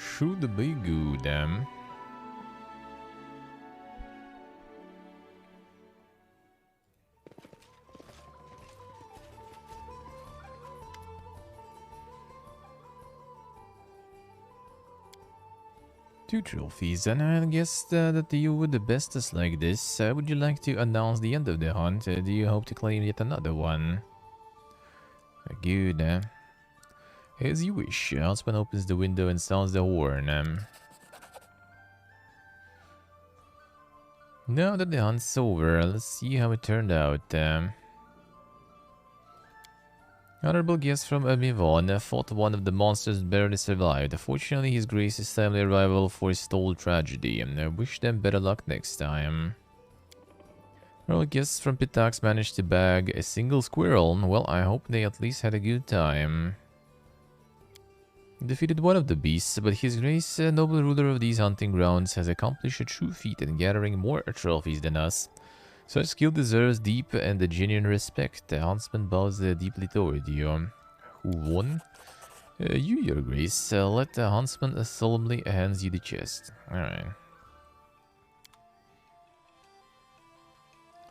Should be good. Two trophies, and I guess that you would the bestest like this. Would you like to announce the end of the hunt? Do you hope to claim yet another one? Good. As you wish. Husband opens the window and sounds the horn. Now that the hunt's over, let's see how it turned out. Honorable guest from Mivon fought one of the monsters and barely survived. Fortunately, his grace's timely arrival forestalled tragedy, and I wish them better luck next time. Honorable guests from Pitax managed to bag a single squirrel. Well, I hope they at least had a good time. Defeated one of the beasts, but his grace, noble ruler of these hunting grounds, has accomplished a true feat in gathering more trophies than us. Such skill deserves deep and genuine respect. The huntsman bows deeply toward you. Who won? You, your grace. Let the huntsman solemnly hands you the chest. Alright.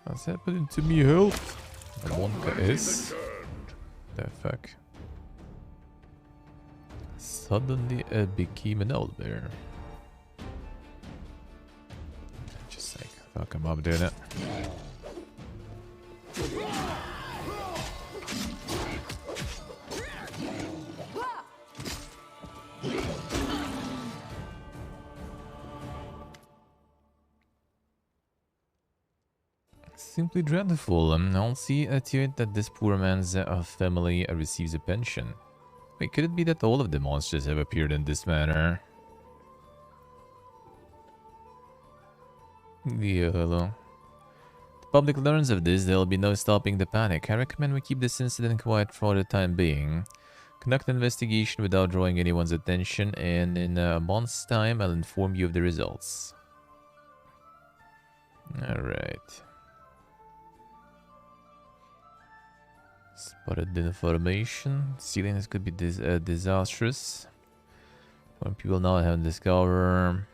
What's happening to me, help? Monka is. The fuck? Suddenly became an owlbear. Just like, fuck him up doing it. Simply dreadful. I'll see to it that this poor man's family receives a pension. Wait, could it be that all of the monsters have appeared in this manner? Yeah, hello. The public learns of this, there'll be no stopping the panic. I recommend we keep this incident quiet for the time being. Conduct an investigation without drawing anyone's attention, and in a month's time, I'll inform you of the results. Alright. Spotted the information. Sealing this could be disastrous. When people now have discovered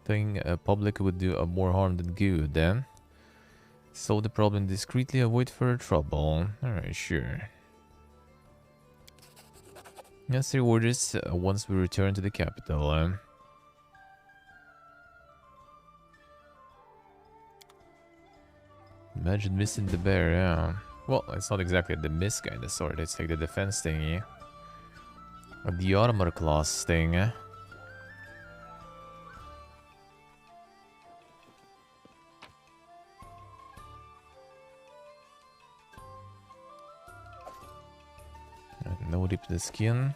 thing, public would do more harm than good. Then solve the problem discreetly, avoid further trouble. Alright, sure. Necessary orders once we return to the capital. Imagine missing the bear, yeah. Well, it's not exactly the miss kind of sword, it's like the defense thingy. Or the armor class thing. No rip the skin.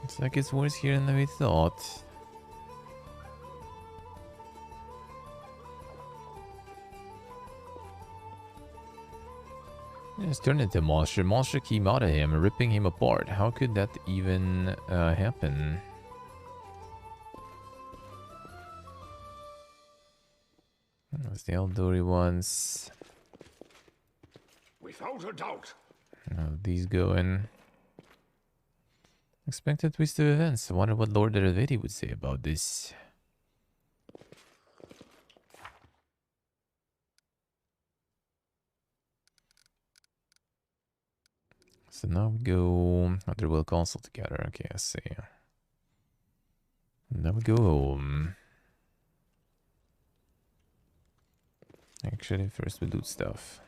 Looks like it's worse here than we thought. Just turned into a monster. Monster came out of him, ripping him apart. How could that even happen? That's the Eldori ones. Without a doubt. How these going? Expected twist of events. I wonder what Lord Derevedi would say about this. So now we go Underworld Council together. Okay, I see. Now we go home. Actually, first we loot stuff.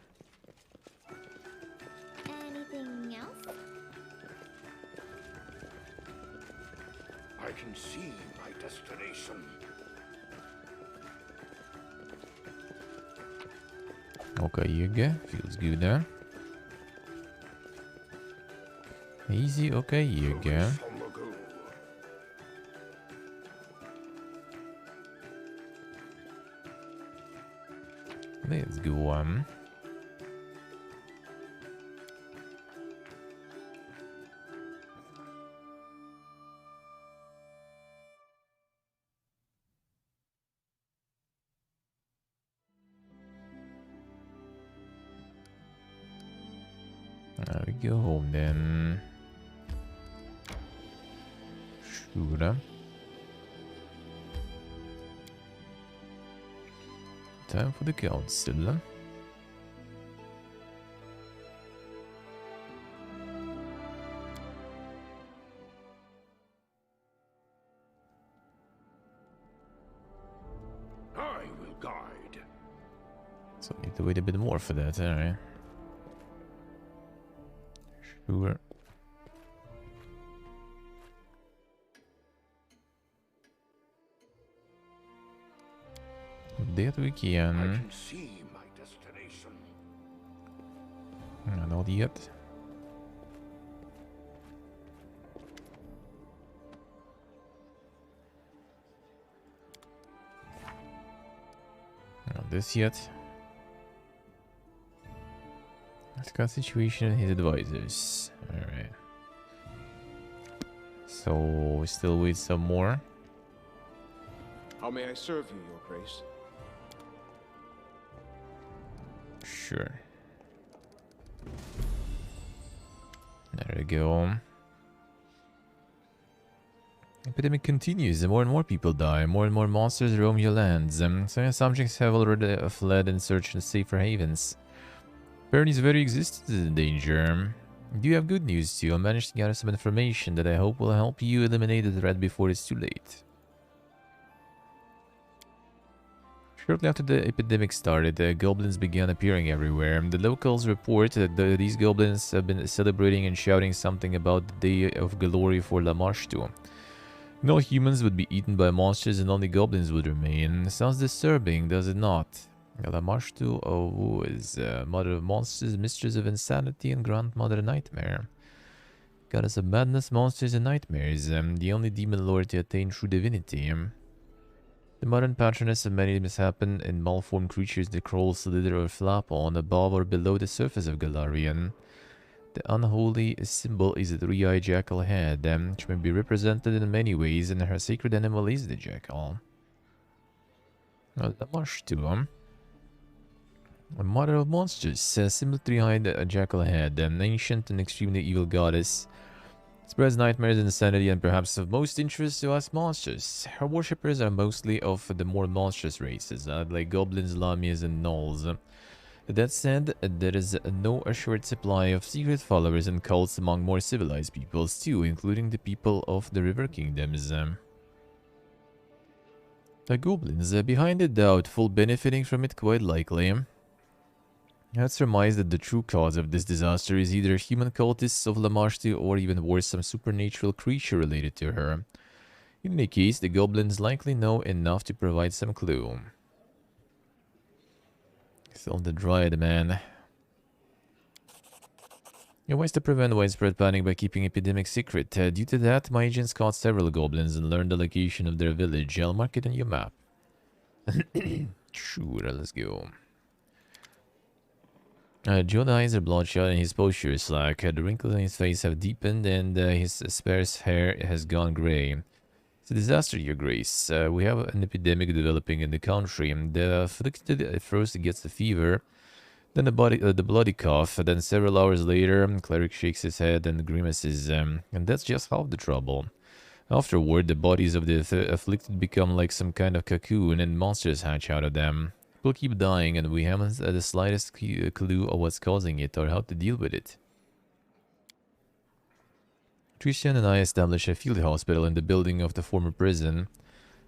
Anything else? I can see my destination. Okay, Yuga. Feels good, huh? Easy, okay, Yuga. Let's go on. We go home then. Sure. Time for the council. I will guide. So I need to wait a bit more for that, alright. Sure. That we I can. can see my destination. Not yet. Not this yet. Discuss situation and his advisors. Alright. So we still wait some more. How may I serve you, Your Grace? Sure. There we go. Epidemic continues. More and more people die. More and more monsters roam your lands. Some subjects have already fled in search of safer havens. Apparently, his very existence is in danger. Do you have good news too? I managed to gather some information that I hope will help you eliminate the threat before it's too late. Shortly after the epidemic started, goblins began appearing everywhere. The locals report that these goblins have been celebrating and shouting something about the Day of Glory for La Marche. No humans would be eaten by monsters and only goblins would remain. Sounds disturbing, does it not? La Marche who is mother of monsters, mistress of insanity, and grandmother nightmare. Goddess of madness, monsters, and nightmares. The only demon lord to attain true divinity. The modern patroness of many mishappen and malformed creatures that crawl, slither, or flap on above or below the surface of Galarian. The unholy symbol is a three-eyed jackal head, which may be represented in many ways, and her sacred animal is the jackal. La Marche a mother of monsters, similar three-eyed jackal head, an ancient and extremely evil goddess. Spreads nightmares, insanity, and perhaps of most interest to us monsters. Her worshippers are mostly of the more monstrous races, like goblins, lamias, and gnolls. That said, there is no assured supply of secret followers and cults among more civilized peoples too, including the people of the River Kingdoms. The goblins behind it, doubtful, benefiting from it quite likely. I'd surmise that the true cause of this disaster is either human cultists of La Marche or even worse, some supernatural creature related to her. In any case, the goblins likely know enough to provide some clue. Still the Dryad, man. You're wise to prevent widespread panic by keeping epidemic secret. Due to that, my agents caught several goblins and learned the location of their village. I'll mark it on your map. Sure, let's go. Joe's eyes are bloodshot and his posture is slack. The wrinkles on his face have deepened and his sparse hair has gone grey. It's a disaster, Your Grace. We have an epidemic developing in the country. The afflicted at first gets the fever, then the bloody cough, then several hours later, cleric shakes his head and grimaces, and that's just half the trouble. Afterward, the bodies of the afflicted become like some kind of cocoon and monsters hatch out of them. People keep dying and we haven't the slightest clue of what's causing it or how to deal with it. Christian and I established a field hospital in the building of the former prison.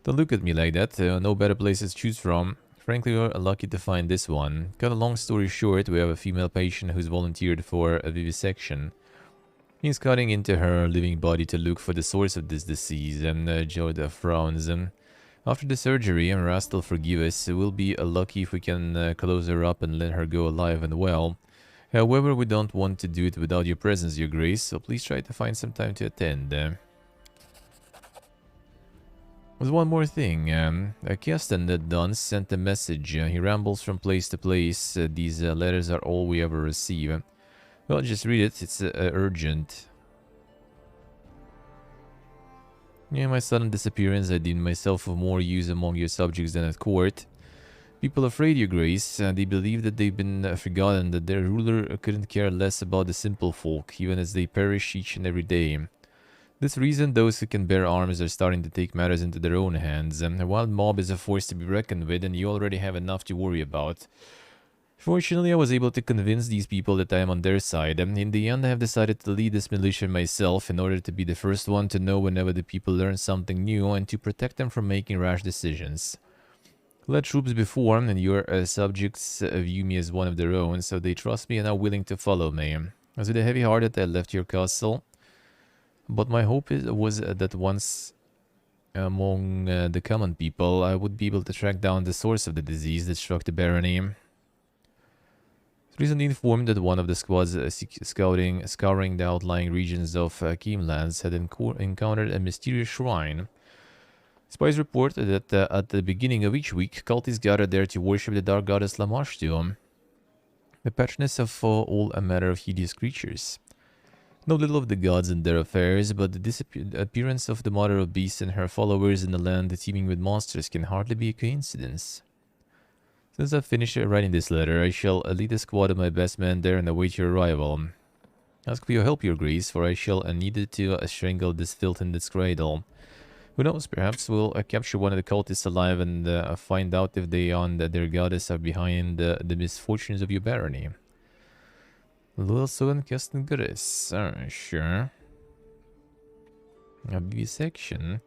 Don't look at me like that, no better places to choose from. Frankly, we're lucky to find this one. Cut a long story short, we have a female patient who's volunteered for a vivisection. He's cutting into her living body to look for the source of this disease, and Joda frowns. After the surgery, and Rast will forgive us, we'll be lucky if we can close her up and let her go alive and well. However, we don't want to do it without your presence, Your Grace, so please try to find some time to attend. There's one more thing. Kirsten the Dunce sent a message. He rambles from place to place. These letters are all we ever receive. Well, just read it. It's urgent. Yeah, my sudden disappearance, I deemed myself of more use among your subjects than at court. People afraid, Your Grace. They believe that they've been forgotten, that their ruler couldn't care less about the simple folk, even as they perish each and every day. This reason, those who can bear arms are starting to take matters into their own hands. A wild mob is a force to be reckoned with, and you already have enough to worry about. Fortunately, I was able to convince these people that I am on their side. In the end, I have decided to lead this militia myself in order to be the first one to know whenever the people learn something new and to protect them from making rash decisions. Led troops before, and your subjects view me as one of their own, so they trust me and are willing to follow me. Was with a heavy heart that I left your castle, but my hope was that once among the common people, I would be able to track down the source of the disease that struck the barony. Recently informed that one of the squads scouring the outlying regions of Keemlands had encountered a mysterious shrine. Spies report that at the beginning of each week, cultists gather there to worship the dark goddess Lamashtu, the patroness of all a matter of hideous creatures. Know little of the gods and their affairs, but the disappearance of the mother of beasts and her followers in the land teeming with monsters can hardly be a coincidence. Since I've finished writing this letter, I shall lead a squad of my best men there and await your arrival. Ask for your help, Your Grace, for I shall need it to strangle this filth in its cradle. Who knows, perhaps we'll capture one of the cultists alive and find out if they and their goddess are behind the misfortunes of your barony. Loyal Kasten Gris. Sure. A vivisection.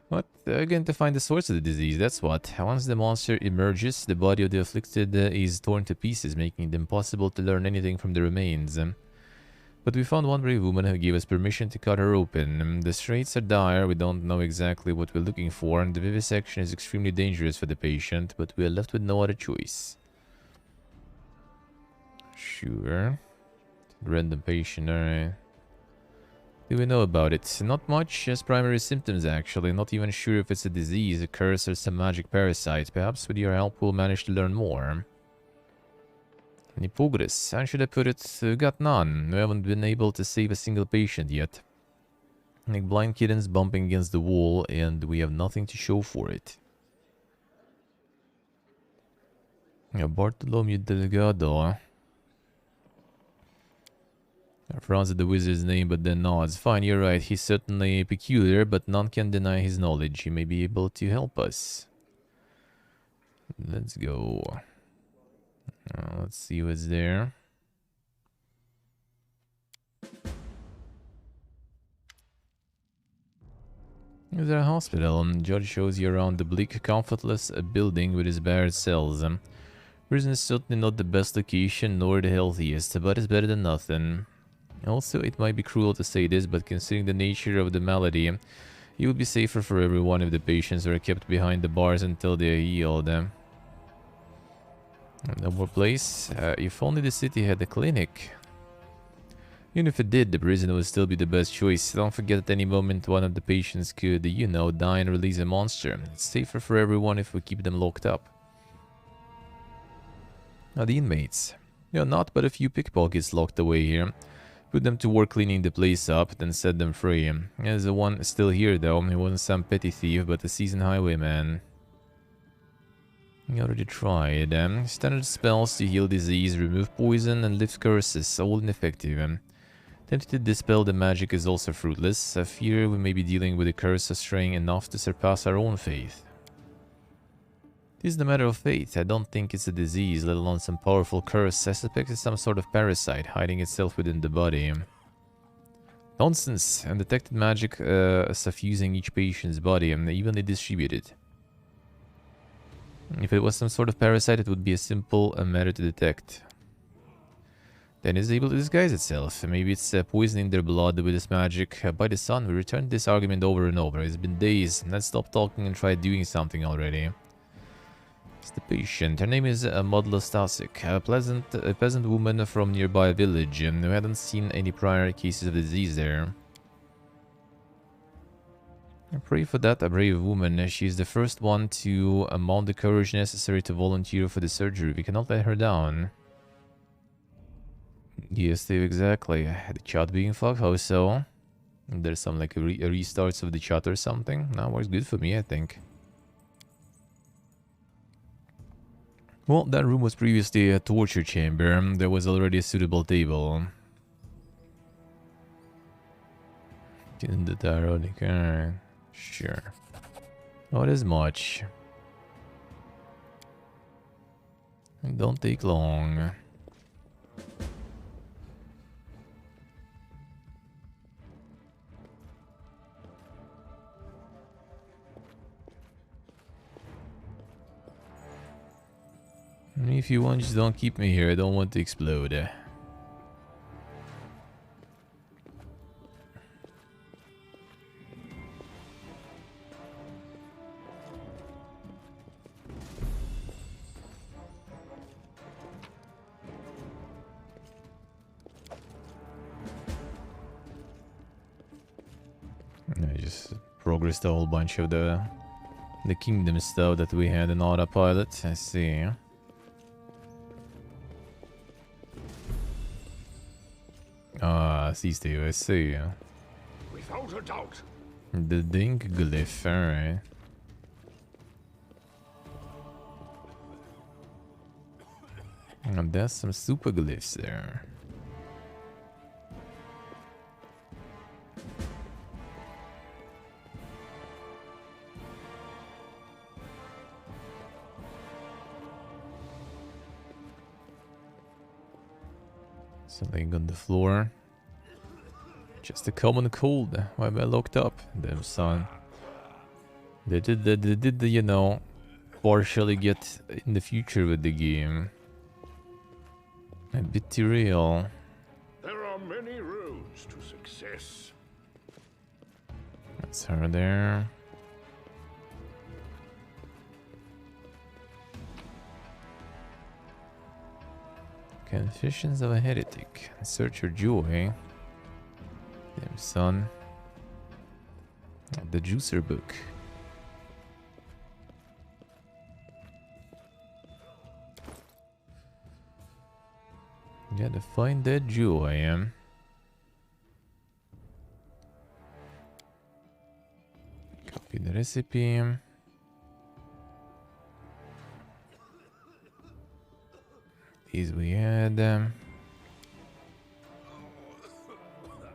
What? Again, to find the source of the disease, that's what. Once the monster emerges, the body of the afflicted is torn to pieces, making it impossible to learn anything from the remains. But we found one brave woman who gave us permission to cut her open. The straits are dire, we don't know exactly what we're looking for, and the vivisection is extremely dangerous for the patient, but we are left with no other choice. Sure. Random patient, alright. Do we know about it? Not much, as primary symptoms actually. Not even sure if it's a disease, a curse, or some magic parasite. Perhaps with your help we'll manage to learn more. Any progress? How should I put it? Got none. We haven't been able to save a single patient yet. Like blind kittens bumping against the wall, and we have nothing to show for it. Yeah, Bartolomeo Delgado. I frowns at the wizard's name, but then nods. Fine, you're right. He's certainly peculiar, but none can deny his knowledge. He may be able to help us. Let's go. Let's see what's there. Is there a hospital? Judge shows you around the bleak, comfortless building with its bare cells. Prison is certainly not the best location, nor the healthiest, but it's better than nothing. Also, it might be cruel to say this, but considering the nature of the malady, it would be safer for everyone if the patients were kept behind the bars until they are healed. No more place. If only the city had a clinic. Even if it did, the prison would still be the best choice. Don't forget at any moment one of the patients could, you know, die and release a monster. It's safer for everyone if we keep them locked up. Now the inmates. There are not but a few pickpockets locked away here. Put them to work cleaning the place up, then set them free. There's the one still here though. He wasn't some petty thief, but a seasoned highwayman. We already tried. Standard spells to heal disease, remove poison, and lift curses, all ineffective. Attempting to dispel the magic is also fruitless. I fear we may be dealing with a curse straying enough to surpass our own faith. It isn't a matter of faith. I don't think it's a disease, let alone some powerful curse. I suspect it's some sort of parasite hiding itself within the body. Nonsense! Undetected magic suffusing each patient's body and evenly distributed. If it was some sort of parasite, it would be a simple matter to detect. Then it's able to disguise itself. Maybe it's poisoning their blood with this magic. By the sun, we returned this argument over and over. It's been days. Let's stop talking and try doing something already. It's the patient. Her name is Modla Stasik, a peasant woman from nearby village, and who hadn't seen any prior cases of disease there. I pray for that brave woman. She is the first one to mount the courage necessary to volunteer for the surgery. We cannot let her down. Yes, Steve, exactly. The chat being fucked, how so? There's some like restarts of the chat or something. Now works good for me, I think. Well, that room was previously a torture chamber. There was already a suitable table. In the ironic, sure. Not as much. It don't take long. If you want, just don't keep me here. I don't want to explode. I just progressed a whole bunch of the kingdom stuff that we had in autopilot. I see. Ah, see, Steve, I see. Without a doubt. The dink glyph, alright. And there's some super glyphs there. Something on the floor. Just a common cold. Why am I locked up? Damn son. They did, you know, partially get in the future with the game. A bit too real. There are many roads to success. That's her there. Confessions of a Heretic. Search for joy. Damn son. The Juicer book. Gotta find that joy. Copy the recipe. These we had.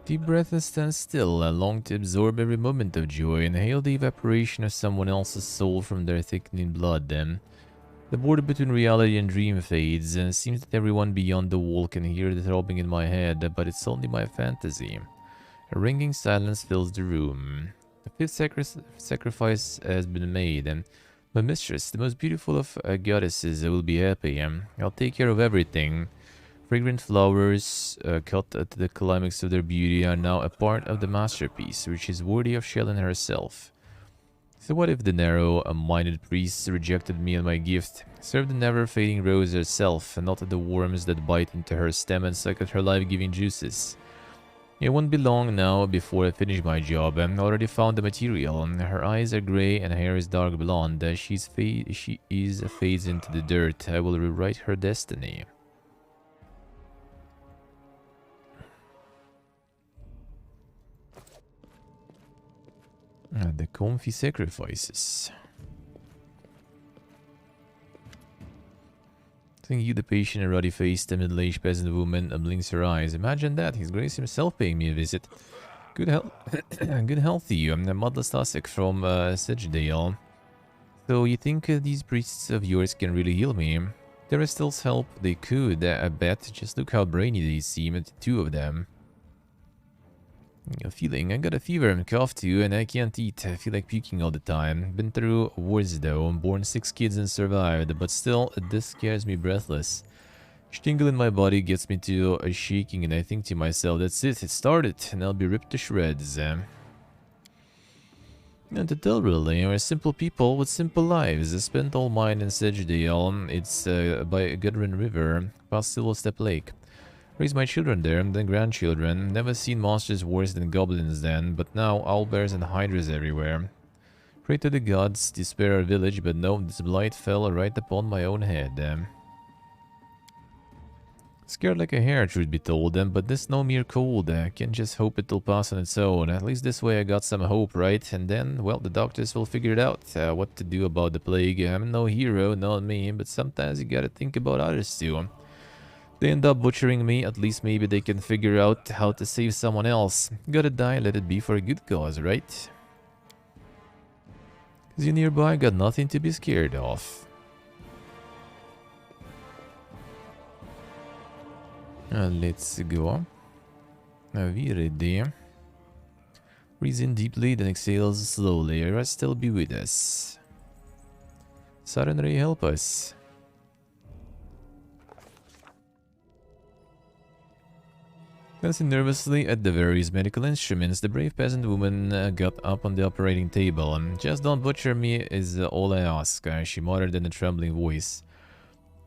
Deep breath and stand still. Long to absorb every moment of joy. Inhale the evaporation of someone else's soul from their thickening blood. The border between reality and dream fades. It seems that everyone beyond the wall can hear the throbbing in my head, but it's only my fantasy. A ringing silence fills the room. The fifth sacrifice has been made. My mistress, the most beautiful of goddesses, will be happy. I'll take care of everything. Fragrant flowers, cut at the climax of their beauty, are now a part of the masterpiece, which is worthy of Shellen herself. So what if the narrow-minded priest rejected me and my gift? Serve the never-fading rose herself, and not the worms that bite into her stem and suck at her life-giving juices. It won't be long now before I finish my job. I've already found the material. Her eyes are grey and her hair is dark blonde. She fades into the dirt. I will rewrite her destiny. The comfy sacrifices. Think you, the patient and ruddy-faced middle-aged peasant woman, blinks her eyes. Imagine that, His Grace himself paying me a visit. Good health to you. I'm Modless Tasek from Sedgedale. So you think these priests of yours can really heal me? There is still help they could, I bet. Just look how brainy they seem, the two of them. I got a fever and cough too, and I can't eat. I feel like puking all the time. Been through wars though, born 6 kids and survived, but still, this scares me breathless. Stingle in my body gets me to a shaking, and I think to myself, that's it started, and I'll be ripped to shreds. And to tell really, we're simple people with simple lives. I spent all mine in Sedgedale. It's by Gudrun River, past Silver Step Lake. Raised my children there, then grandchildren. Never seen monsters worse than goblins then, but now owlbears and hydras everywhere. Pray to the gods to spare our village, but no, this blight fell right upon my own head. Scared like a hare, truth be told, but this no mere cold. Can just hope it'll pass on its own. At least this way I got some hope, right? And then, well, the doctors will figure it out. What to do about the plague. I'm no hero, not me, but sometimes you gotta think about others too. They end up butchering me, at least maybe they can figure out how to save someone else. Gotta die, let it be for a good cause, right? Cause you nearby got nothing to be scared of. Let's go. We ready. Breathe in deeply, then exhales slowly. Rest still be with us. Siren Ray, help us. Glancing nervously at the various medical instruments, the brave peasant woman got up on the operating table. Just don't butcher me is all I ask, she muttered in a trembling voice.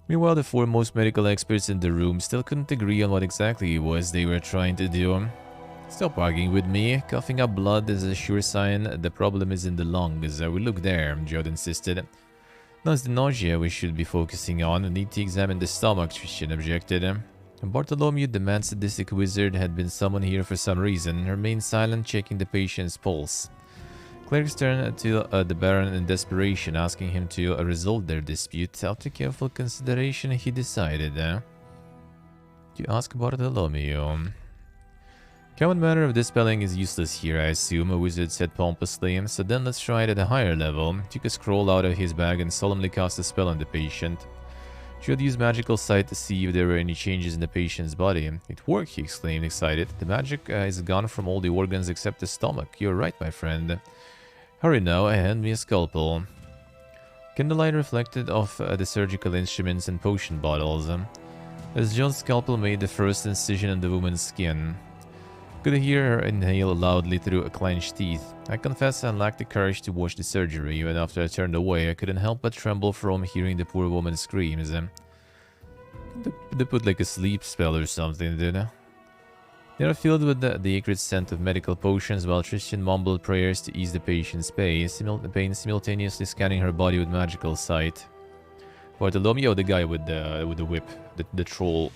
Meanwhile, the foremost medical experts in the room still couldn't agree on what exactly it was they were trying to do. Stop arguing with me. Coughing up blood is a sure sign the problem is in the lungs. We look there, Jod insisted. Now it's the nausea we should be focusing on. We need to examine the stomach, Christian objected. Bartholomew, the mad sadistic wizard, had been summoned here for some reason, remained silent, checking the patient's pulse. Clerics turned to the Baron in desperation, asking him to resolve their dispute. After careful consideration, he decided to ask Bartholomew. Common manner of dispelling is useless here, I assume, a wizard said pompously. So then let's try it at a higher level. Took a scroll out of his bag and solemnly cast a spell on the patient. Should use magical sight to see if there were any changes in the patient's body. It worked, he exclaimed, excited. The magic is gone from all the organs except the stomach. You're right, my friend. Hurry now, hand me a scalpel. Candlelight reflected off the surgical instruments and potion bottles. As John's scalpel made the first incision on the woman's skin, could hear her inhale loudly through clenched teeth. I confess I lacked the courage to watch the surgery. Even after I turned away, I couldn't help but tremble from hearing the poor woman's screams. They put like a sleep spell or something, did they? They are filled with the acrid scent of medical potions while Tristan mumbled prayers to ease the patient's pain, simultaneously scanning her body with magical sight. Bartholomew, the guy with the whip, the troll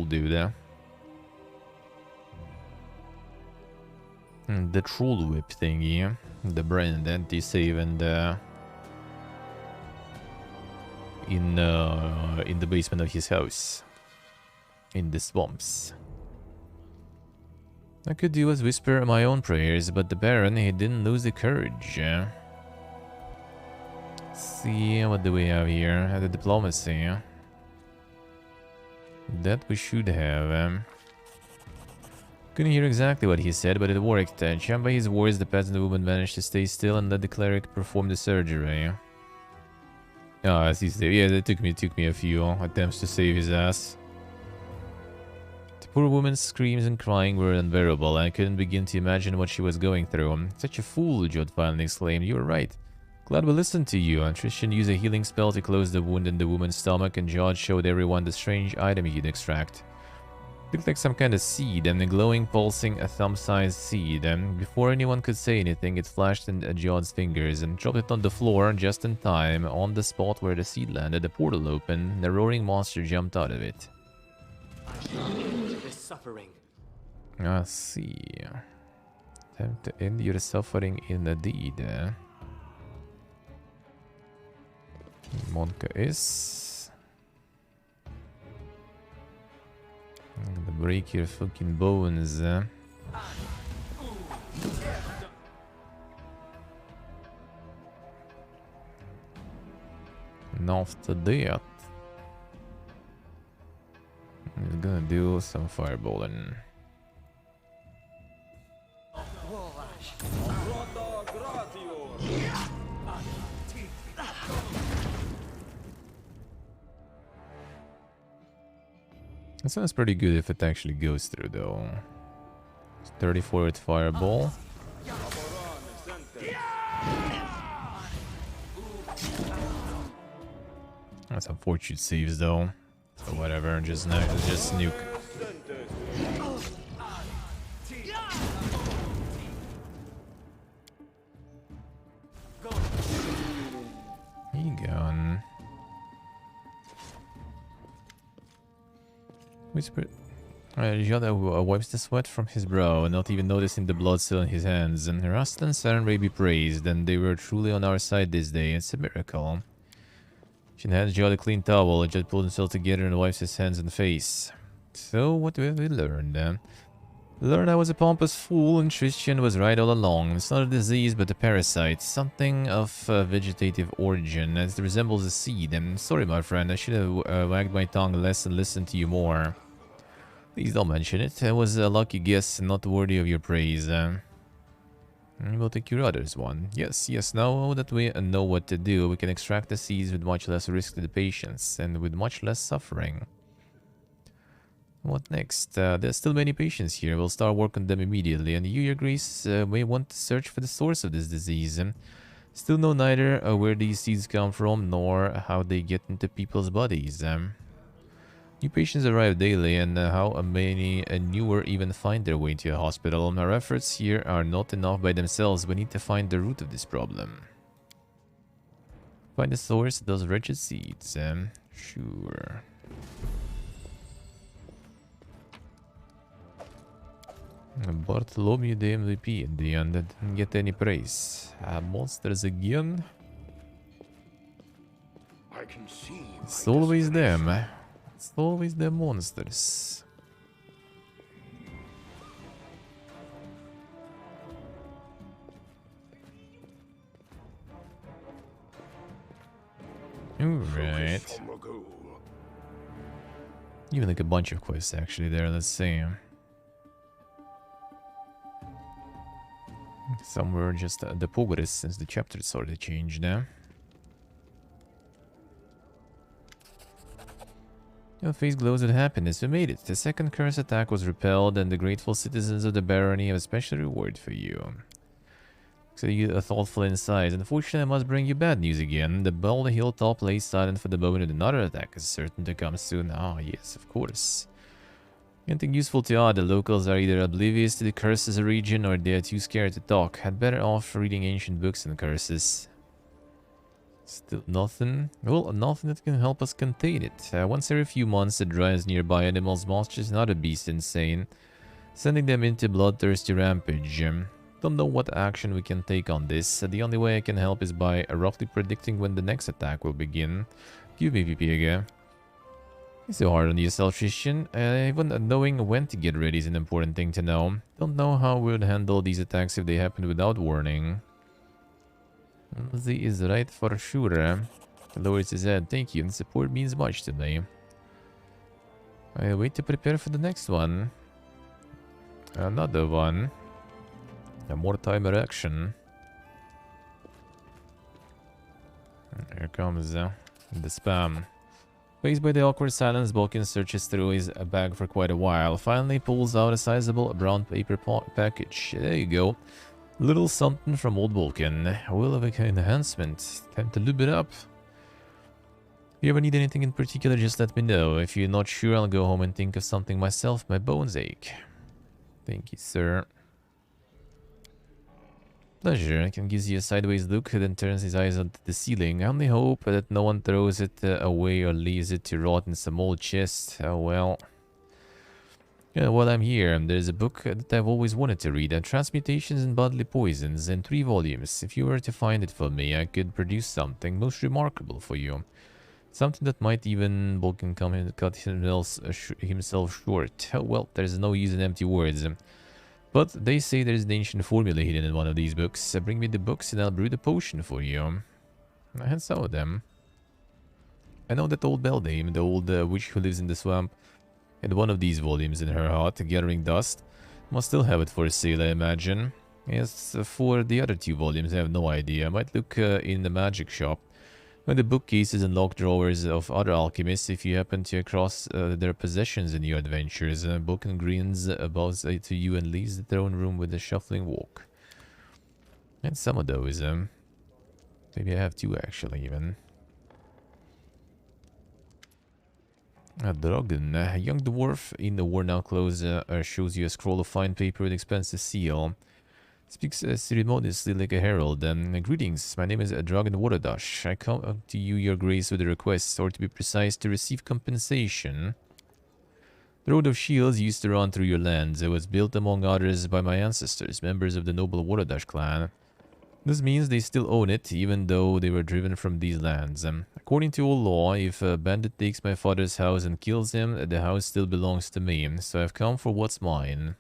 dude. The troll whip thingy, the brand anti-save, and in the basement of his house, in the swamps. I could do was whisper my own prayers, but the Baron, he didn't lose the courage. See, what do we have here? The diplomacy. That we should have. Couldn't hear exactly what he said, but it worked. Charmed by his words, the peasant woman managed to stay still and let the cleric perform the surgery. Oh, I see. Yeah, it took me a few attempts to save his ass. The poor woman's screams and crying were unbearable. I couldn't begin to imagine what she was going through. Such a fool, Jod finally exclaimed. You were right. Glad we listened to you. Tristan used a healing spell to close the wound in the woman's stomach, and Jod showed everyone the strange item he'd extract. Looked like some kind of seed, and a glowing, pulsing, a thumb-sized seed. And before anyone could say anything, it flashed in Jod's fingers and dropped it on the floor just in time. On the spot where the seed landed, a portal opened, and a roaring monster jumped out of it. Suffering. I see. Time to end your suffering in a deed. Monka is. I'm gonna break your fucking bones. And after that, I'm gonna do some fireballing. That sounds pretty good if it actually goes through, though. 34 with fireball. That's some fortune saves, though. So whatever, just nuke. He gone. Whisper. Jada wipes the sweat from his brow, not even noticing the blood still in his hands. And Rust and Sarenrae be praised, and they were truly on our side this day. It's a miracle. She hands Jada a clean towel. Jad pulls himself together and wipes his hands and face. So, what have we learned? We learned I was a pompous fool, and Christian was right all along. It's not a disease, but a parasite. Something of vegetative origin, as it resembles a seed. I'm sorry, my friend. I should have wagged my tongue less and listened to you more. Please don't mention it. It was a lucky guess, not worthy of your praise. We'll take your other's one. Yes, now that we know what to do, we can extract the seeds with much less risk to the patients, and with much less suffering. What next? There's still many patients here. We'll start work on them immediately, and you, Your Grace, may want to search for the source of this disease. Still know neither where these seeds come from, nor how they get into people's bodies. New patients arrive daily, and how many newer even find their way into a hospital. Our efforts here are not enough by themselves. We need to find the root of this problem. Find the source of those wretched seeds. Sure. Bartholomew, the MVP in the end, didn't get any praise. Monsters again? I can see. It's always them. It's always the monsters. Alright. Even like a bunch of quests actually there, let's see. Some were just the progress since the chapter started to change now. Your face glows with happiness. We made it. The second curse attack was repelled, and the grateful citizens of the barony have a special reward for you. So you are thoughtful inside. Unfortunately, I must bring you bad news again. The bald hilltop lays silent for the moment, and another attack is certain to come soon. Ah, yes, of course. Anything useful to add? The locals are either oblivious to the curses region, or they are too scared to talk. Had better off reading ancient books and curses. Still nothing? Well, nothing that can help us contain it. Once every few months it drives nearby animals, monsters and other beasts insane, sending them into bloodthirsty rampage. Don't know what action we can take on this. The only way I can help is by roughly predicting when the next attack will begin. Give me VP again. It's so hard on yourself, Christian. Even knowing when to get ready is an important thing to know. Don't know how we would handle these attacks if they happen without warning. He is right for sure. Lowers his head. Thank you. The support means much to me. I wait to prepare for the next one. Another one. A more timer action. Here comes the spam. Faced by the awkward silence, Balkan searches through his bag for quite a while. Finally pulls out a sizable brown paper package. There you go. Little something from old Vulcan. Will of a enhancement. Time to lube it up. If you ever need anything in particular, just let me know. If you're not sure, I'll go home and think of something myself. My bones ache. Thank you, sir. Pleasure. Ken gives you a sideways look, then turns his eyes onto the ceiling. I only hope that no one throws it away or leaves it to rot in some old chest. Oh well. Yeah, while I'm here, there's a book that I've always wanted to read, Transmutations in Bodily Poisons, in 3 volumes. If you were to find it for me, I could produce something most remarkable for you. Something that might even Vulcan come and cut himself short. Oh, well, there's no use in empty words. But they say there's an ancient formula hidden in one of these books. Bring me the books and I'll brew the potion for you. I had some of them. I know that old beldame, the old witch who lives in the swamp, had one of these volumes in her hut, gathering dust. Must still have it for sale, I imagine. As for the other 2 volumes, I have no idea. I might look in the magic shop. When the bookcases and locked drawers of other alchemists, if you happen to cross their possessions in your adventures. Vulcan grins bows to you and leaves the throne room with a shuffling walk. And some of those, maybe I have 2 actually, even. Dragon, a young dwarf in the worn-out clothes shows you a scroll of fine paper with expensive seal. Speaks ceremoniously like a herald. Greetings, my name is Dragon Waterdash. I come to you, your grace, with a request, or to be precise, to receive compensation. The Road of Shields used to run through your lands. It was built among others by my ancestors, members of the noble Waradash clan. This means they still own it, even though they were driven from these lands. According to all law, if a bandit takes my father's house and kills him, the house still belongs to me, so I've come for what's mine.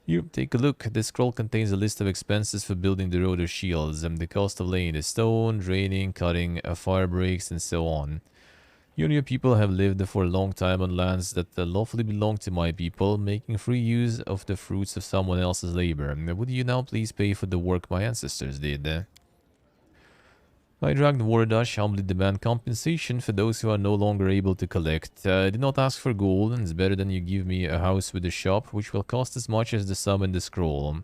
Here, take a look. This scroll contains a list of expenses for building the Road of Shields, the cost of laying the stone, draining, cutting, fire breaks, and so on. You and your people have lived for a long time on lands that lawfully belong to my people, making free use of the fruits of someone else's labor. Would you now please pay for the work my ancestors did? I dragged Wardash humbly demand compensation for those who are no longer able to collect. I did not ask for gold, and it's better than you give me a house with a shop, which will cost as much as the sum in the scroll.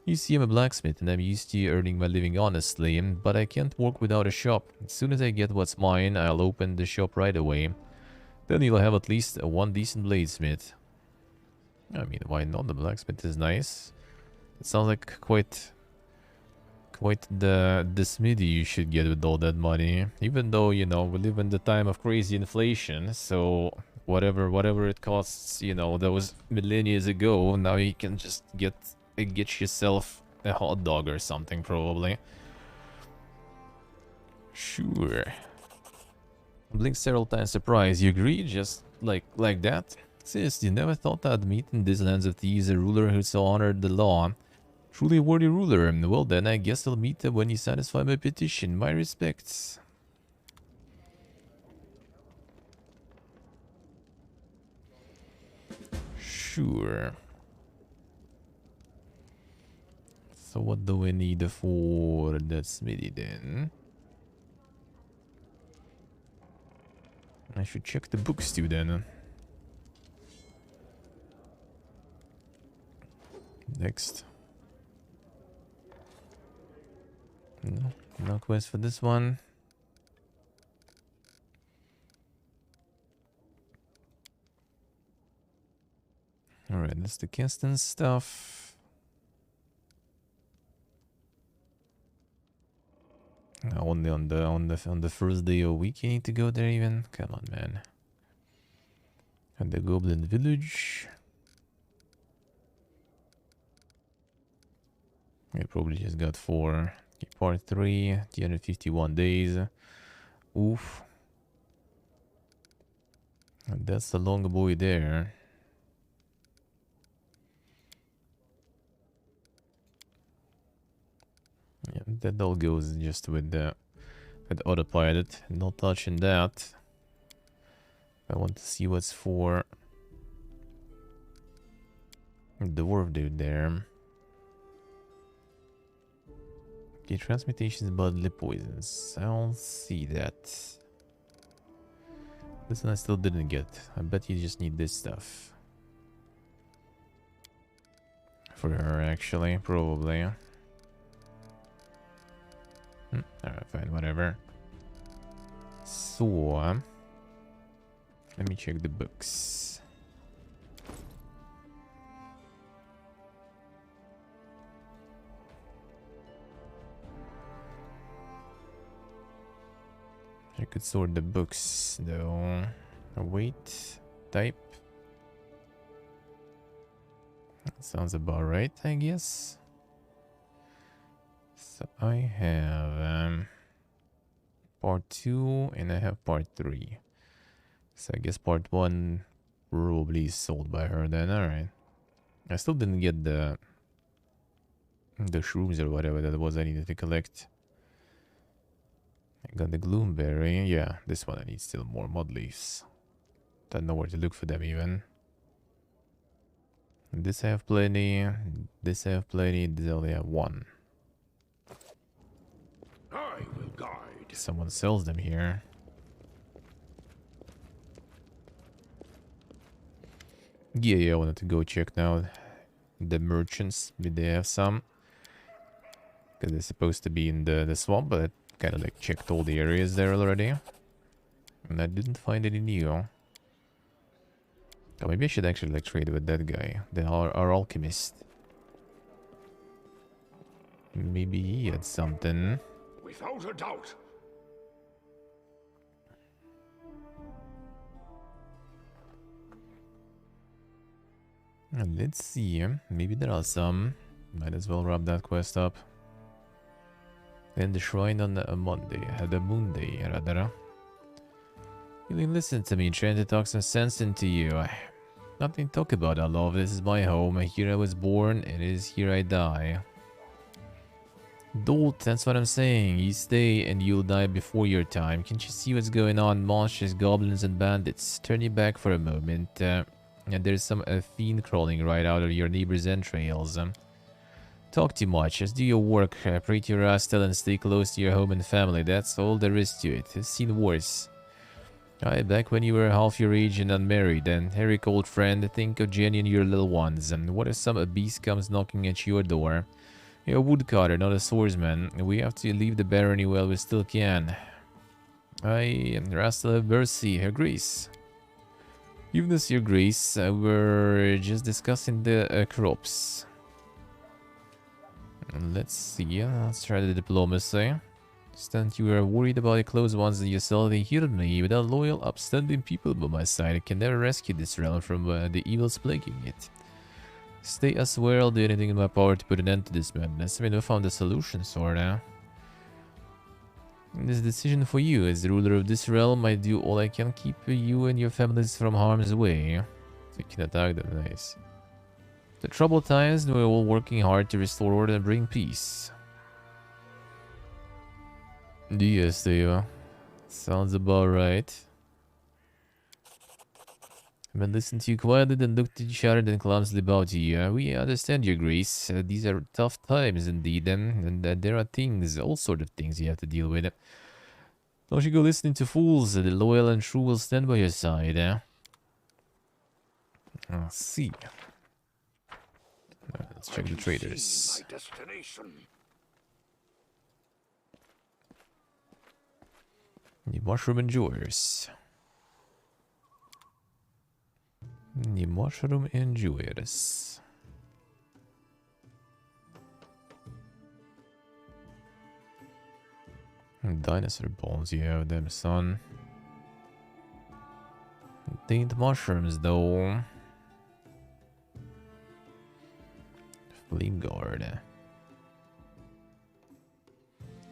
You see, I'm a blacksmith, and I'm used to earning my living honestly, but I can't work without a shop. As soon as I get what's mine, I'll open the shop right away. Then you'll have at least one decent bladesmith. I mean, why not? The blacksmith is nice. It sounds like quite the smithy you should get with all that money. Even though, you know, we live in the time of crazy inflation, so whatever it costs, you know, that was millennia ago, now you can just get yourself a hot dog or something, probably. Sure. Blink several times, surprised. You agree? Just like that? Sis, you never thought I'd meet in these lands of thieves a ruler who so honored the law. Truly a worthy ruler. Well then, I guess I'll meet him when you satisfy my petition. My respects. Sure. So what do we need for that smithy then? I should check the books too then. Next. No quest for this one. Alright, that's the Keston stuff. Only on the first day of week you need to go there even? Come on, man. And the Goblin Village. I probably just got 4. Okay, part 3, 351 days. Oof. And that's the long boy there. Yeah, that all goes just with the autopilot. No touching that. I want to see what's for the dwarf dude there. Okay, transmutations, bodily poisons. I don't see that. This one I still didn't get. I bet you just need this stuff. For her, actually, probably. Alright, fine, whatever. So, let me check the books. I could sort the books, though. Wait, type. That sounds about right, I guess. So I have part 2 and I have part 3. So I guess part 1 probably is sold by her then. Alright. I still didn't get the shrooms or whatever that was I needed to collect. I got the Gloomberry. Yeah, this one I need still more mod leaves. Don't know where to look for them even. This I have plenty. This I have plenty. This I only have 1. I will guide. Someone sells them here. Yeah, I wanted to go check now the merchants. Did they have some? Because they're supposed to be in the swamp, but I kind of like checked all the areas there already. And I didn't find any new. Oh, maybe I should actually like trade with that guy, our alchemist. Maybe he had something. Without a doubt. Let's see. Maybe there are some. Might as well wrap that quest up. Then the shrine on a Monday. The Monday, rather. You can listen to me, trying to talk some sense into you. Nothing to talk about, I love. This is my home. Here I was born, and it is here I die. Dolt, that's what I'm saying. You stay and you'll die before your time. Can't you see what's going on? Monsters, goblins, and bandits. Turn your back for a moment. And there's some fiend crawling right out of your neighbor's entrails. Talk too much. Just do your work. Pray to your Rastel and stay close to your home and family. That's all there is to it. It's seen worse. Back when you were half your age and unmarried, and Eric, old friend, think of Jenny and your little ones. And what if some beast comes knocking at your door? You're a woodcutter, not a swordsman. We have to leave the barony while we still can. Rastel have mercy, Her Grace. Even this, Your Grace, we're just discussing the crops. Let's see, let's try the diplomacy. Stand, you are worried about the close ones that you saw. They healed me. Without loyal, upstanding people by my side, I can never rescue this realm from the evils plaguing it. Stay as well. I'll do anything in my power to put an end to this madness. I mean, we found a solution, sorta. This decision for you. As the ruler of this realm, I do all I can keep you and your families from harm's way. So you can attack them, nice. The troubled times, we're all working hard to restore order and bring peace. Yes, Theo. Sounds about right. Men listen to you quietly, then look at each other, then clumsily bow to you. We understand, Your Grace. These are tough times indeed, and there are things, all sort of things you have to deal with. Don't you go listening to fools. The loyal and true will stand by your side. Let's see. Let's check the traders. My destination. The mushroom enjoyers. The mushroom enjoyers. Dinosaur bones, you have them, son. They ain't mushrooms, though. Flame guard.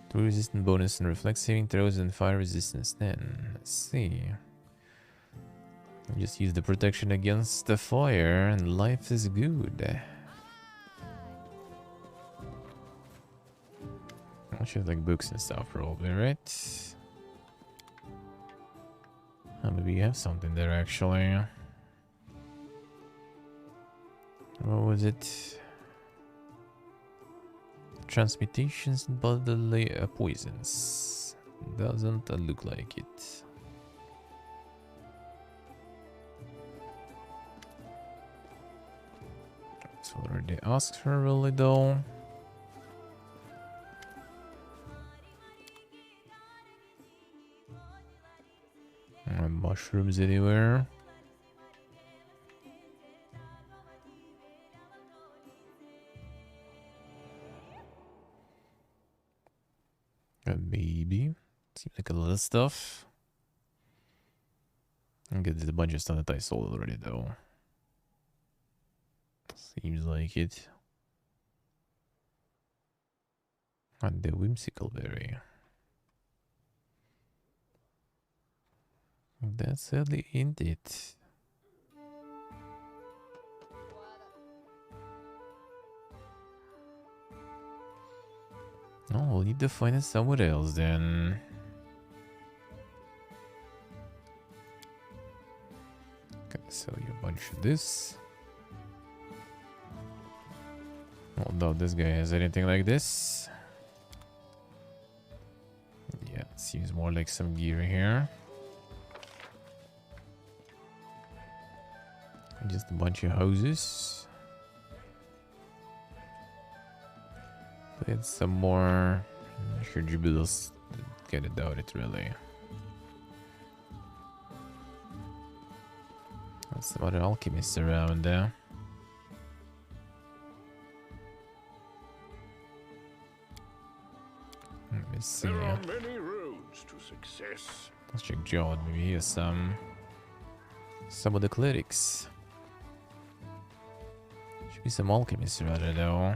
2 resistant bonus and reflect saving throws and fire resistance. Then let's see. Just use the protection against the fire, and life is good. I should have like books and stuff, probably, right? Oh, maybe you have something there actually. What was it? Transmutations and bodily poisons. Doesn't look like it. So what are they asked for really though? Mushrooms anywhere? Maybe. Seems like a lot of stuff. I think there's a bunch of stuff that I sold already though. Seems like it. And the whimsical berry. That's sadly ain't it. Oh, we'll need to find it somewhere else then. Gonna sell you a bunch of this. Oh, no, this guy has anything like this. Yeah, it seems more like some gear here. Just a bunch of hoses. Let's some more. I'm sure Jubilees kinda doubt it really. There's some other alchemists around there. Let's see. There are many roads to success. Let's check John. Maybe he has some of the clerics. Should be some alchemists rather though.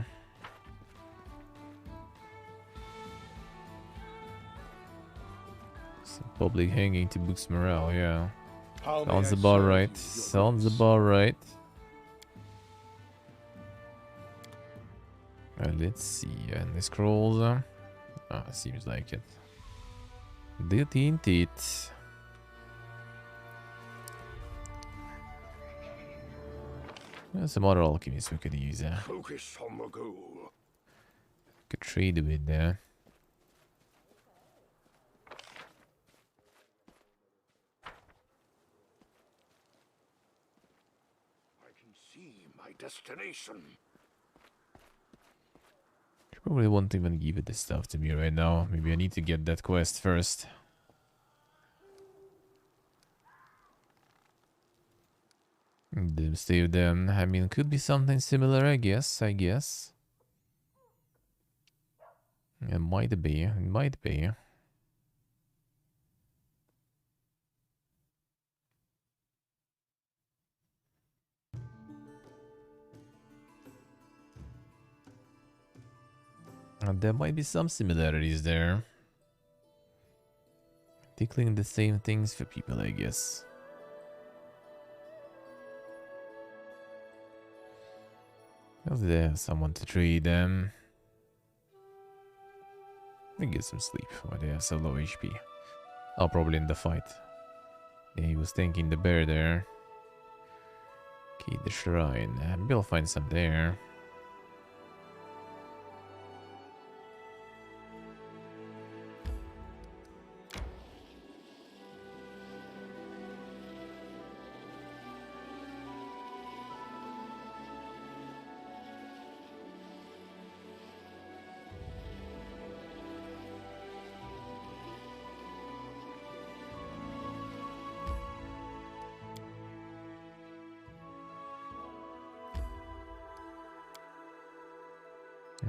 Some public hanging to boost morale, yeah. How may Sounds I about serve right. you, Your Sounds Grace? about right. Let's see. And the scrolls. Seems like it. Did indeed. Some other alchemists we could use. Focus on the goal. Could trade with there. I can see my destination. Probably won't even give it the stuff to me right now. Maybe I need to get that quest first. Stay with them. I mean, could be something similar, I guess. It might be. It might be. There might be some similarities there. Tickling the same things for people, I guess. Is there someone to trade them? Let me get some sleep while they have so low HP. Oh, probably in the fight. Yeah, he was thanking the bear there. Okay, the shrine. Maybe I'll find some there.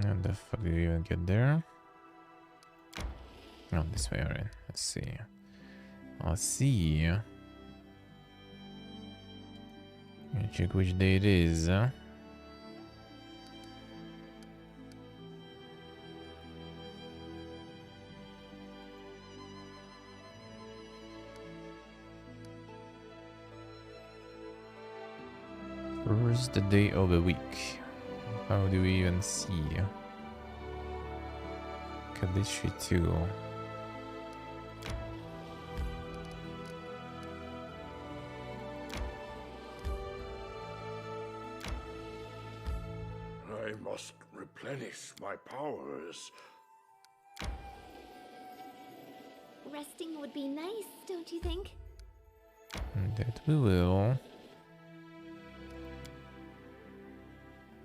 And the fuck did we even get there? Oh, this way, alright. Let's see. Let's see. Let me check which day it is. First day of the week. How do we even see? Kalishi too. I must replenish my powers. Resting would be nice, don't you think? That we will.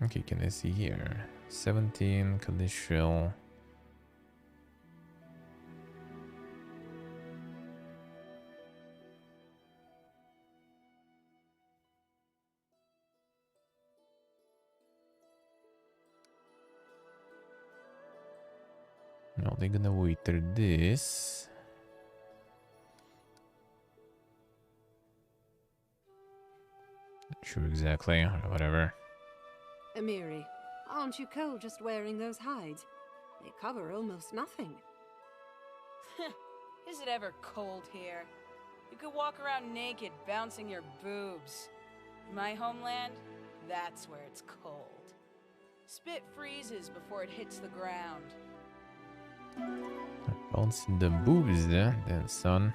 Okay, can I see here? 17 Kalishriel. No, they're gonna wait till this. Not sure exactly, or whatever. Amiri, aren't you cold just wearing those hides? They cover almost nothing. Is it ever cold here? You could walk around naked, bouncing your boobs. In my homeland, that's where it's cold. Spit freezes before it hits the ground. Bouncing the boobs there, then son.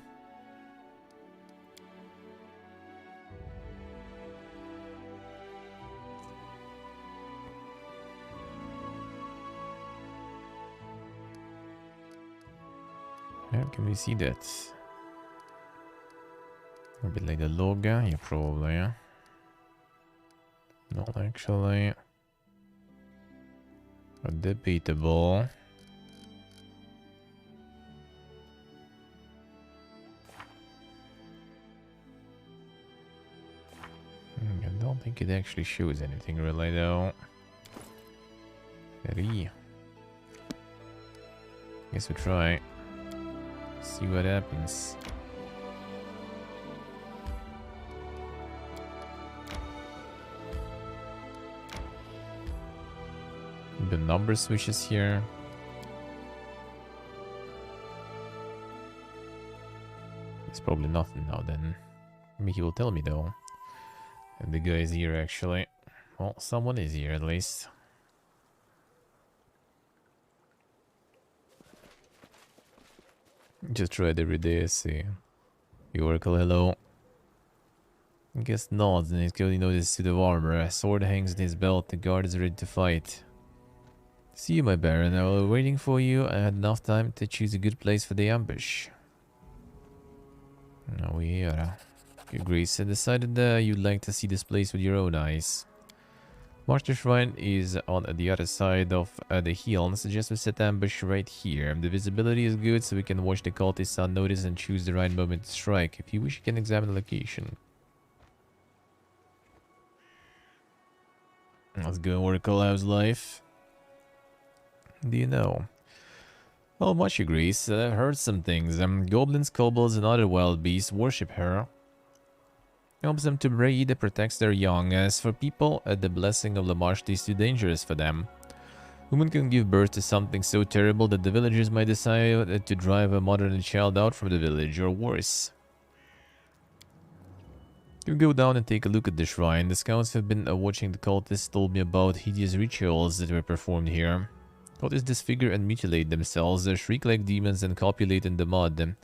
Where can we see that? A bit like the logo, yeah, probably, yeah. Not actually. But debatable. I don't think it actually shows anything really though. Guess we'll try. See what happens. The number switches here. It's probably nothing now then. Maybe he will tell me though. And the guy is here actually. Well, someone is here at least. Just try it every day, I see. You Oracle, hello. I guess nods and he's clearly noticed suit of armor. A sword hangs in his belt, the guard is ready to fight. See you, my Baron. I was waiting for you. I had enough time to choose a good place for the ambush. Now we're here. Your Grace, I decided you'd like to see this place with your own eyes. Master Shrine is on the other side of the hill, and I suggest we set ambush right here. The visibility is good, so we can watch the cultists unnoticed and choose the right moment to strike. If you wish, you can examine the location. Let's go, Oracle. How's life? Do you know? Well, much agrees. I've heard some things. Goblins, kobolds, and other wild beasts worship her. Helps them to breed, protects their young. As for people, the blessing of the marsh is too dangerous for them. Women can give birth to something so terrible that the villagers might decide to drive a mother and a child out from the village, or worse. You go down and take a look at the shrine. The scouts have been watching the cultists told me about hideous rituals that were performed here. Cultists disfigure and mutilate themselves, shriek like demons and copulate in the mud.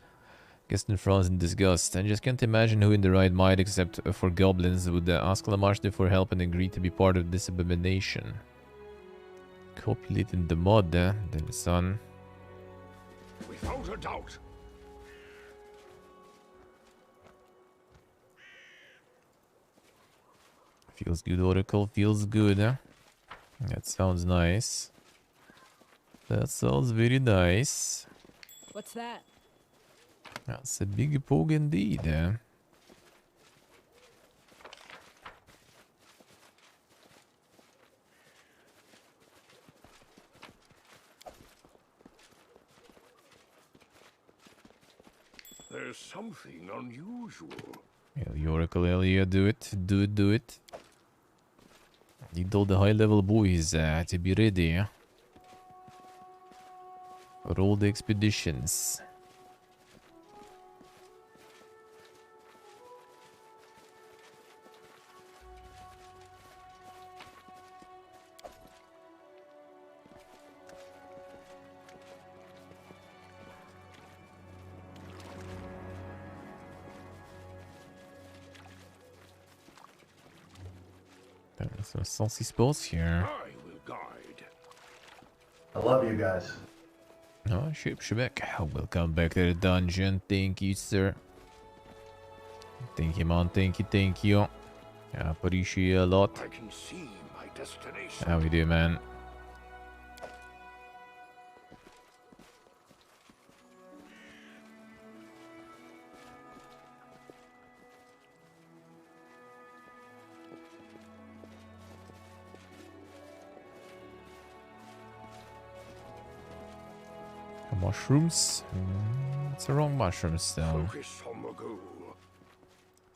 Gaston frowns in disgust. I just can't imagine who in the right mind, except for goblins, would ask Lamarche for help and agree to be part of this abomination. Copulate in the mud, then, son. Without a doubt. Feels good, Oracle. Feels good, huh? That sounds nice. That sounds very nice. What's that? That's a big poke indeed. There's something unusual. Yeah, Oracle, Elia, do it. Do it. Need all the high-level boys to be ready for all the expeditions. Some saucy sports here. I will guide. I love you guys. Oh, Shipshabek. Welcome back to the dungeon. Thank you, sir. Thank you, man. Thank you. I appreciate a lot. I can see my destination. How we do, man? Mushrooms? It's the wrong mushrooms, though. Focus on the goal.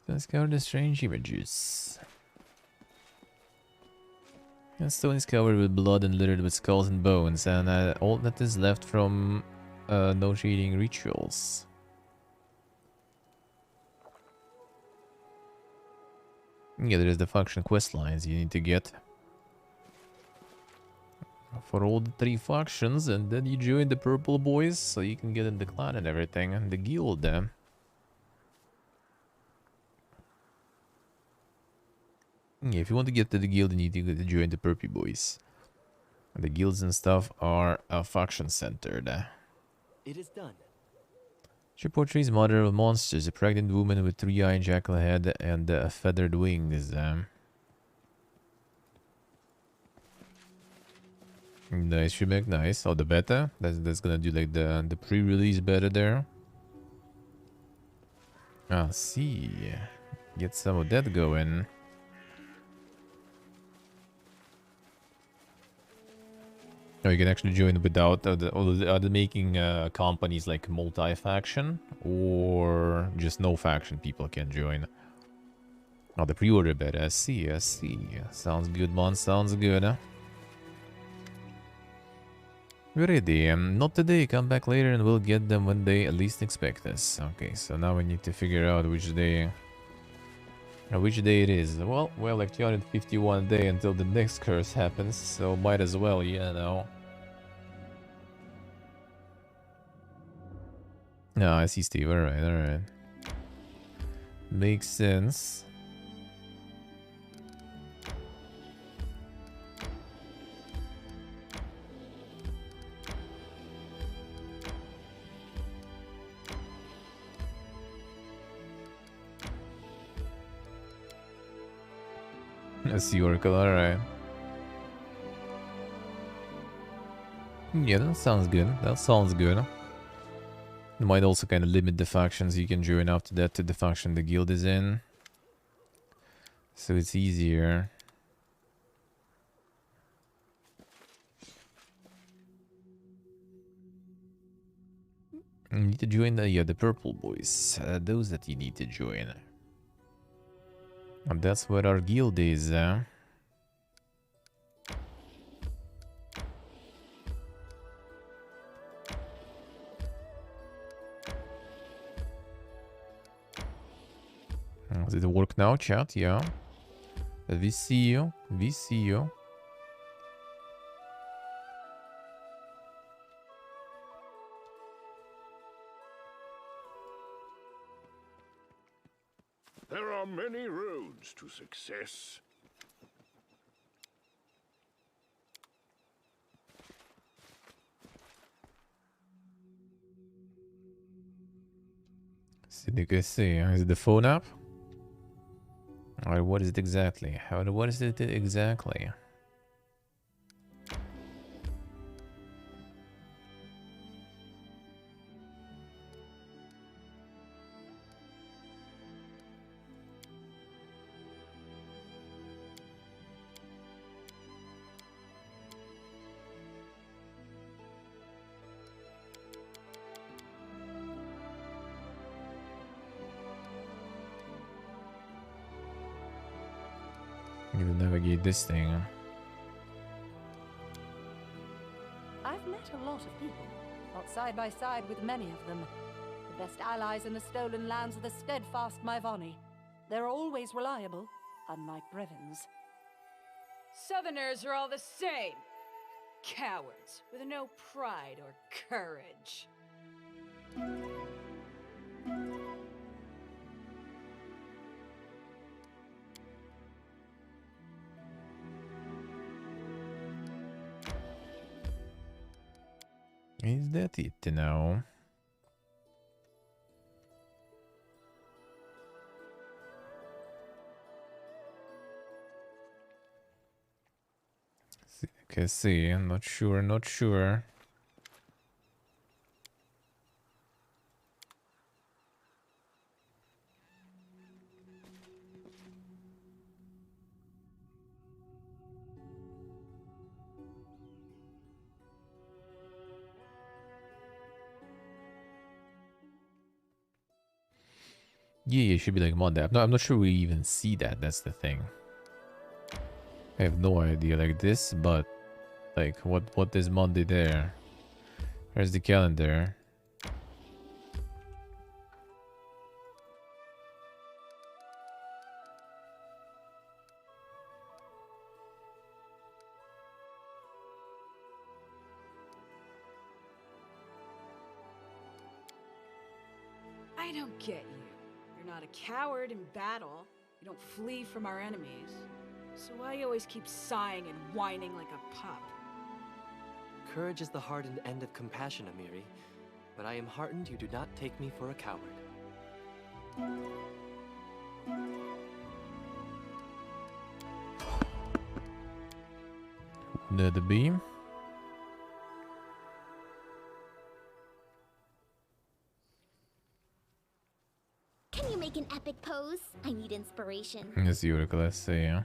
Let's go to the strange images. The stone is covered with blood and littered with skulls and bones, and all that is left from no-shading rituals. Yeah, there is the faction quest lines you need to get for all the 3 factions, and then you join the purple boys so you can get in the clan and everything, and the guild. Yeah, if you want to get to the guild, you need to join the purple boys. And the guilds and stuff are faction centered. It is done. She portrays mother of monsters, a pregnant woman with 3-eyed jackal head and feathered wings. Nice, Shibek, nice. Oh, the beta? That's gonna do like the pre-release beta there. Ah, see. Get some of that going. Oh, you can actually join without are they making companies like multi-faction, or just no faction people can join? Oh, the pre-order beta. I see. Sounds good, man. Sounds good, huh? Ready. Not today. Come back later and we'll get them when they at least expect us. Okay, so now we need to figure out which day it is. Well, like 251 day until the next curse happens, so might as well, you know. No, I see Steve. Alright. Makes sense. I see Oracle, alright. Yeah, that sounds good. It might also kind of limit the factions you can join after that to the faction the guild is in. So it's easier. You need to join the purple boys. Those that you need to join. And that's where our guild is. Does it work now, chat? Yeah. We see you. There are many roads to success. Is it the phone app? Or what is it exactly? What is it exactly? You will navigate this thing. I've met a lot of people, fought side by side with many of them. The best allies in the stolen lands are the steadfast Myvani. They're always reliable, unlike Brevins. Southerners are all the same. Cowards with no pride or courage. Is that it now? Okay, see, I'm not sure. Yeah, it should be like Monday. I'm not sure we even see that. That's the thing. I have no idea like this, but like what is Monday there? Where's the calendar? I don't get you. You're not a coward in battle. You don't flee from our enemies. So why you always keep sighing and whining like a pup? Courage is the hardened end of compassion, Amiri. But I am heartened you do not take me for a coward. The beam. Can you make an epic pose? I need inspiration. Let's see what let's say. Yeah.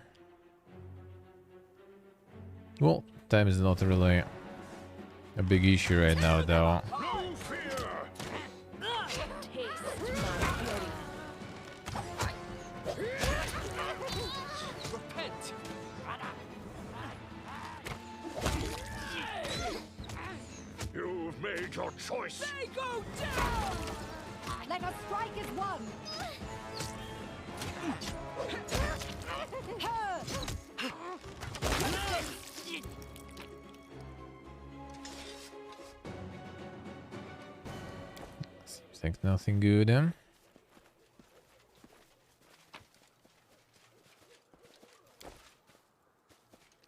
Well, time is not really a big issue right now, though. No fear! Taste my beauty. Repent! your choice. They go down! Let us strike as one! Seems like nothing good, eh?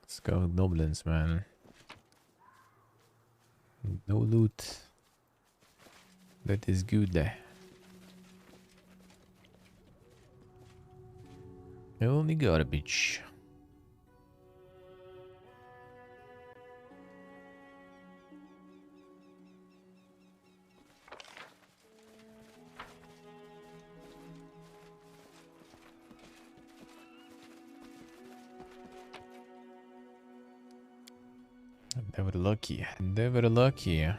Let's go goblins, man. No loot. That is good. Only garbage. Never lucky. Never lucky. I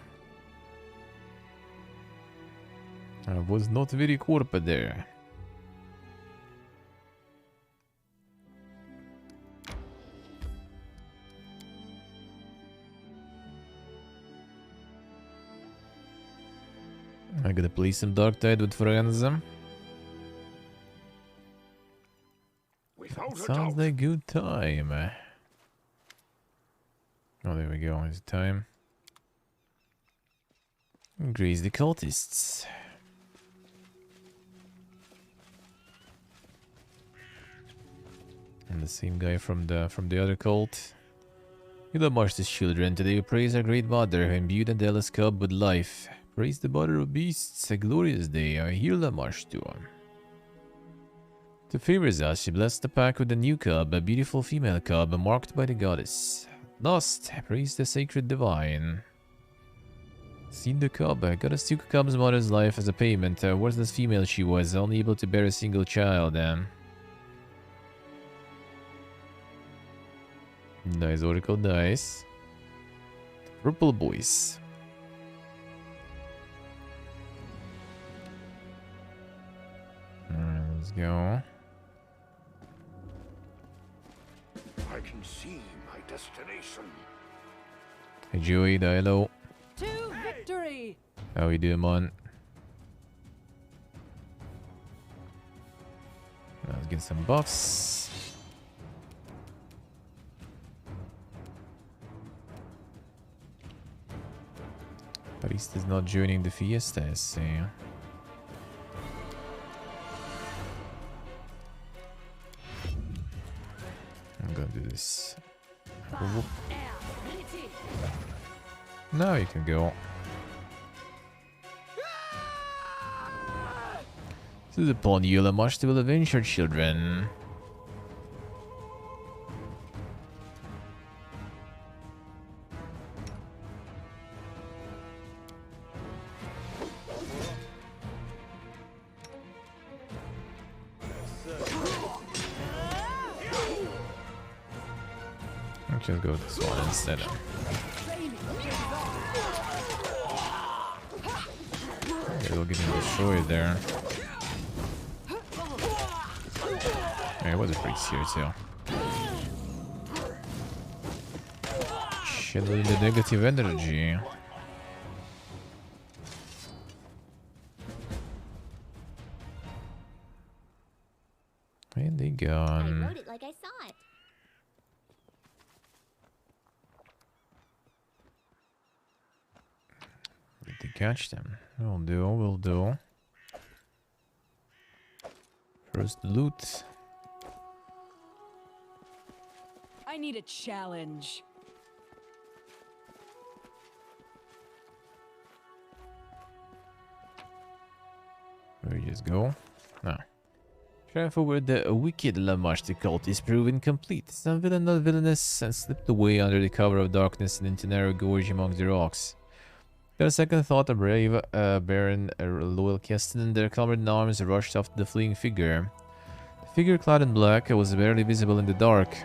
was not very corporate there. I gotta play some Dark Tide with friends. Without a Sounds doubt. like a good time. Oh, there we go. It's time. Grease the cultists. And the same guy from the other cult. You Lamarsh his children. Today we praise our great mother who imbued Adela's cub with life. Praise the mother of beasts. A glorious day. I hear Lamarsh to him. To favors us, she blessed the pack with a new cub, a beautiful female cub marked by the goddess. Lost, praise the sacred divine. Seen the cub. Goddess took cub's mother's life as a payment. Worthless female she was, only able to bear a single child. Nice oracle dice. Purple boys. Alright, let's go. I can see my destination. Hey Joey, hello. To victory! How you doing, man? Let's get some buffs. Priest is not joining the fiesta, I see. I'm gonna do this. Whoop. Now you can go. This is upon you, Lamarsh, will avenge your children. Let's go with this one instead. It'll get him destroyed there. Yeah, it was a freaks here too. Shit, the negative energy. And they I gone. wrote it like I saw it. Did they catch them? We'll do. First loot. I need a challenge. Where you just go? No. Try forward the wicked Lamarsh the cult is proven complete. Some villain not villainous and slipped away under the cover of darkness and into narrow gorge among the rocks. Got a second thought, a brave Baron, a loyal Keston and their colored arms rushed after the fleeing figure. The figure clad in black was barely visible in the dark.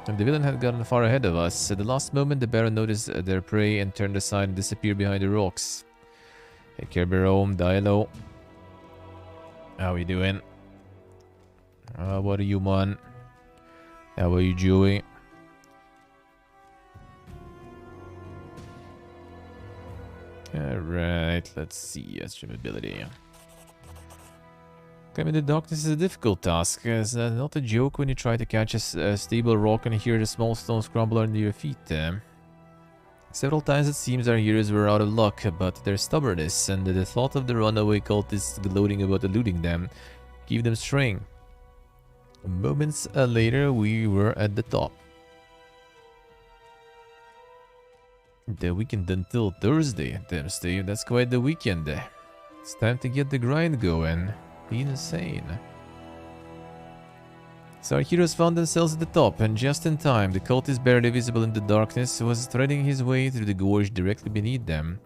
And the villain had gotten far ahead of us. At the last moment, the Baron noticed their prey and turned aside and disappeared behind the rocks. Hey, Kerberom, Dialo. How you doing? What are you, man? How are you, Joey? Alright, let's see. Streamability. Climbing the darkness is a difficult task. It's not a joke when you try to catch a stable rock and hear the small stones crumble under your feet. Several times it seems our heroes were out of luck, but their stubbornness and the thought of the runaway cultists gloating about eluding them gave them strength. Moments later, we were at the top. The weekend until Thursday. Damn, Steve, that's quite the weekend. It's time to get the grind going. Be insane. So our heroes found themselves at the top, and just in time, the cultist barely visible in the darkness was threading his way through the gorge directly beneath them.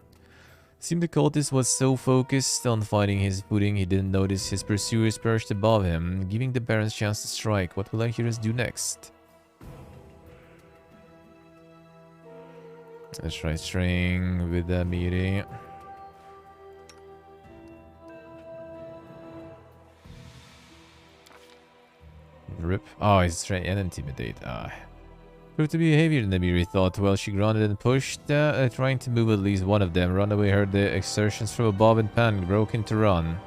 It seemed the cultist was so focused on finding his footing, he didn't notice his pursuers perched above him, giving the Baron's chance to strike. What will our heroes do next? Let's try string with the melee. Rip. Oh, he's trying and intimidate. Proved to be heavier than Amiri thought. Well, she grounded and pushed, trying to move at least one of them. Runaway heard the exertions from above and panicked, broke into run.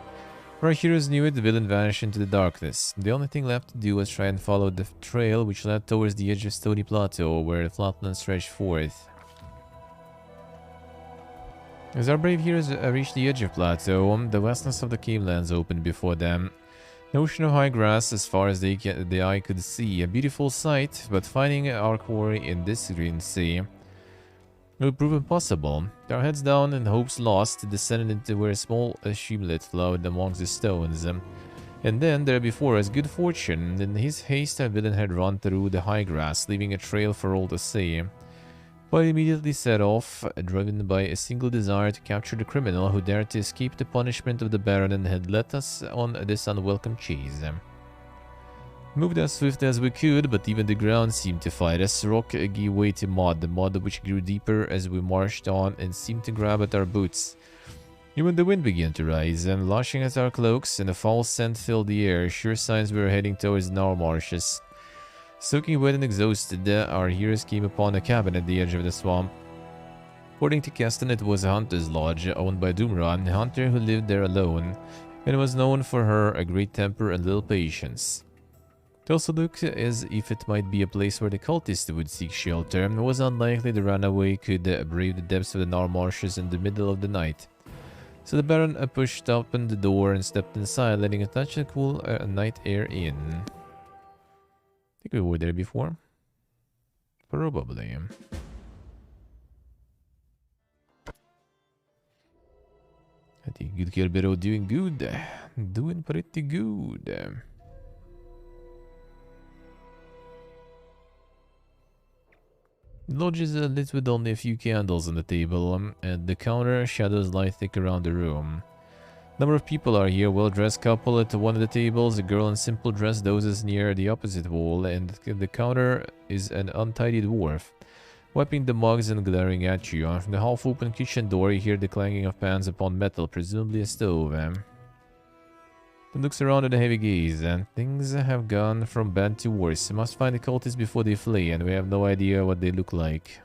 Before our heroes knew it, the villain vanished into the darkness. The only thing left to do was try and follow the trail, which led towards the edge of Stony Plateau, where the flatland stretched forth. As our brave heroes reached the edge of Plateau, the vastness of the cavelands opened before them. An ocean of high grass as far as the eye could see. A beautiful sight, but finding our quarry in this green sea would prove impossible. Our heads down and hopes lost, descended into where a small streamlet flowed amongst the stones. And then, there before us, good fortune. In his haste, our villain had run through the high grass, leaving a trail for all to see. But immediately set off, driven by a single desire to capture the criminal who dared to escape the punishment of the Baron and had led us on this unwelcome chase. Moved as swift as we could, but even the ground seemed to fight us. Rock gave way to mud, the mud which grew deeper as we marched on and seemed to grab at our boots. Even the wind began to rise, and lashing at our cloaks, and a foul scent filled the air, sure signs we were heading towards Nar marshes. Soaking wet and exhausted, our heroes came upon a cabin at the edge of the swamp. According to Keston, it was a hunter's lodge owned by Doomran, a hunter who lived there alone, and was known for her great temper and little patience. It also looked as if it might be a place where the cultists would seek shelter. It was unlikely the runaway could brave the depths of the Nar marshes in the middle of the night. So the Baron pushed open the door and stepped inside, letting a touch of cool night air in. I think we were there before. Probably. I think good Kerberos doing good. Doing pretty good. The lodge is lit with only a few candles on the table, and the counter shadows lie thick around the room. Number of people are here, well-dressed couple at one of the tables, a girl in simple dress dozes near the opposite wall, and the counter is an untidy dwarf, wiping the mugs and glaring at you. From the half-open kitchen door, you hear the clanging of pans upon metal, presumably a stove. He looks around with a heavy gaze, and things have gone from bad to worse. We must find the cultists before they flee, and we have no idea what they look like.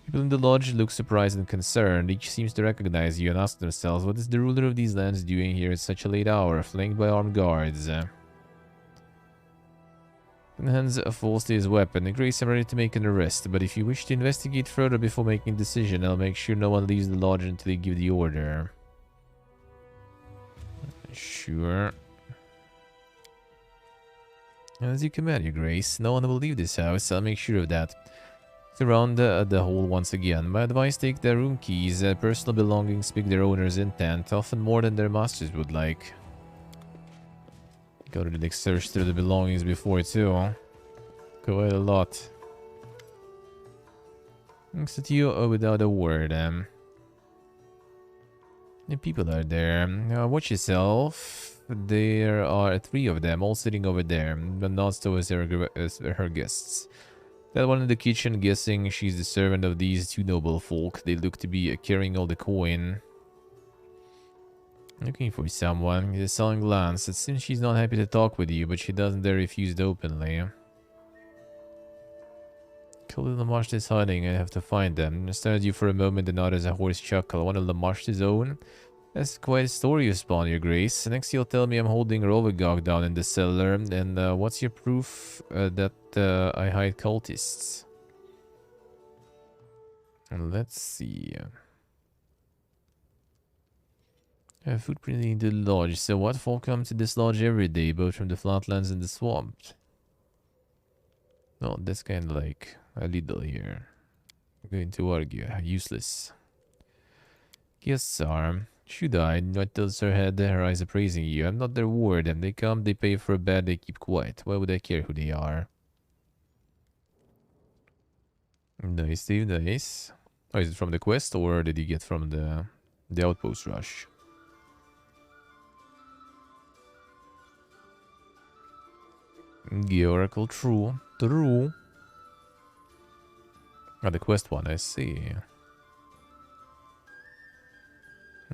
People in the lodge look surprised and concerned. Each seems to recognize you and ask themselves, what is the ruler of these lands doing here at such a late hour, flanked by armed guards? And hands falls to his weapon. Grace, I'm ready to make an arrest, but if you wish to investigate further before making a decision, I'll make sure no one leaves the lodge until you give the order. Sure. As you command, Your Grace. No one will leave this house, I'll make sure of that. Around the hall once again. My advice, take their room keys. Personal belongings speak their owner's intent, often more than their masters would like. Go to the next search through the belongings before too. Quite a lot. Looks at you without a word. The people are there. Watch yourself. There are 3 of them, all sitting over there, but nods towards her guests. That one in the kitchen, guessing she's the servant of these 2 noble folk. They look to be carrying all the coin. Looking for someone. With a sullen glance. It seems she's not happy to talk with you, but she doesn't dare refuse openly. Kill the Lamashte is hiding. I have to find them. I stare at you for a moment and nod as a horse chuckle. One of Lamashte's own? That's quite a story you spawn, your grace. Next you'll tell me I'm holding Rovagog down in the cellar. And what's your proof that I hide cultists? And let's see. Footprint into the lodge. So what? Folk come to this lodge every day, both from the flatlands and the swamp. No, that's kind of like a little here. I'm going to argue. Useless. Yes, sir. Should I? What does her head, her eyes appraising you? I'm not their ward, and they come, they pay for a bed, they keep quiet. Why would I care who they are? Nice, Steve, nice. Oh, is it from the quest, or did you get from the outpost rush? The Oracle, true. True. Ah, the quest one, I see.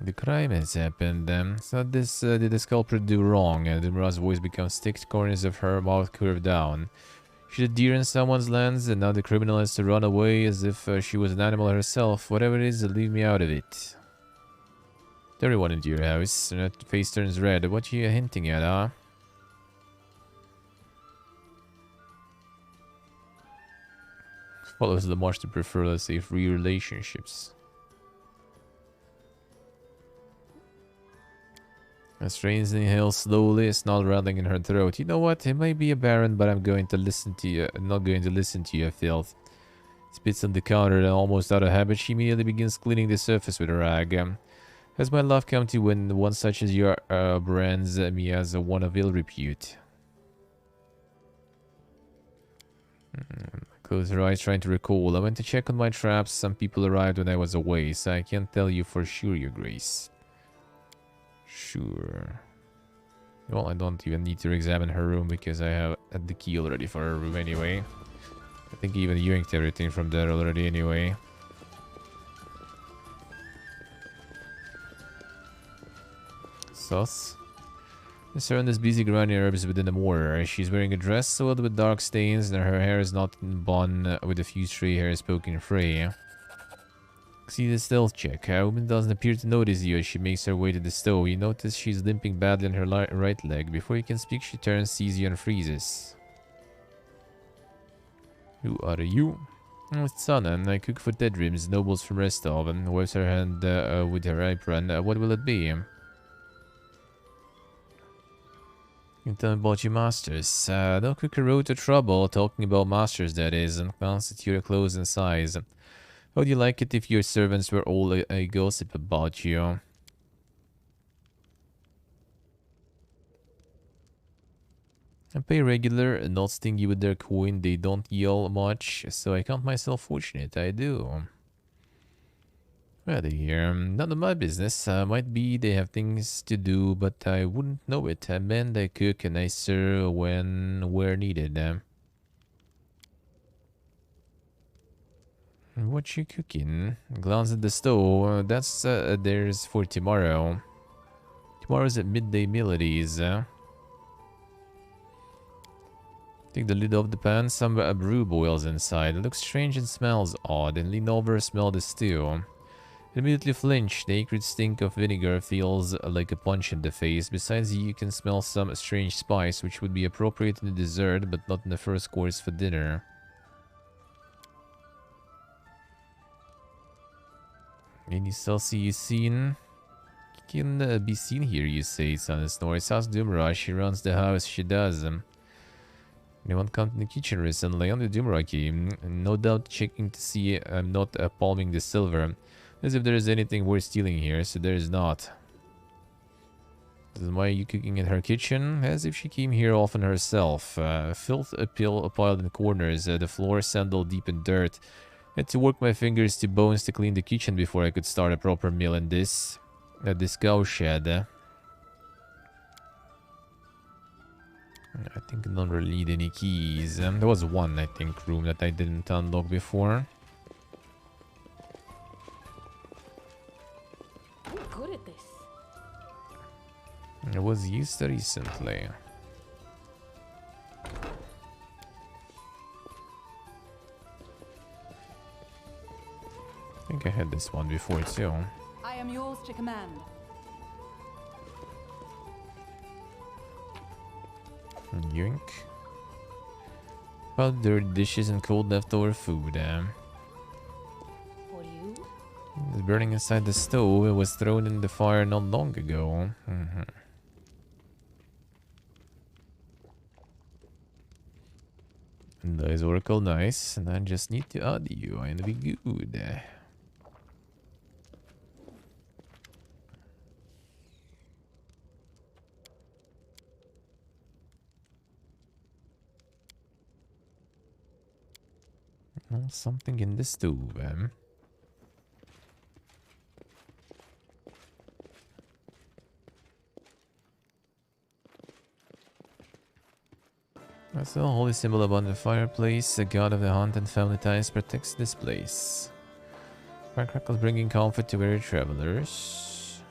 The crime has happened. So this did the culprit do wrong? And Dimra's voice becomes thick, corners of her mouth curved down. She's a deer in someone's lands, and now the criminal has to run away as if she was an animal herself. Whatever it is, leave me out of it. Everyone into your house. Her face turns red. What are you hinting at, huh? Follows the march to prefer, let's say, free relationships. Strangely inhales slowly, a snarl rattling in her throat. You know what? It might be a baron, but I'm going to listen to you. I'm not going to listen to you, filth. Spits on the counter, and almost out of habit, she immediately begins cleaning the surface with a rag. Has my love come to when one such as you brands me as one of ill repute? Close her eyes, trying to recall. I went to check on my traps. Some people arrived when I was away, so I can't tell you for sure, your grace. Sure. Well, I don't even need to examine her room because I have the key already for her room anyway. I think even yanked everything from there already anyway. Sus. Miss Heron is busy grinding herbs within the mortar. She's wearing a dress soiled with dark stains, and her hair is not in bun with a few stray hairs poking free. See the stealth check. A woman doesn't appear to notice you as she makes her way to the stove. You notice she's limping badly on her right leg. Before you can speak, she turns, sees you, and freezes. Who are you? Oh, it's Sana. I cook for dead rims, nobles from Restov, and wipes her hand with her apron. What will it be? You can tell me about your masters. Don't cook a road to trouble. Talking about masters, that is, and constitute your clothes and size. How would you like it if your servants were all a gossip about you? I pay regular and not sting you with their coin. They don't yell much, so I count myself fortunate. I do. Well, none of my business. Might be they have things to do, but I wouldn't know it. I mend, I cook, and I serve where needed. What you cooking? Glance at the stove. That's theirs for tomorrow. Tomorrow's at midday meal it is. Take the lid off the pan. Some brew boils inside. It looks strange and smells odd. And lean over, smell the stew. Immediately flinch. The acrid stink of vinegar feels like a punch in the face. Besides, you can smell some strange spice, which would be appropriate in the dessert, but not in the first course for dinner. Any Celsi you seen? Can be seen here, you say, Sana snores. How's Dumra? She runs the house, she does. Anyone come to the kitchen recently? On the Dumra key. No doubt checking to see I'm not palming the silver. As if there is anything worth stealing here, so there is not. Then why are you cooking in her kitchen? As if she came here often herself. Filth piled in corners, the floor sandal deep in dirt. Had to work my fingers to bones to clean the kitchen before I could start a proper meal in this cow shed. I think I don't really need any keys. There was one, I think, room that I didn't unlock before. Good at this. It was used recently. I think I had this one before too. I am yours to command. Yoink. About dirty dishes and cold leftover food. For you? It's burning inside the stove. It was thrown in the fire not long ago. Nice Oracle, nice. And I just need to add you and be good. Oh, something in the stove, That's the holy symbol above the fireplace. The god of the hunt and family ties protects this place. Firecrackles bringing comfort to weary travelers.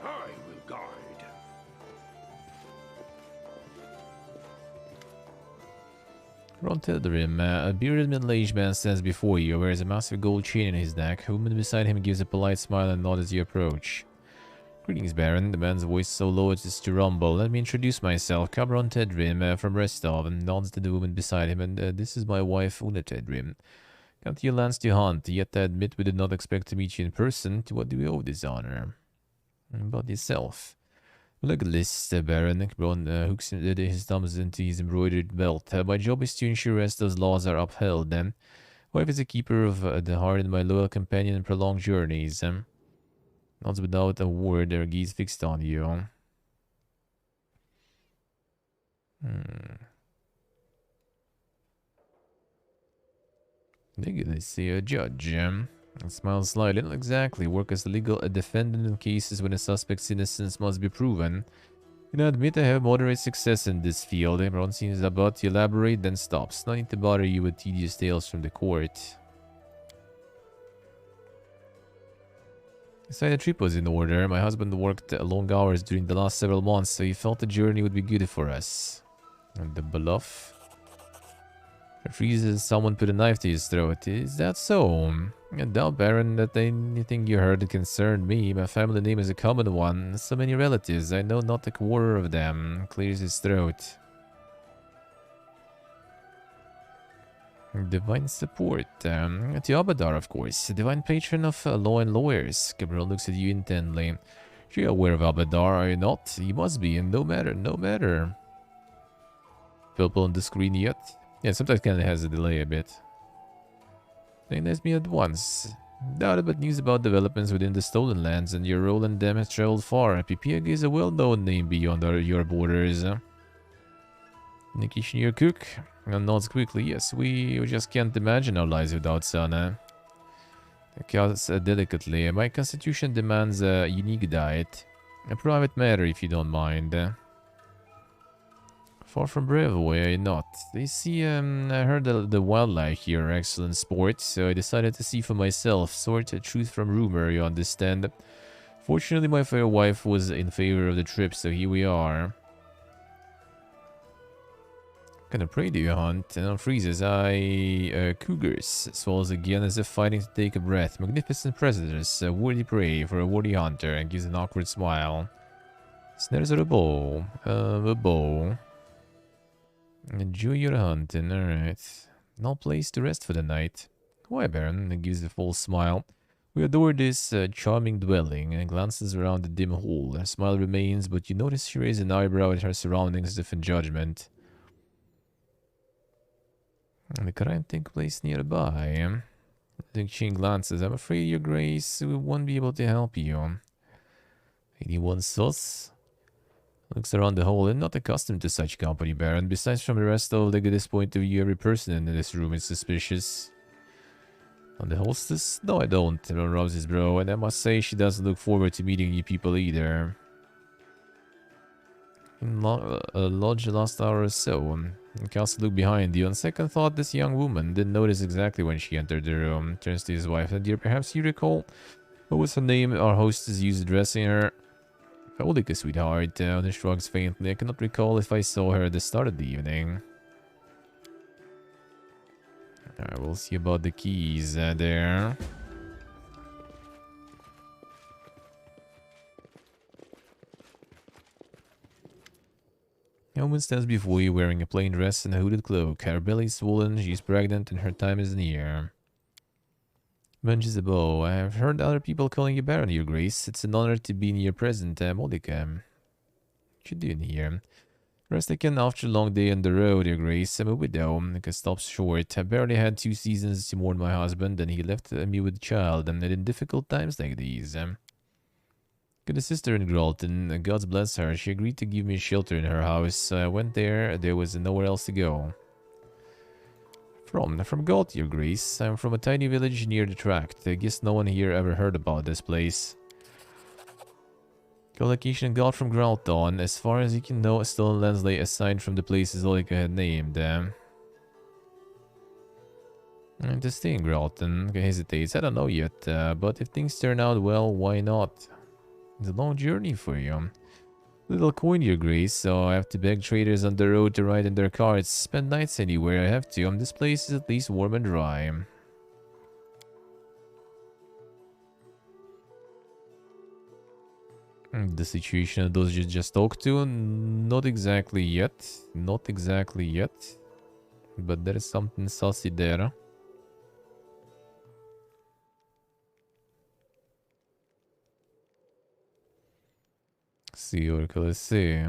I will guide. Ron Tilderim, a bearded middle-aged man stands before you, wears a massive gold chain in his neck. A woman beside him gives a polite smile and nod as you approach. Greetings, Baron. The man's voice so low it is to rumble. Let me introduce myself. Cabron Tedrim from Restov, and nods to the woman beside him. And this is my wife, Una Tedrim. Come to your lands to hunt, yet I admit we did not expect to meet you in person. To what do we owe this honor? About yourself. Look at this, Baron. Cabron hooks his thumbs into his embroidered belt. My job is to ensure Restov's laws are upheld. Wife is a keeper of the heart and my loyal companion in prolonged journeys. Nods without a word, their gaze fixed on you. Look at this here, judge. Smiles slightly, not exactly. Work as a legal defendant in cases when a suspect's innocence must be proven. I admit I have moderate success in this field. Everyone seems about to elaborate, then stops. No need to bother you with tedious tales from the court. The trip was in order. My husband worked long hours during the last several months, so he felt the journey would be good for us. And the bluff. Freezes someone put a knife to his throat. Is that so? I doubt, Baron, that anything you heard concerned me. My family name is a common one. So many relatives. I know not a quarter of them. Clears his throat. Divine support. To Abadar, of course. Divine patron of law and lawyers. Gabriel looks at you intently. You're aware of Abadar, are you not? You must be, and no matter, no matter. Purple on the screen yet? Yeah, sometimes kinda has a delay a bit. Recognize me at once. Doubted, but news about developments within the Stolen Lands and your role in them has traveled far. Pipiag is a well-known name beyond your borders. Indication you're a cook? And nods quickly. Yes, we just can't imagine our lives without Sana. Cuts delicately. My constitution demands a unique diet. A private matter, if you don't mind. Far from brave, way not. You see, I heard the wildlife here are excellent sports, so I decided to see for myself. Sort of truth from rumor, you understand. Fortunately, my fair wife was in favor of the trip, so here we are. Gonna pray to you, hunt, and on freezes, cougars. Swallows again as if fighting to take a breath. Magnificent predators, a worthy prey for a worthy hunter, and gives an awkward smile. Snares are a bow. Enjoy your hunting, alright. No place to rest for the night. Why, Baron? And gives a full smile. We adore this charming dwelling, and glances around the dim hall. Her smile remains, but you notice she raises an eyebrow at her surroundings as if in judgment. And the crime takes place nearby. I think she glances. I'm afraid, Your Grace, we won't be able to help you. Anyone sus? Looks around the hall and not accustomed to such company, Baron. Besides, from the rest of Legatus' point of view, every person in this room is suspicious. On the hostess? No, I don't. Everyone rubs his brow, and I must say she doesn't look forward to meeting new people either. In lodge the last hour or so. Cast a look behind you. On second thought, this young woman didn't notice exactly when she entered the room. Turns to his wife. Dear, perhaps you recall what was her name our hostess used addressing her? Paulika, sweetheart. She shrugs faintly. I cannot recall if I saw her at the start of the evening. Alright, we'll see about the keys there. A woman stands before you wearing a plain dress and a hooded cloak. Her belly is swollen, she's pregnant, and her time is near. Bunches a bow. I have heard other people calling you Baron, Your Grace. It's an honor to be in your present, Modica. What you doing here? Rest again after a long day on the road, Your Grace. I'm a widow. Nika stops short. I barely had 2 seasons to mourn my husband, and he left me with a child, and in difficult times like these. Got a sister in Gralton. God bless her. She agreed to give me shelter in her house, so I went there. There was nowhere else to go. From Galt, Your Grace. I'm from a tiny village near the tract. I guess no one here ever heard about this place. Collocation got from Gralton. As far as you can know, stolen lands lay aside from the places Olika had named. And to stay in Gralton, hesitates. I don't know yet, but if things turn out well, why not? It's a long journey for you. Little coin, Your Grace, so I have to beg traders on the road to ride in their carts. Spend nights anywhere I have to. This place is at least warm and dry. The situation of those you just talked to? Not exactly yet. Not exactly yet. But there is something saucy there. See, Oracle, let's see.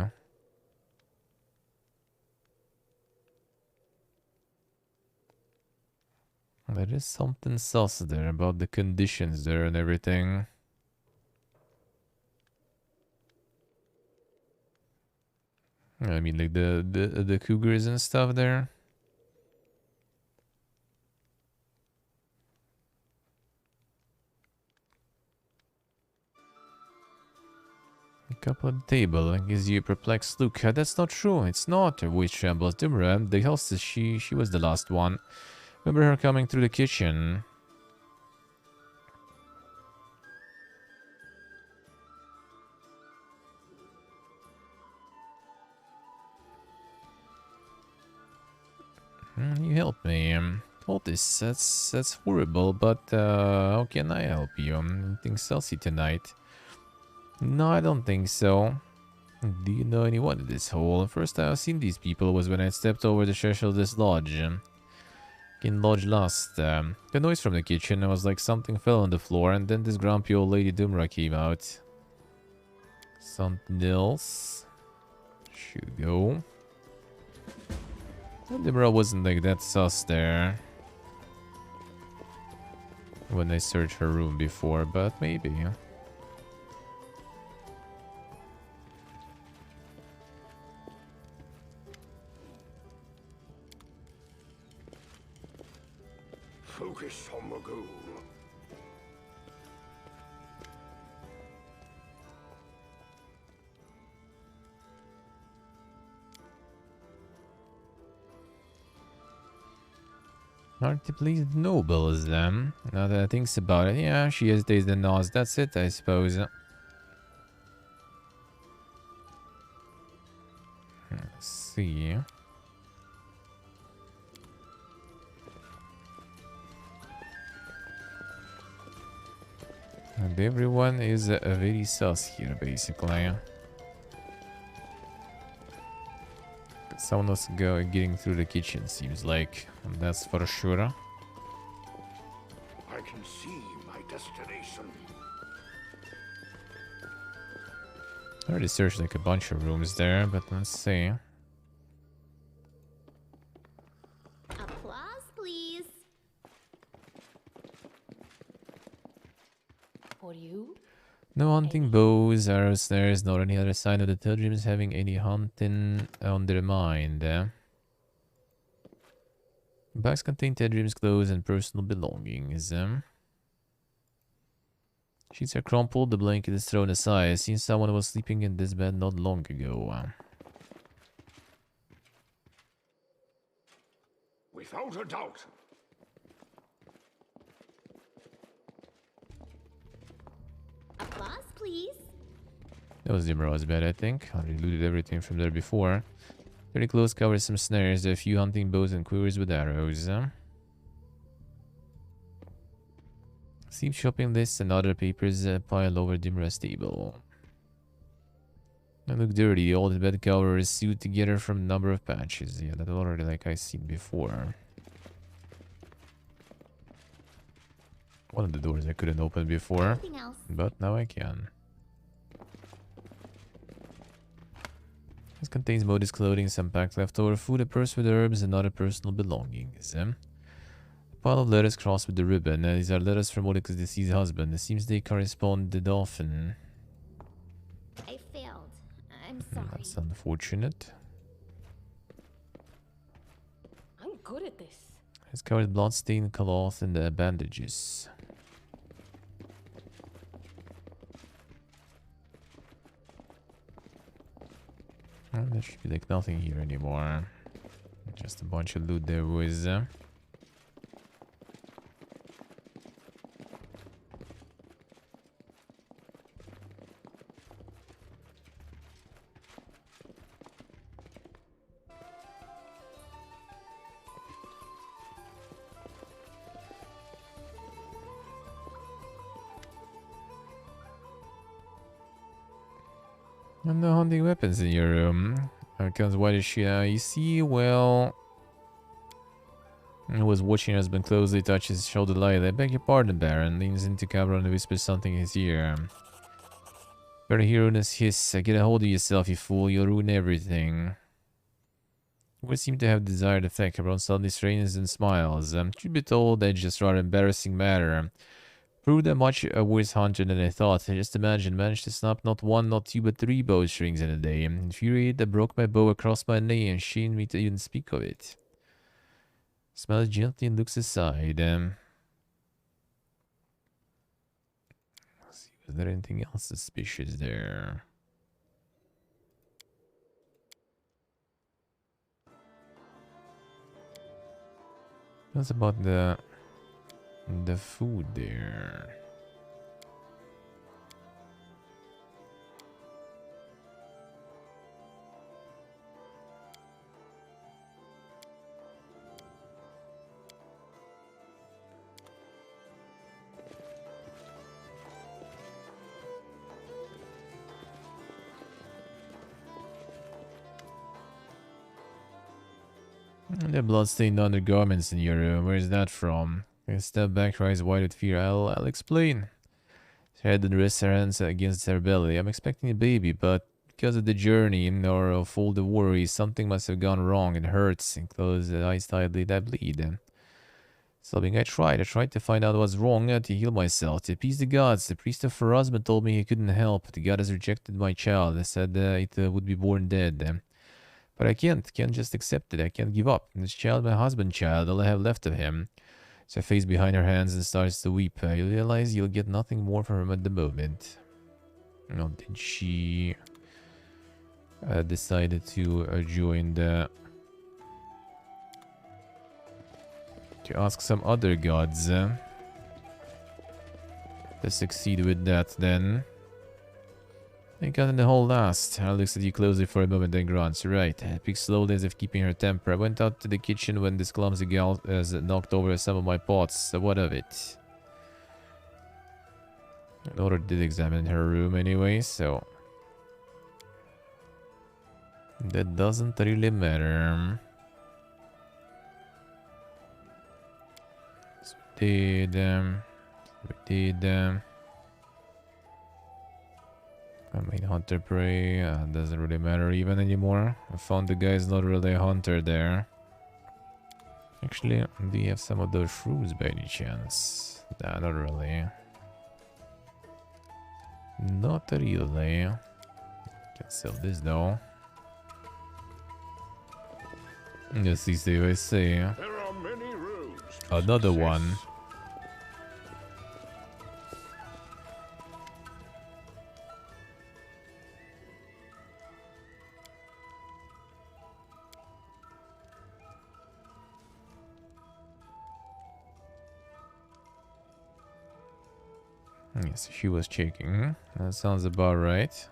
There is something sus there about the conditions there and everything. I mean, like the cougars and stuff there. Couple on the table gives you a perplexed look. That's not true. It's not. Her voice trembles. Dimra, the hostess, she was the last one. Remember her coming through the kitchen. You helped me. All this, that's horrible, but how can I help you? Anything saucy tonight? No, I don't think so. Do you know anyone in this hole? First time I've seen these people was when I stepped over the threshold of this lodge. In Lodge Last. The noise from the kitchen, I was like something fell on the floor, and then this grumpy old lady Dumra came out. Something else should go. Dumra wasn't like that sus there when I searched her room before, but maybe. Focus on the goal. Hard to please the nobles, then. Now that I think about it, yeah, she hesitates and nods. That's it, I suppose. Let's see. And everyone is very sus here, basically. Someone was getting through the kitchen, seems like. And that's for sure. I can see my destination. I already searched like a bunch of rooms there, but let's see. Applause, please. For you? No hunting bows, arrows, snares, nor any other sign of the pilgrims having any hunting on their mind. Bags contain Tedrim's clothes and personal belongings. Sheets are crumpled, the blanket is thrown aside. I've seen someone was sleeping in this bed not long ago. Without a doubt. Applause, please. That was Zimmer's bed, I think. I already looted everything from there before. Very close covers some snares, a few hunting bows and quivers with arrows. Steam shopping lists and other papers pile over the rest table. They look dirty. The old bed cover is sewed together from a number of patches. Yeah, that already like I seen before. One of the doors I couldn't open before, Anything else? but now I can. This contains modest clothing, some packed leftover food, a purse with herbs, and other personal belongings. A pile of letters crossed with the ribbon. These are letters from Mordecai's deceased husband. It seems they corresponded often. I failed. I'm sorry. That's unfortunate. I'm good at this. It's covered in blood-stained cloth and bandages. Well, there should be like nothing here anymore. Just a bunch of loot there was. And no hunting weapons in your room. Because why does she? You see, well, I was watching her husband closely, touches his shoulder lightly. I beg your pardon, Baron. Leans into camera and whispers something in his ear. Better hear Una's hiss. Get a hold of yourself, you fool. You'll ruin everything. Words seem to have desired effect. Everyone suddenly straightens and smiles. Truth be told, that's just rather embarrassing matter. Proved a much worse hunter than I thought. Just imagine, managed to snap not one, not two, but 3 bowstrings in a day. Infuriated, I broke my bow across my knee and shamed me to even speak of it. Smiles gently and looks aside. Let's see, was there anything else suspicious there? That's about the food there. The bloodstained undergarments in your room. Where is that from? I step back, her eyes wide with fear. I'll explain. Her head and rests her hands against her belly. I'm expecting a baby, but because of the journey or of all the worries, something must have gone wrong. It hurts. And close the eyes tightly. I bleed. Sobbing, I tried to find out what's wrong, to heal myself, to appease the gods. The priest of her husband told me he couldn't help. The god has rejected my child. They said it would be born dead. But I can't just accept it. I can't give up. This child, my husband's child, all I have left of him. So I face behind her hands and starts to weep. You realize you'll get nothing more from him at the moment. No, did she decided to join the... to ask some other gods to succeed with that then. I got in the hole last. I looks at you closely for a moment, then grunts. Right. Speaks slowly as if keeping her temper. I went out to the kitchen when this clumsy gal has knocked over some of my pots. So what of it? Laura did examine her room anyway, so... that doesn't really matter. So we did... I mean, hunter prey doesn't really matter even anymore. I found the guy's not really a hunter there. Actually, do you have some of those shrews by any chance? Nah, not really. Not really. Can sell this though. Yes, these days I say. There are many roads to Another success. one. Yes, she was checking. That sounds about right.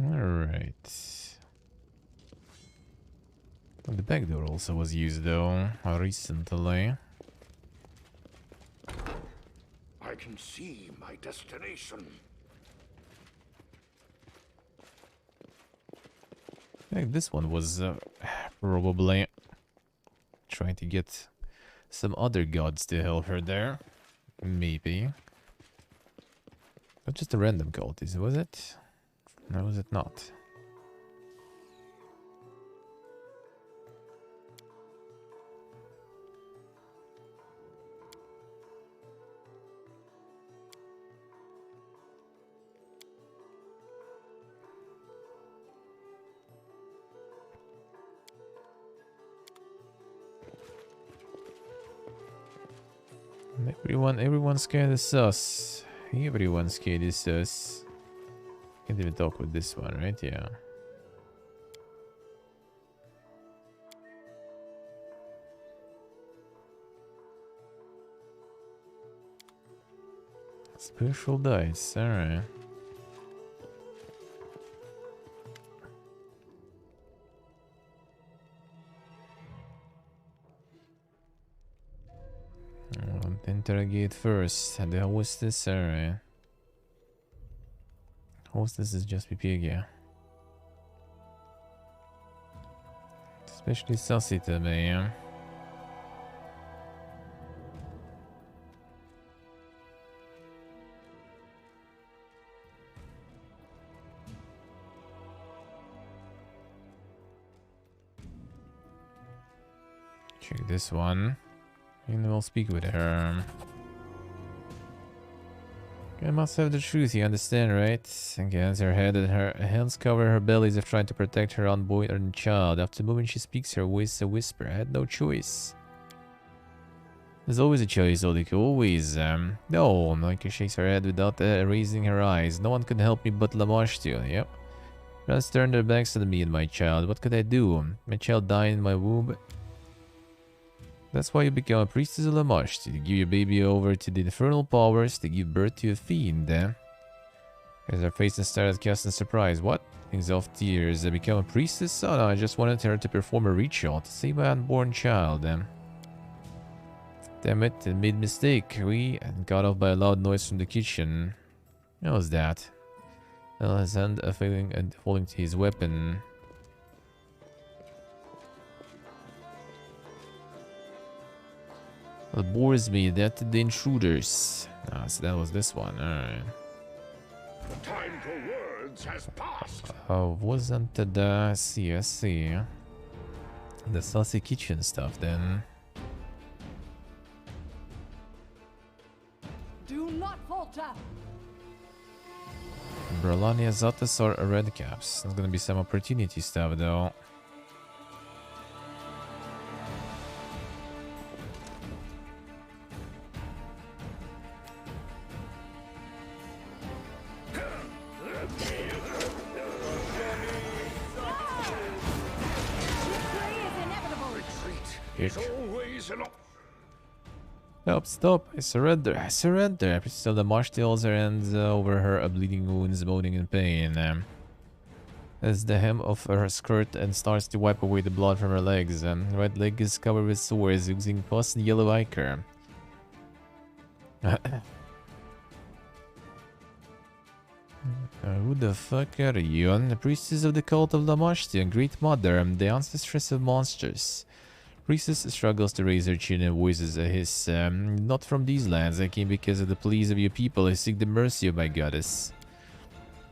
Alright. The back door also was used though, recently. I can see my destination. I think this one was probably trying to get some other gods to help her there. Maybe. But just a random cult, was it? No, was it not? Everyone's scared of sus. Everyone's scared of sus. Can't even talk with this one, right? Yeah. Special dice, alright. Interrogate first. The hostess, alright. Hostess is just PP, yeah. Especially sassy to me, yeah. Check this one. And we'll speak with her. I must have the truth, you understand, right? Against her head and her hands cover her belly as if trying to protect her unborn child. After the moment she speaks, her voice a whisper. I had no choice. There's always a choice, Odik, always. No, Micah shakes her head without raising her eyes. No one could help me but Lamashtu. Yep. Parents turned their backs on me and my child. What could I do? My child died in my womb. That's why you become a priestess of Lamash, to give your baby over to the infernal powers to give birth to a fiend. As her face stared at Cass in surprise. What? Things off tears. I become a priestess? Oh no, I just wanted her to perform a ritual to save my unborn child. Damn it, I made a mistake. We got off by a loud noise from the kitchen. What was that? Well, his hand failing and falling to his weapon. What bores me, that the intruders. Ah, so that was this one, alright. The time for words has passed. Wasn't the, I see. The saucy kitchen stuff then. Do not falter! Bralania Zatas or Redcaps. There's gonna be some opportunity stuff though. Stop. I surrender. I surrender. Still, the marsh tails her hands over her bleeding wounds, moaning in pain. As the hem of her skirt and starts to wipe away the blood from her legs. Right leg is covered with sores, oozing pus and yellow ichor. Who the fuck are you? The priestess of the cult of Lamashti, Great Mother, the ancestress of monsters. Priestess struggles to raise her chin and voices a hiss. Not from these lands. I came because of the pleas of your people. I seek the mercy of my goddess.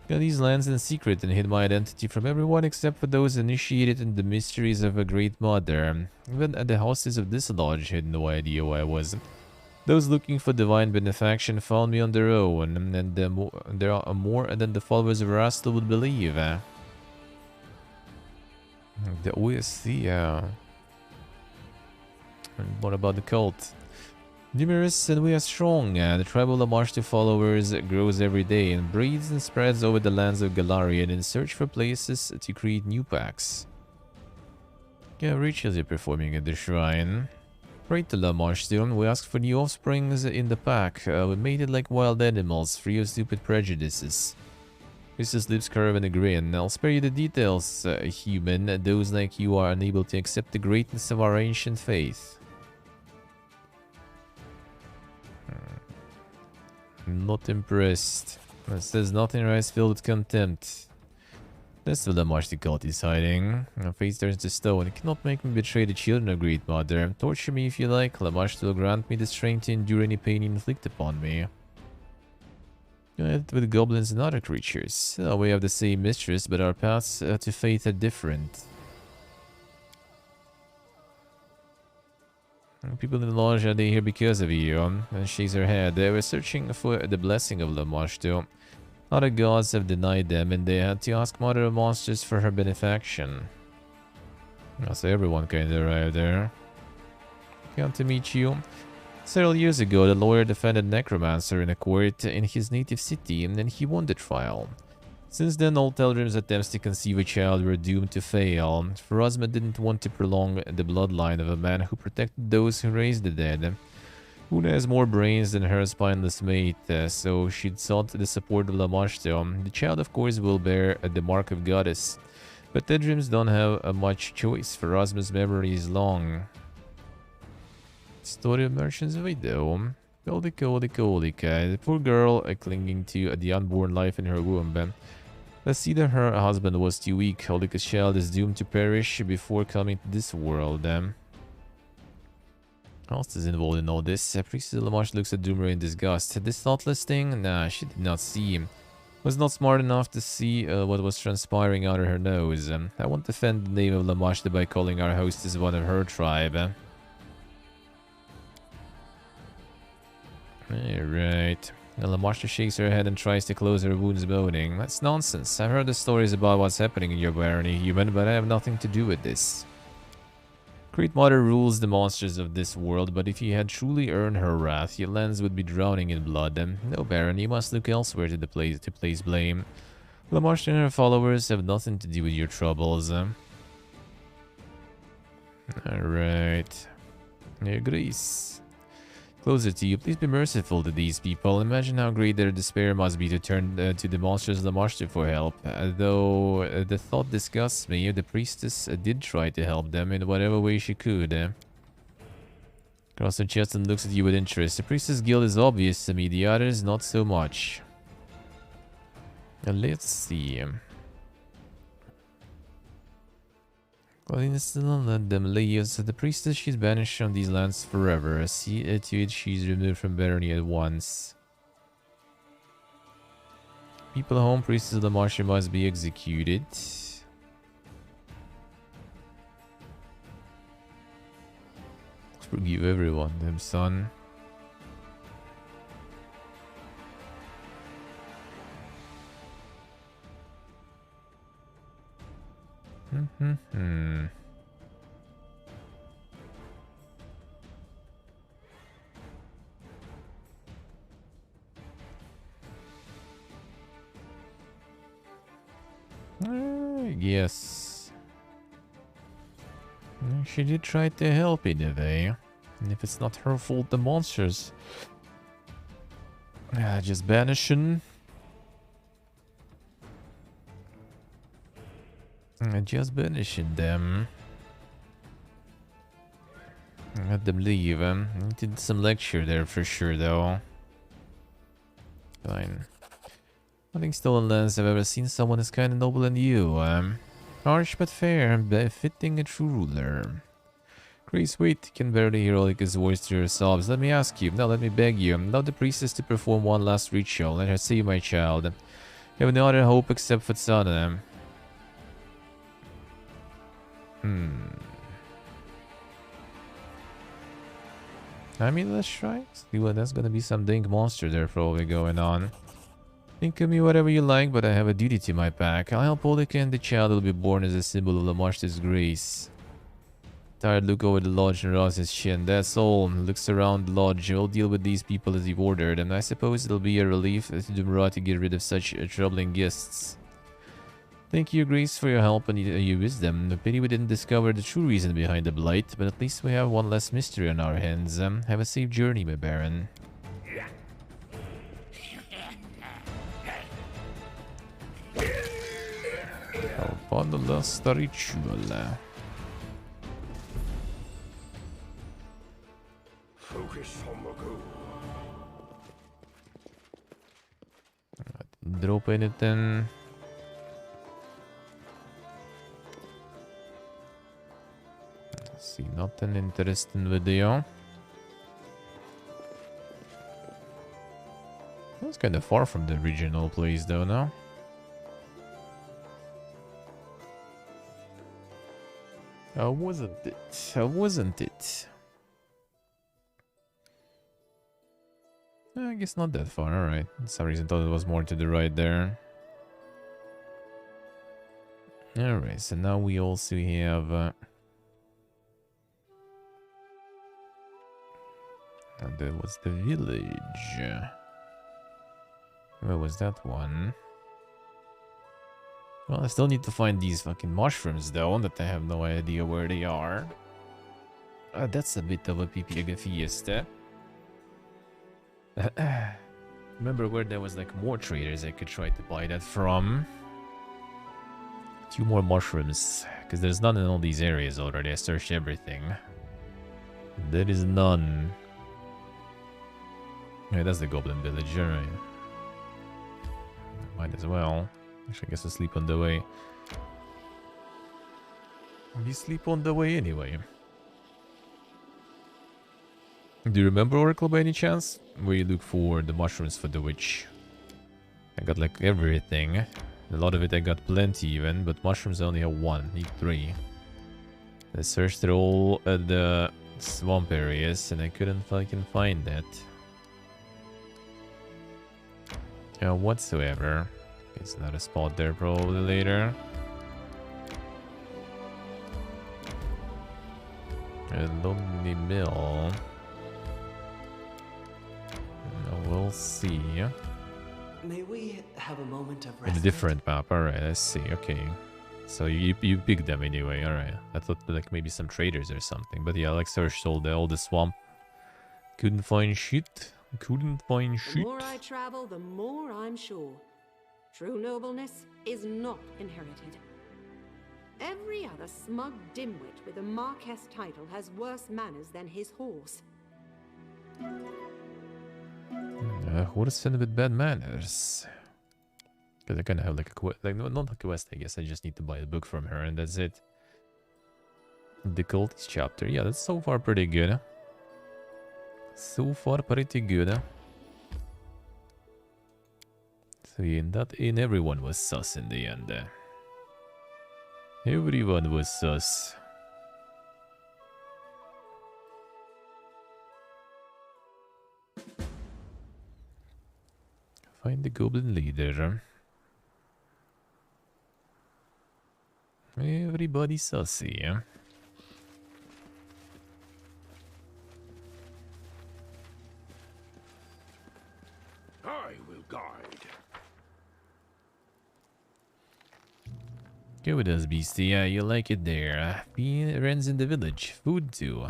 Got these lands in secret and hid my identity from everyone except for those initiated in the mysteries of a Great Mother. Even at the houses of this lodge had no idea who I was. Those looking for divine benefaction found me on their own, and there are more than the followers of Rasta would believe. The OSC, And what about the cult? Numerous and we are strong. The tribe of Lamashtu followers grows every day and breeds and spreads over the lands of Galarian in search for places to create new packs. Yeah, rituals you're performing at the shrine. Pray to Lamashtu. We ask for new offsprings in the pack. We made it like wild animals, free of stupid prejudices. Priestess lips curve and a grin. I'll spare you the details, human. Those like you are unable to accept the greatness of our ancient faith. Not impressed. Says nothing rise filled with contempt. That's the Lamash the god is hiding. My face turns to stone. It cannot make me betray the children of Great Mother. Torture me if you like. Lamash will grant me the strength to endure any pain you inflict upon me. With goblins and other creatures. We have the same mistress, but our paths to faith are different. People in the lodge are they here because of you? And shakes her head. They were searching for the blessing of Lamash too. Other gods have denied them, and they had to ask Mother of Monsters for her benefaction. So everyone kinda arrived there. Come to meet you. Several years ago, the lawyer defended Necromancer in a court in his native city, and then he won the trial. Since then, all Teldrim's attempts to conceive a child were doomed to fail. Pharasma didn't want to prolong the bloodline of a man who protected those who raised the dead. Una has more brains than her spineless mate, so she'd sought the support of Lamashto. The child, of course, will bear the mark of goddess. But Teldrims don't have much choice. Pharasma's memory is long. Story of Merchant's Widow. Kolika. The poor girl clinging to the unborn life in her womb. Let's see that her husband was too weak. Kolika's child is doomed to perish before coming to this world. Else is involved in all this. Priestess Lamash looks at Doomer in disgust. This thoughtless thing? Nah, she did not see him. Was not smart enough to see what was transpiring under her nose. I won't defend the name of Lamash by calling our hostess one of her tribe. Alright. Lamash shakes her head and tries to close her wounds, moaning. That's nonsense. I've heard the stories about what's happening in your barony, human, but I have nothing to do with this. Great Mother rules the monsters of this world, but if you had truly earned her wrath, your lands would be drowning in blood. No, Baron, you must look elsewhere to place blame. Lamash and her followers have nothing to do with your troubles. Alright. Greece. Closer to you, please be merciful to these people. Imagine how great their despair must be to turn to the monsters Lamashtu for help. Though the thought disgusts me, the priestess did try to help them in whatever way she could. Cross her chest and looks at you with interest. The priestess guild is obvious to me, the others not so much. Let's see. Well, still let them leave. So the priestess, she's banished from these lands forever. See to it she's removed from barony at once. People home, priestess Lamash must be executed. Forgive everyone, them son. Yes. She did try to help in a way. And if it's not her fault, the monsters. Just banishing. Just banishing them. Let them leave. Did some lecture there for sure, though. Fine. I think stolen lands I've ever seen someone as kind of noble as you. Harsh but fair, befitting a true ruler. Grace, wait, can barely hear Olika's voice through her sobs. Let me ask you, now let me beg you, allow the priestess to perform one last ritual. Let her save my child. You have no other hope except for Tsana. I mean, let's try. See what there's gonna be some dink monster there probably going on. Think of me whatever you like, but I have a duty to my back. I'll help Olika and the child will be born as a symbol of Lamash's grace. Tired look over the lodge and rubs his chin. That's all. Looks around the lodge. We'll deal with these people as you've ordered, and I suppose it'll be a relief to Dumra to get rid of such troubling guests. Thank you, Grace, for your help and your wisdom. A pity we didn't discover the true reason behind the blight, but at least we have one less mystery on our hands. Have a safe journey, my Baron. upon the last ritual. Focus on the goal. Drop anything. See, nothing interesting video. That's kind of far from the original place though, no? Wasn't it? Wasn't it? I guess not that far, alright. For some reason I thought it was more to the right there. Alright, so now we also have... and there was the village. Where was that one? Well, I still need to find these fucking mushrooms though, that I have no idea where they are. That's a bit of a pipiega fiesta. Remember where there was like more traders I could try to buy that from. 2 more mushrooms, because there's none in all these areas already. I searched everything. There is none. Yeah, that's the goblin village, alright. Might as well. Actually, I guess I'll sleep on the way. We sleep on the way anyway. Do you remember Oracle by any chance? Where you look for the mushrooms for the witch. I got like everything. A lot of it I got plenty even, but mushrooms I only have 1. Need 3. I searched through all the swamp areas and I couldn't fucking find that. Whatsoever. It's not a spot there probably later. A lonely mill. We'll see. May we have a moment of In rest? a different map, alright, I see, okay. So you picked them anyway, alright. I thought like maybe some traders or something. But yeah, like searched all the swamp. Couldn't find shit. Couldn't find shit. The more I travel, the more I'm sure. True nobleness is not inherited. Every other smug dimwit with a Marquess title has worse manners than his horse. A horse and with bad manners. Because I kind of have like a quest, like not a quest, I guess. I just need to buy a book from her and that's it. The cultist chapter. Yeah, that's so far pretty good. So far pretty good. So in that inn, everyone was sus in the end. Everyone was sus. Find the goblin leader. Everybody sussy. I will guide. Go with us, beastie. Yeah, you like it there. Friends in the village. Food too.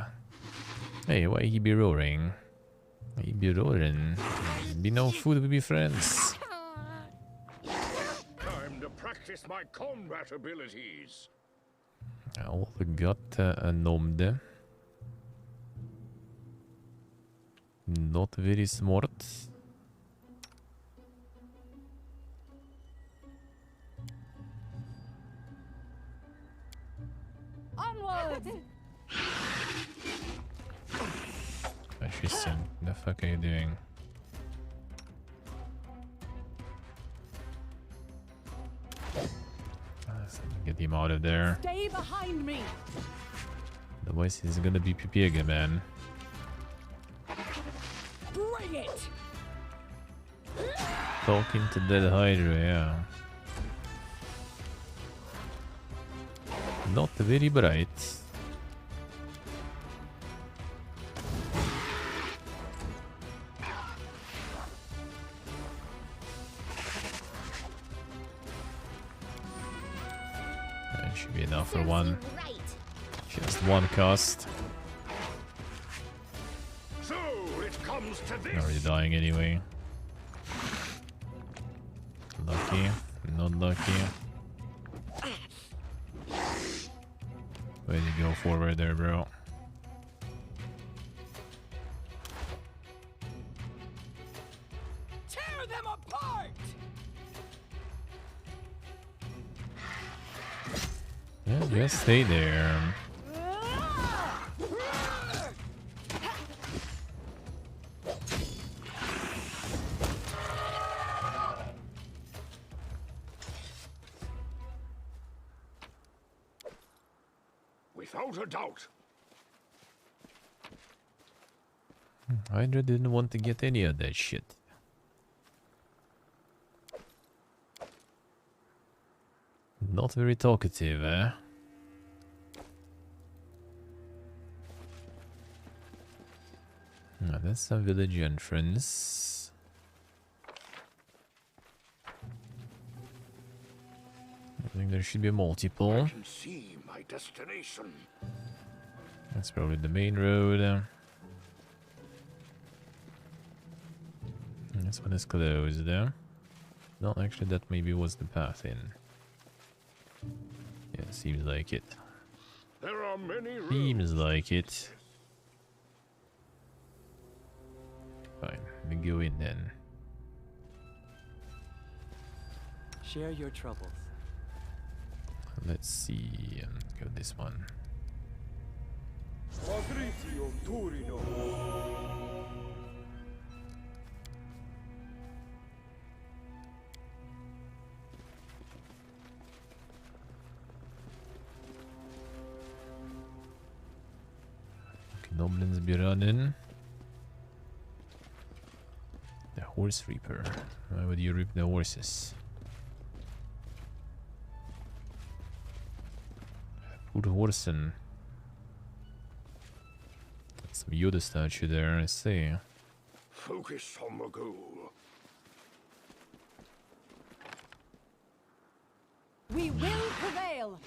Hey, why he be roaring? He be roaring. Be no food, we be friends. Time to practice my combat abilities. All got nomde. Not very smart. Onwards! Fascism. The fuck are you doing? Let's get him out of there. Stay behind me! Otherwise he's gonna be PP again, man. Bring it! Talking to Dead Hydra, yeah. Not very bright. That should be enough for one. Just one cast. So it comes to this. Already dying anyway. Lucky. Not lucky. Way to go forward there, bro. Tear them apart! Yeah, just stay there. Without a doubt. Hydra didn't want to get any of that shit. Not very talkative, eh? No, that's a village entrance. I think there should be multiple. I can see my destination. That's probably the main road. This one is closed. No, actually, that maybe was the path in. Yeah, seems like it. There are many Seems roads. like it. Fine, let me go in then. Share your troubles. Let's see. Go this one. Goblins be running. The horse reaper. Why would you reap the horses? Poor horsen. Some Yoda statue there, I see. Focus on the goal. We will prevail.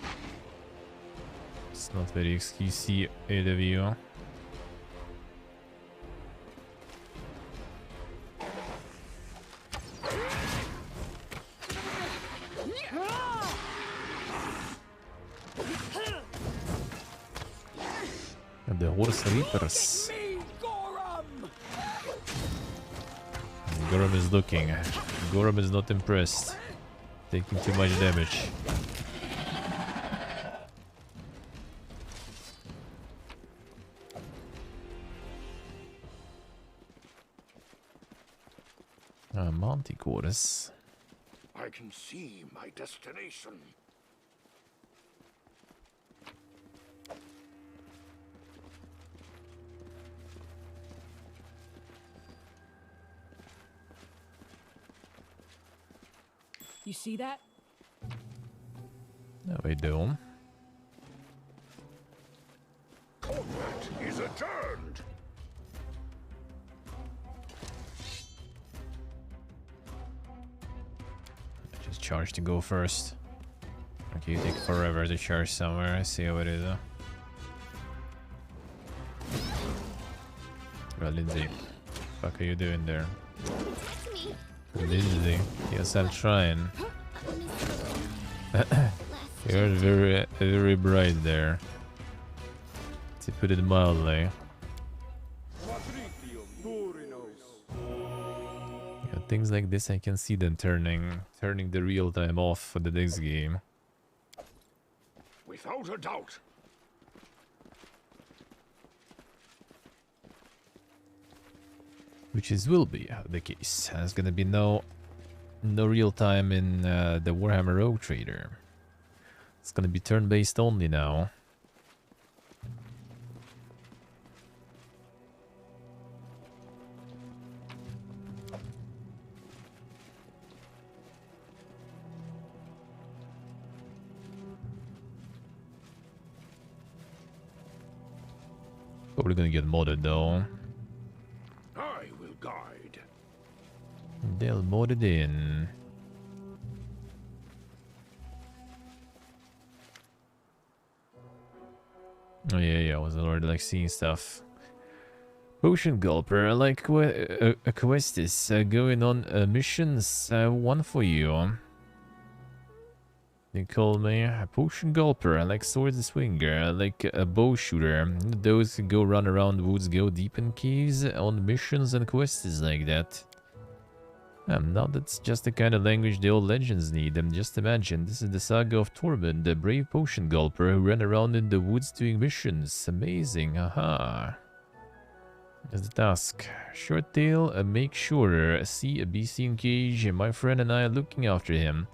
It's not very XQC, either of you. And the horse reapers. Gorum is looking. Gorum is not impressed. Taking too much damage. Manticores. I can see my destination. You see that? No, I don't. Combat is adjourned. Just charge to go first. Okay, you take forever to charge somewhere. I see how it is. Well, Lindsay, fuck are you doing there? That's me. Lindsay, yes, I'm trying. Last You're very, very bright there. To put it mildly. Yeah, things like this, I can see them turning the real time off for the next game. Without a doubt. Which will be the case. There's gonna be no real time in the Warhammer Rogue Trader. It's gonna be turn-based only now. Probably gonna get modded though. I will guide. They'll mod it in. Oh yeah, I was already like seeing stuff. Potion Gulper, I like a quest is going on missions. One for you. They call me a potion gulper. I like swords swinger. I like a bow shooter. Those who go run around woods, go deep in caves, on missions and quests like that. Now that's just the kind of language the old legends need. Just imagine, this is the saga of Tormund, the brave potion gulper who ran around in the woods doing missions. Amazing, haha. There's the task. Short tail, make sure. See a beastie in cage, and my friend and I are looking after him.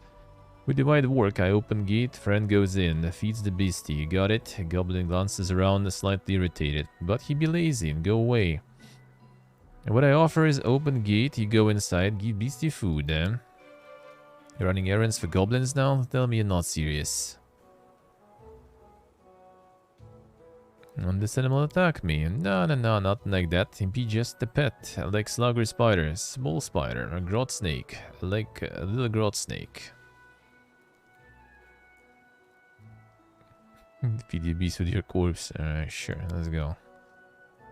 We divide work. I open gate, friend goes in, feeds the beastie. Got it? Goblin glances around, slightly irritated. But he be lazy and go away. And what I offer is open gate, you go inside, give beastie food, You're running errands for goblins now? Tell me you're not serious. And this animal attack me. No, nothing like that. Be just a pet. I like slugger spider, small spider, a grot snake. I like a little grot snake. Feed your beast with your corpse. Alright, sure, let's go.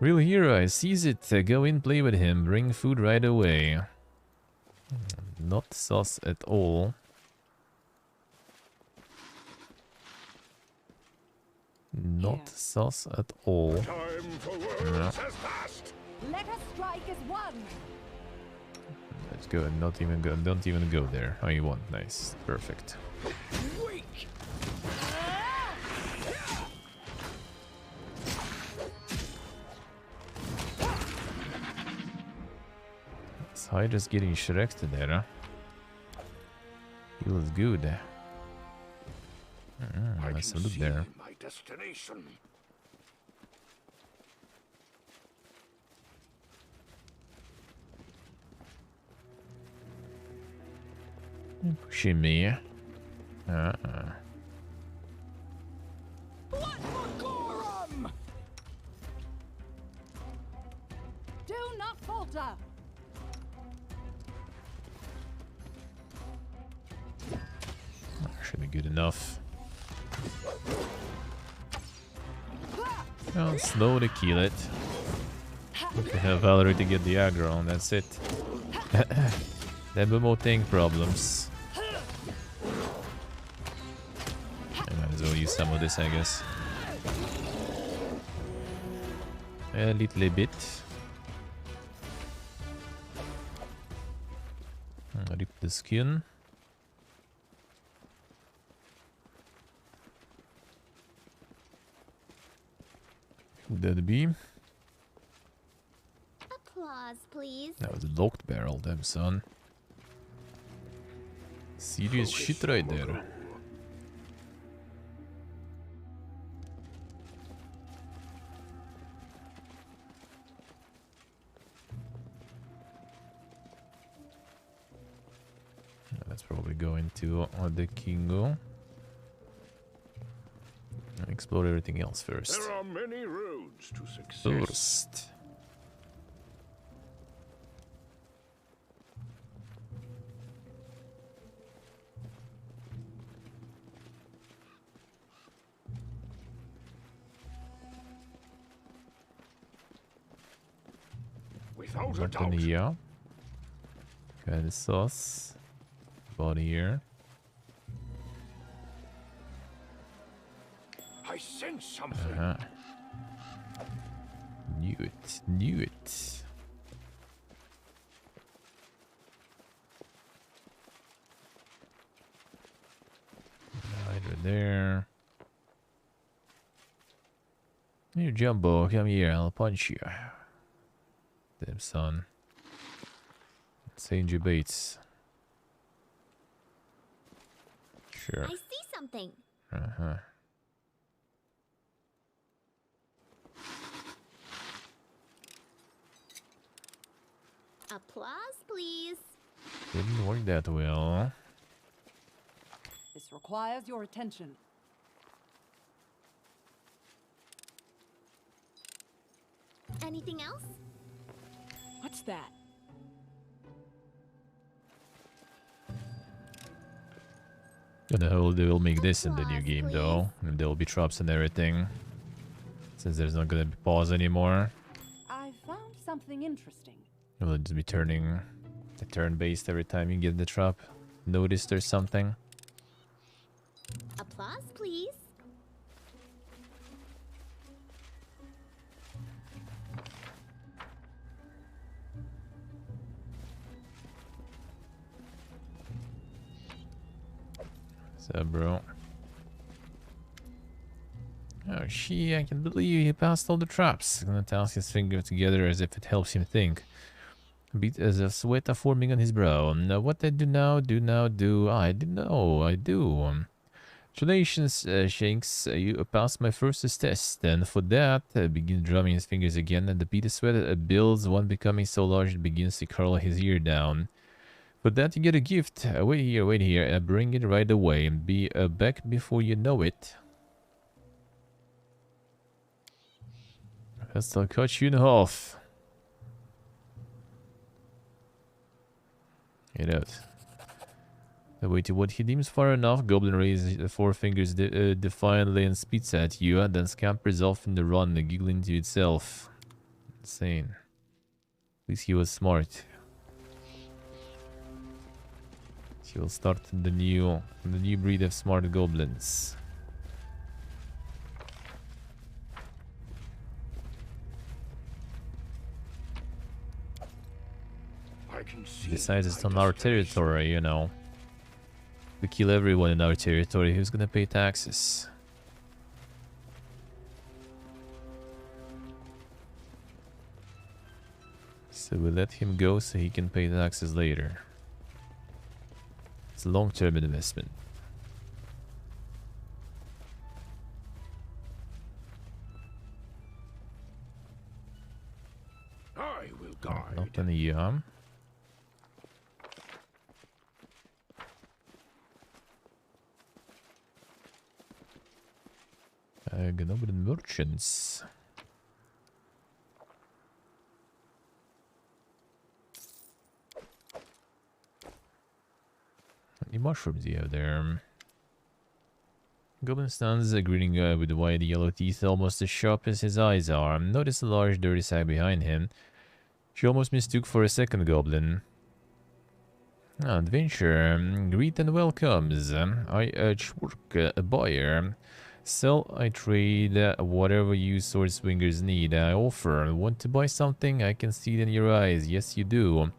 Real hero, I seize it. Go in, play with him. Bring food right away. Not sus at all. Not sus at all. Time for words has passed. Let us strike as one. Let's go. Not even go. Don't even go there. Oh, you want? Nice. Perfect. Weak. Hydra's getting Shrek there, huh? Feels good. Nice look there. My destination. Pushing me. What for Gorum? Do not falter. Should be good enough. I'll slowly kill it. To have Valerie to get the aggro on, that's it. Never more tank problems. I might as well use some of this, I guess. A little bit. Rip the skin. Would that be? Applause, please. That was a locked barrel, damn son. Serious shit right there. Let's probably go into the Kingo. Explore everything else first. There are many roads to success. Without a doubt. Here. Got the sauce. Body here. I sense something. Knew it. Knew it. Hydra there. You Jumbo, come here. I'll punch you. Damn son. Change your baits. Sure. I see something. Applause, please. Didn't work that well. This requires your attention. Anything else? What's that? Gonna hold, they will make this in the new Applause, game please. though. And there will be traps and everything. Since there's not gonna be pause anymore. I found something interesting. It will just be turning the turn based every time you get the trap noticed or something. Applause, please. So, bro. Oh, I can believe he passed all the traps. Gonna toss his finger together as if it helps him think. A bit as a sweat are forming on his brow. Now, what I do now, I do know, I do. Congratulations, Shanks. You passed my first test. And for that, begin drumming his fingers again, and the bead of sweat builds, one becoming so large it begins to curl his ear down. For that, you get a gift. Wait here. Bring it right away. And be back before you know it. I'll cut you in half. Get out. Wait till what he deems far enough. Goblin raises the four fingers defiantly and spits at you, and then scampers off in the run, giggling to itself. Insane. At least he was smart. He will start the new breed of smart goblins. Besides, it's on our territory, you know. We kill everyone in our territory. Who's gonna pay taxes? So we let him go so he can pay taxes later. It's a long-term investment. I will guide. Not an EM. Goblin merchants. How many mushrooms do you have there? Goblin stands grinning with wide yellow teeth almost as sharp as his eyes are. Notice a large dirty sack behind him. She almost mistook for a second goblin. Adventure. Greet and welcomes. I urge work, a buyer. Sell, I trade, whatever you sword swingers need. I offer. Want to buy something? I can see it in your eyes. Yes, you do.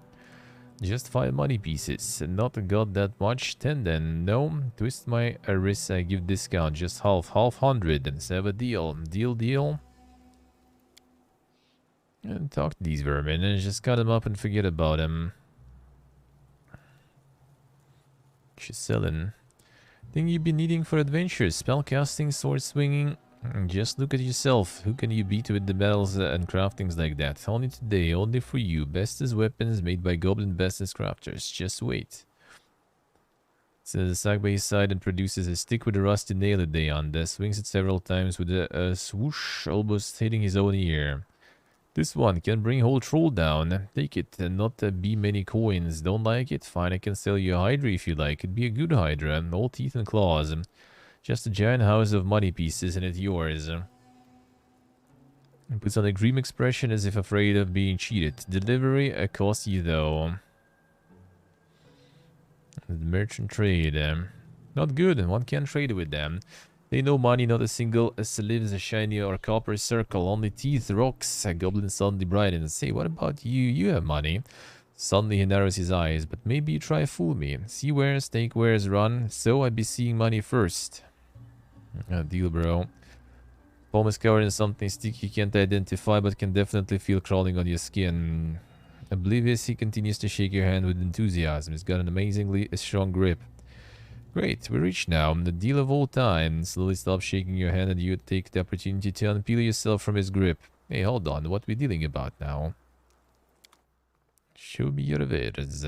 Just 5 money pieces. Not got that much. 10 then. No. Twist my wrist. I give discount. Just half 100. And have a deal. Deal. And talk to these vermin and just cut them up and forget about them. She's selling. Thing you've been needing for adventures, spellcasting, sword swinging. Just look at yourself. Who can you beat with the battles and craftings like that? Only today, only for you. Bestest weapons made by goblin bestest crafters. Just wait. So the sack by his side and produces a stick with a rusty nail a day on. Swings it several times with a swoosh, almost hitting his own ear. This one can bring whole troll down. Take it and not be many coins. Don't like it? Fine, I can sell you a hydra if you like. It'd be a good hydra. All teeth and claws. Just a giant house of money pieces and it's yours. And puts on a grim expression as if afraid of being cheated. Delivery costs you though. The merchant trade. Not good. One can't trade with them. They know money, not a single sleeve, a shiny or copper circle, only teeth, rocks. A goblin suddenly brightens. Say, what about you? You have money. Suddenly he narrows his eyes, but maybe you try fool me. See wares, take wares, run. So I'd be seeing money first. Deal, bro. Palm is covered in something sticky you can't identify, but can definitely feel crawling on your skin. Oblivious, he continues to shake your hand with enthusiasm. He's got an amazingly strong grip. Great, we're rich now. The deal of all time. Slowly stop shaking your hand and you take the opportunity to unpeel yourself from his grip. Hey, hold on. What we dealing about now? Show me your wares.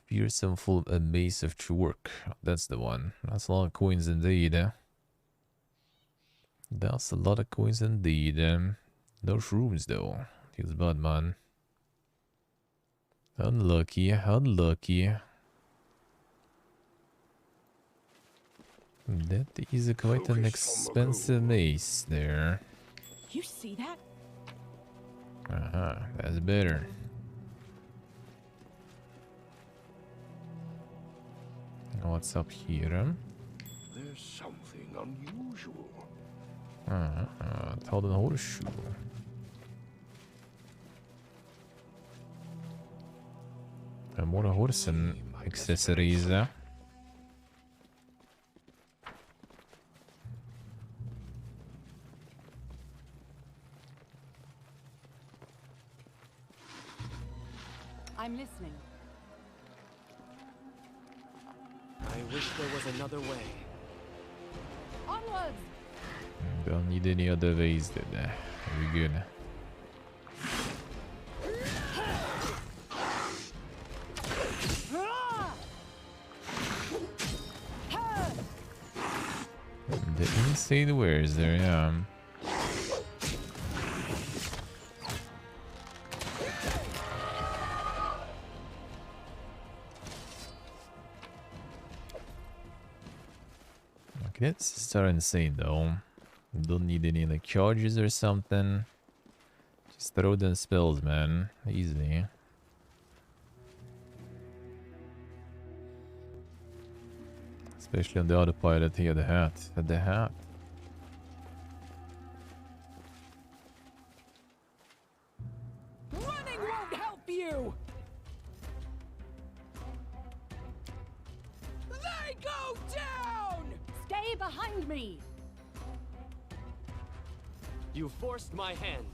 Fearsome full mace of true work. That's the one. That's a lot of coins indeed. That's a lot of coins indeed. No shrooms though. Feels bad, man. Unlucky. That is quite an expensive mace there. You see that? That's better. what's up here? There's something unusual. Ta den horseshoe. More horse and accessories. I'm listening. I wish there was another way. Onwards! Don't need any other ways then. We're good. Didn't say the words there, yeah. Okay, that's starting insane though. Don't need any like charges or something. Just throw them spells, man. Easy. Especially on the other pilot here, the hat. The hat. Running won't help you! They go down! Stay behind me! You forced my hand.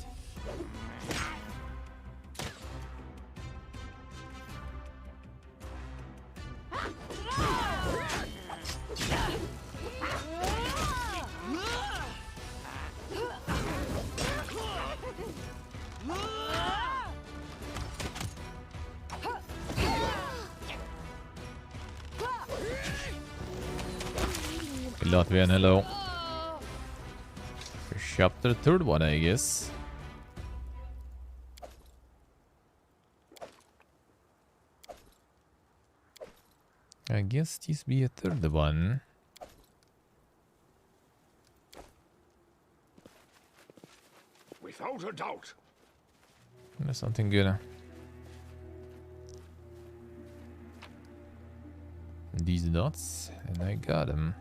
Latvian, hello. Chapter third one, I guess. I guess this be a third one. Without a doubt. There's something good. These dots, and I got them.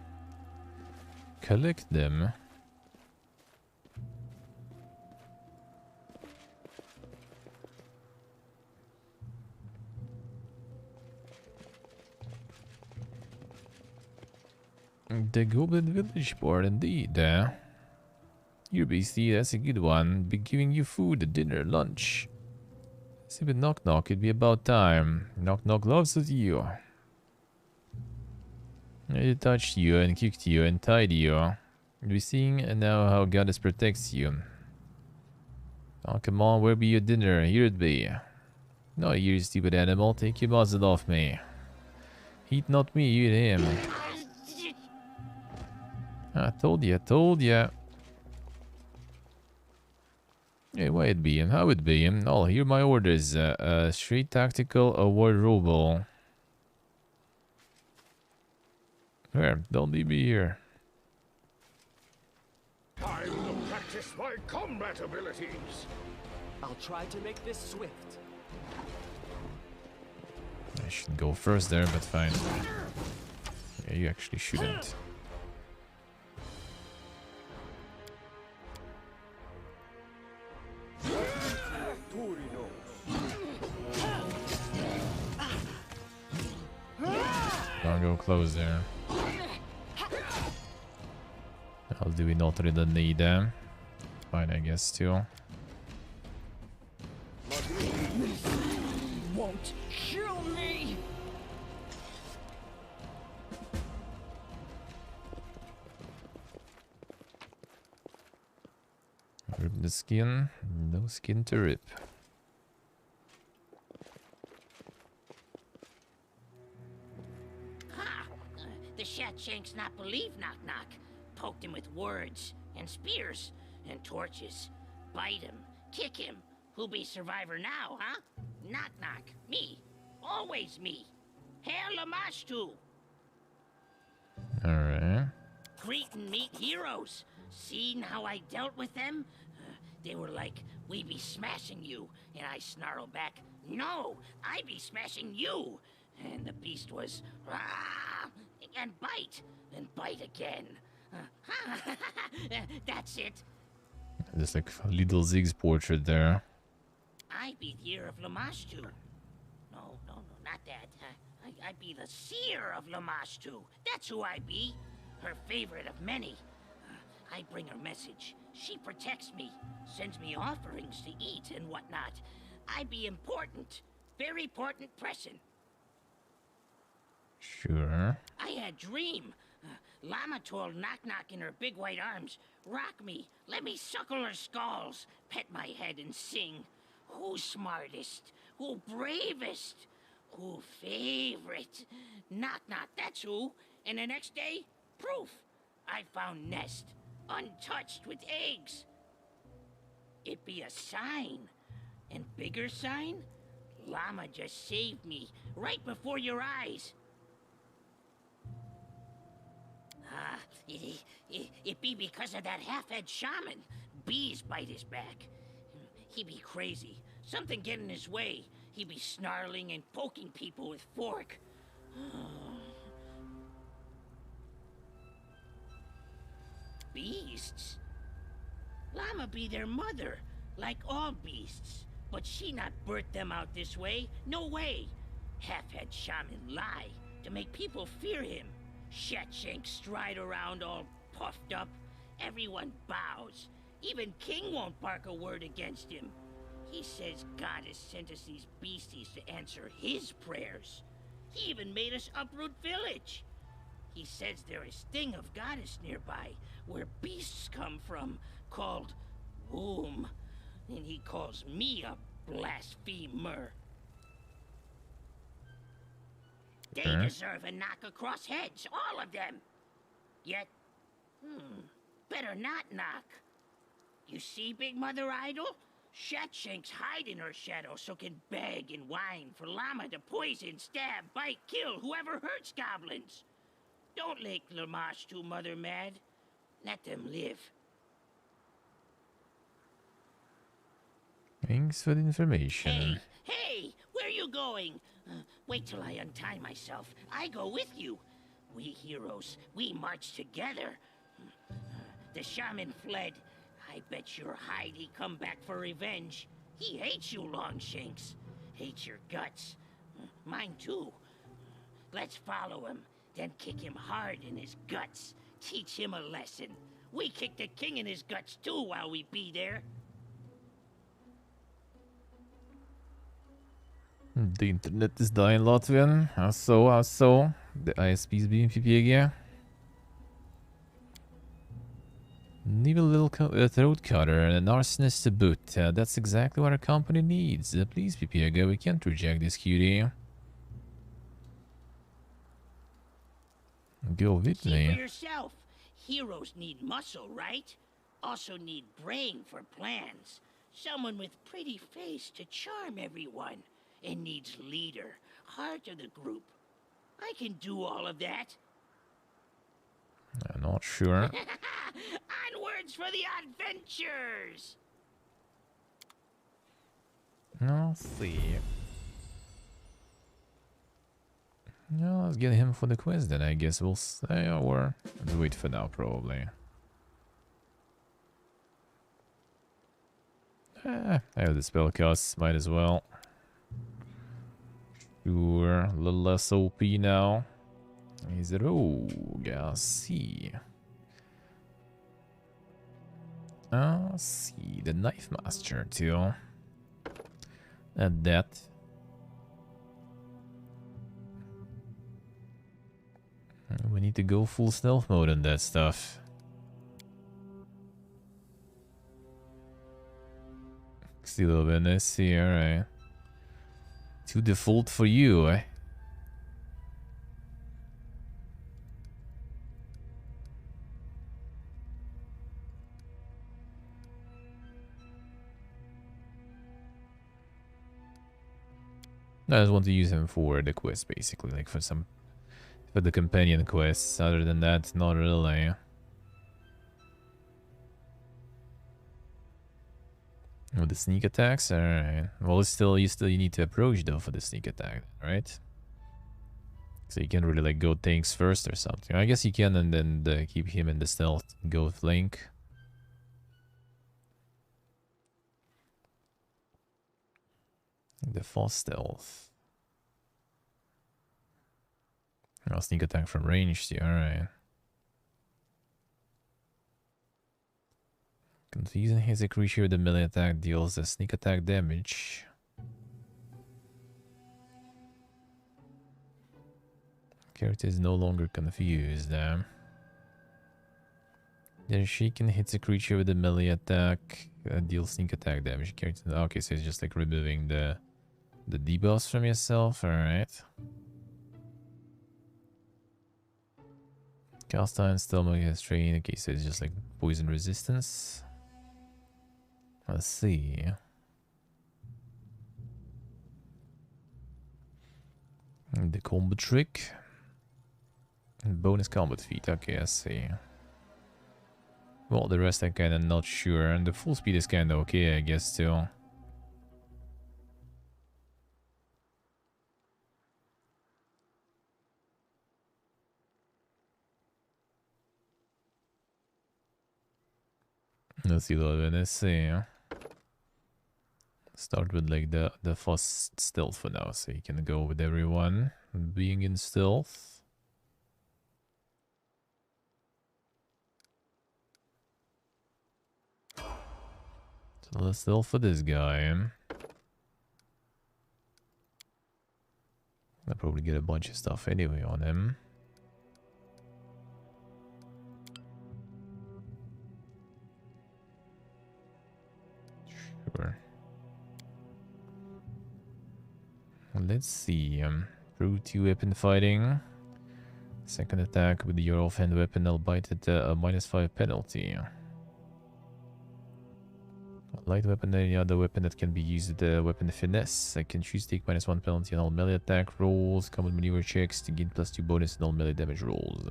Collect them. The Goblin Village board, indeed. Here, beastie, that's a good one. Be giving you food, dinner, lunch. See, but knock knock, it'd be about time. Knock knock loves at you. It touched you and kicked you and tied you. We're seeing now how Goddess protects you. Oh, come on, where be your dinner? Here it be. No, you stupid animal, take your muzzle off me. Eat not me, eat him. I told ya. Hey, why it be him? How it be him? Oh, hear my orders. Straight tactical, avoid robo. Where? Don't leave me here. Time to practice my combat abilities. I'll try to make this swift. I should go first there, but fine. Yeah, you actually shouldn't. Don't go close there. How do we not really need them? Fine, I guess, too. Won't kill me! Rip the skin. No skin to rip. The Shatshanks not believe knock knock. Poked him with words and spears and torches. Bite him, kick him. Who be survivor now, huh? Knock knock. Me. Always me. Hail Lamashtu. Alright. Cretan meet heroes. Seen how I dealt with them? They were like, we be smashing you. And I snarled back, no, I be smashing you. And the beast was, and bite, and bite again. That's it. There's like little Zig's portrait there. I be the ear of Lamashtu. No, not that. I be the seer of Lamashtu. That's who I be. Her favorite of many. I bring her message. She protects me, sends me offerings to eat and whatnot. I be important. Very important person. Sure. I had dream. Llama told Knock Knock in her big white arms, rock me, let me suckle her skulls, pet my head and sing. Who's smartest? Who bravest? Who favorite? Knock Knock, that's who. And the next day, proof. I found nest, untouched with eggs. It be a sign. And bigger sign? Llama just saved me, right before your eyes. It be because of that half-head shaman. Bees bite his back. He be crazy. Something get in his way. He be snarling and poking people with fork. Beasts? Llama be their mother, like all beasts. But she not birthed them out this way. No way. Half-head shaman lie to make people fear him. Shatshank stride around all puffed up. Everyone bows. Even King won't bark a word against him. He says God has sent us these beasties to answer his prayers. He even made us uproot village. He says there is thing of goddess nearby, where beasts come from, called womb. And he calls me a blasphemer. They deserve a knock across heads, all of them. Yet, better not knock. You see, Big Mother Idol? Shatshank's hide in her shadow so can beg and whine for Llama to poison, stab, bite, kill whoever hurts goblins. Don't make Lamashtu Mother mad. Let them live. Thanks for the information. Hey, where are you going? Wait till I untie myself. I go with you. We heroes, we march together. The shaman fled. I bet your hide he come back for revenge. He hates you, Longshanks. Hates your guts. Mine too. Let's follow him, then kick him hard in his guts. Teach him a lesson. We kick the king in his guts too while we be there. The internet is dying, Latvian. How so? The ISP's being PPG. Need a little throat cutter and an arsonist to boot. That's exactly what our company needs. Please, PPG, we can't reject this cutie. Go with See me. for yourself. Heroes need muscle, right? Also need brain for plans. Someone with pretty face to charm everyone. And needs leader, heart of the group. I can do all of that. I'm not sure. Onwards for the adventures! I'll see. No, let's get him for the quest then, I guess we'll say, or let's wait for now, probably. I have the spellcast, might as well. Sure, a little less OP now. He's a rogue, I see. I see, the Knife Master too. Add that. We need to go full stealth mode on that stuff. Still a bit messy, alright. To default for you, eh? I just want to use him for the quest, basically, like for the companion quests. Other than that, not really. Oh, the sneak attacks, alright. Well, it's still you need to approach though for the sneak attack, right? So you can really like go tanks first or something. I guess you can, and then keep him in the stealth. Go flank. The false stealth. Oh, sneak attack from range. Yeah, alright. Confusing hits a creature with a melee attack deals a sneak attack damage. Character is no longer confused. Then she can hit a creature with a melee attack, deals sneak attack damage. Character, okay, so it's just like removing the debuffs from yourself. All right. Cast time, stomach has strain. Okay, so it's just like poison resistance. Let's see. The combo trick. And bonus combat feat. Okay, I see. Well, the rest I'm kinda not sure. And the full speed is kinda okay, I guess, too. Let's see, let's see. Start with like the fast stealth for now, so you can go with everyone being in stealth. So let's stealth for this guy. I'll probably get a bunch of stuff anyway on him. Sure. Let's see. Through 2 weapon fighting. Second attack with your offhand weapon, I'll bite at a -5 penalty. A light weapon, any other weapon that can be used with the weapon finesse. I can choose to take -1 penalty on all melee attack rolls, combat maneuver checks to gain +2 bonus on all melee damage rolls.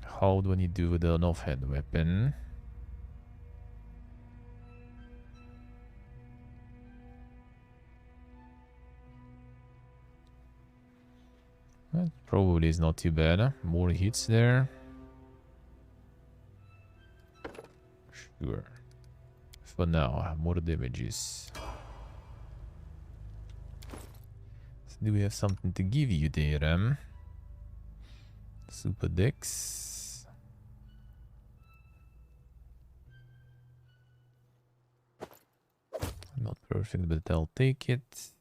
How do you do with an offhand weapon? That probably is not too bad. Huh? More hits there. Sure. For now, more damages. So do we have something to give you there, Super Dex. Not perfect, but I'll take it.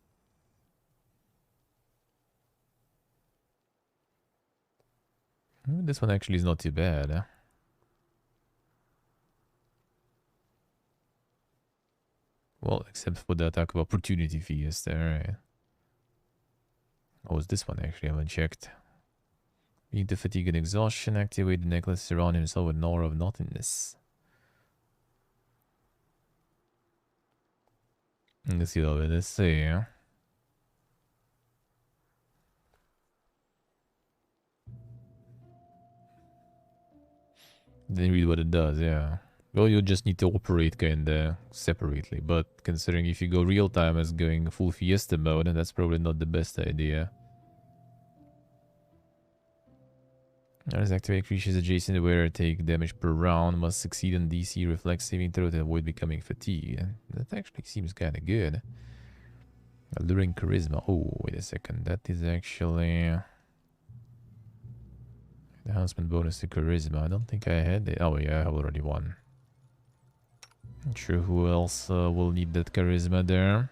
This one actually is not too bad. Huh? Well, except for the attack of opportunity fee is there. Right? Oh, is this one actually? I haven't checked. Being to fatigue and exhaustion, activate the necklace, surround himself with an aura of nothingness. Let's see what it say. Didn't read what it does, yeah. Well, you just need to operate kinda separately, but considering if you go real time as going full fiesta mode, that's probably not the best idea. As activate creatures adjacent to where take damage per round must succeed in DC reflex saving throw to avoid becoming fatigued. That actually seems kinda good. Alluring charisma. Oh, wait a second. That is actually enhancement bonus to charisma. I don't think I had it. Oh yeah, I have already one. Not sure who else will need that charisma there.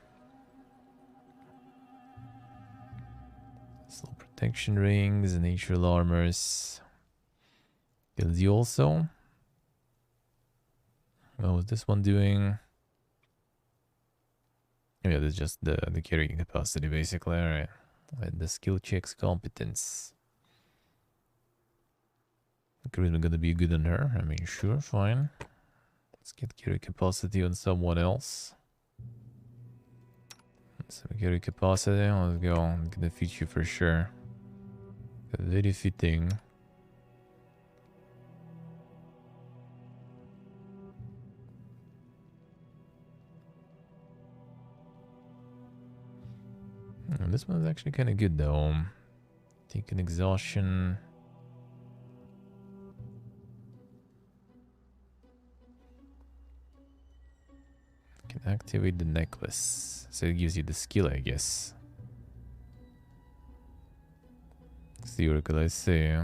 Slow protection rings, natural armors. Kills you also. What was this one doing? Oh yeah, that's just the carrying capacity basically. Alright. And the skill checks competence. Charisma gonna be good on her. I mean, sure, fine. Let's get carry capacity on someone else. So carry capacity, let's go. I'm gonna fit you for sure. Very fitting. This one's actually kind of good though. Take an exhaustion. Can activate the necklace. So it gives you the skill, I guess. Theoretical, I see.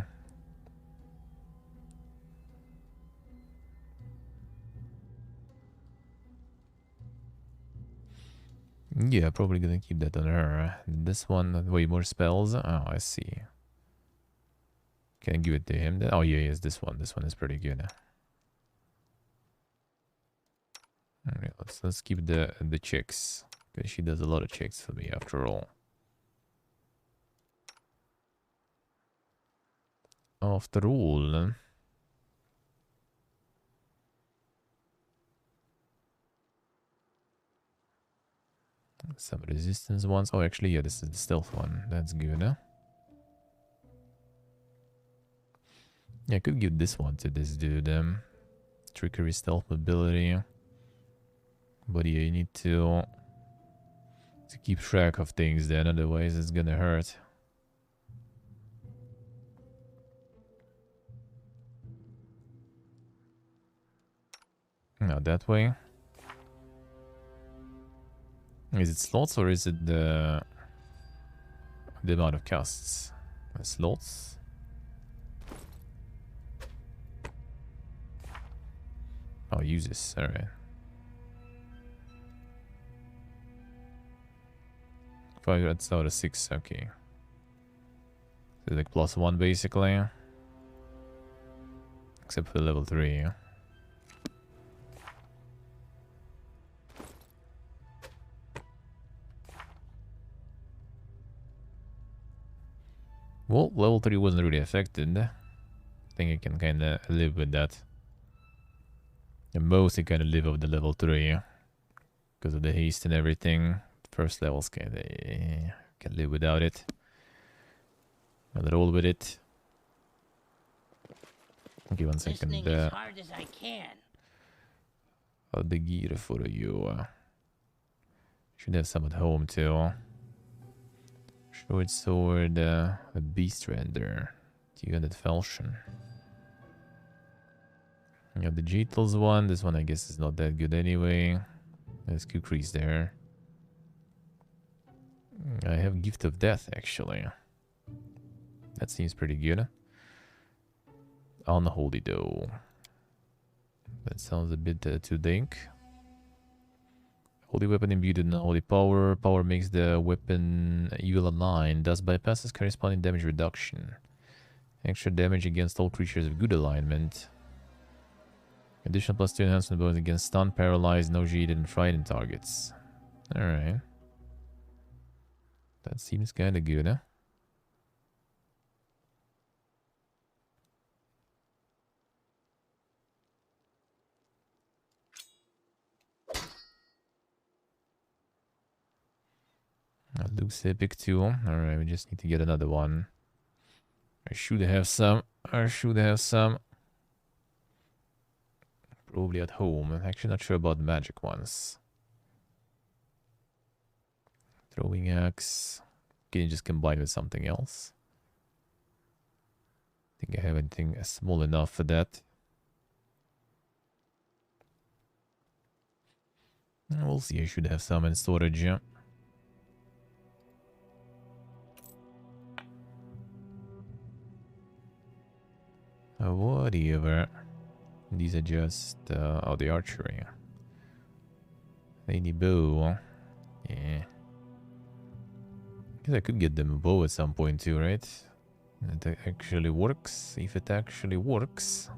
Yeah, probably gonna keep that on her. This one, way more spells. Oh, I see. Can I give it to him then? Oh, yeah, yes, this one. This one is pretty good. Alright, let's keep the checks. Because she does a lot of checks for me after all. After all. Some resistance ones. Oh, actually, yeah, this is the stealth one. That's good, huh? Yeah, I could give this one to this dude. Trickery, stealth, mobility. But yeah, you need to keep track of things then, otherwise it's gonna hurt. Now that way. Is it slots or is it the amount of casts? Slots? I'll use this, alright. 5 that's out of 6, okay. So like +1 basically. Except for level 3. Well, level 3 wasn't really affected. I think I can kinda live with that. And mostly kinda live with the level 3. Because of the haste and everything. First levels kinda can live without it. I'll roll with it. Okay, 1 second. Listening as hard as I can. The gear for you. Should have some at home too. Short sword, a beast render, 200 falchion. You have the Jetals one. This one I guess is not that good anyway. There's Kukri's there. I have Gift of Death actually. That seems pretty good. Unholy though. That sounds a bit too dank. Holy weapon imbued with unholy power. Power makes the weapon evil aligned, thus bypasses corresponding damage reduction. Extra damage against all creatures of good alignment. Additional +2 enhancement bonus against stun, paralyzed, nauseated, and frightened targets. Alright. That seems kinda good, huh? That looks epic too. Alright, we just need to get another one. I should have some. Probably at home. I'm actually not sure about the magic ones. Throwing axe. Can you just combine with something else? I think I have anything small enough for that. We'll see. I should have some in storage, yeah. Whatever. These are just oh, the archery. Lady bow. Yeah. Guess I could get them a bow at some point too, right? It actually works. If it actually works.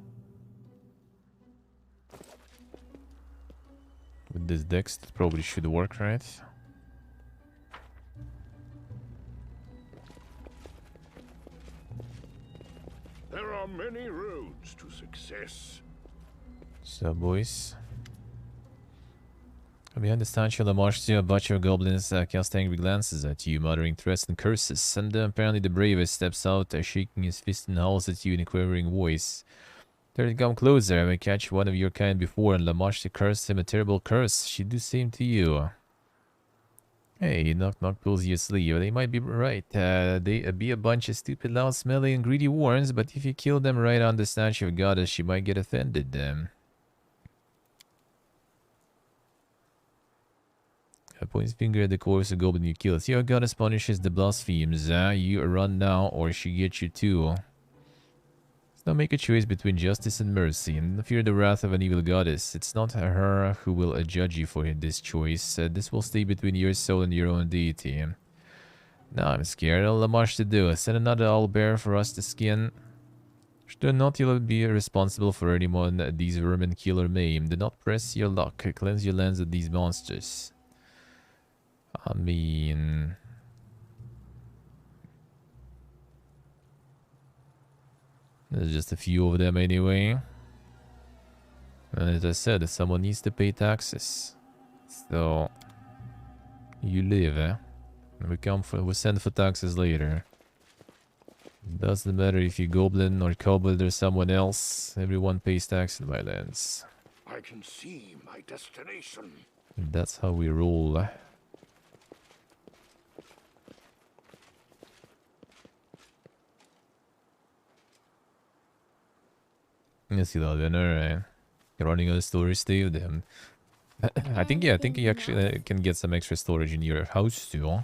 With this dex, it probably should work, right? There are many roads to success. So, boys. Behind the statue, the march to a bunch of goblins cast angry glances at you, muttering threats and curses. And apparently the bravest steps out, shaking his fist and howls at you in a quivering voice. Dare to come closer, I may catch one of your kind before, and Lamarche cursed him a terrible curse. She do same to you. Hey, knock knock pulls you asleep. They might be right. They be a bunch of stupid, loud, smelly, and greedy worms, but if you kill them right on the statue of goddess, she might get offended. Points finger at the corpse of goblin you kill. See how goddess punishes the blasphemes. You run now, or she gets you too. Now make a choice between justice and mercy, and fear the wrath of an evil goddess. It's not her who will judge you for this choice. This will stay between your soul and your own deity. Now I'm scared. All the much to do. Send another owlbear for us to skin. Should not you'll be responsible for anyone these vermin kill or maim. Do not press your luck. Cleanse your lands of these monsters. I mean... There's just a few of them anyway. And as I said, someone needs to pay taxes. So... You live, eh? We send for taxes later. Doesn't matter if you're goblin or kobold or someone else. Everyone pays tax in my lands. I can see my destination. That's how we roll. Yes, you love it, alright. You're running out of storage, Steve, then. I think you actually can get some extra storage in your house too.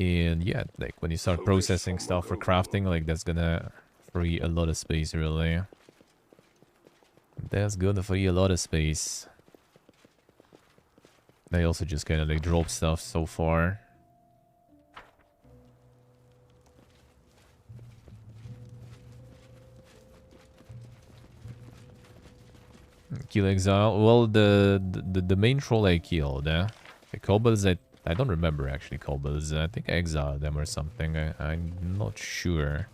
And yeah, like when you start processing stuff for crafting, like that's gonna free a lot of space, really. That's gonna free a lot of space. I also just kind of like drop stuff so far. Kill exile. Well, the main troll I killed. The kobolds, I don't remember actually kobolds. I think I exiled them or something. I'm not sure.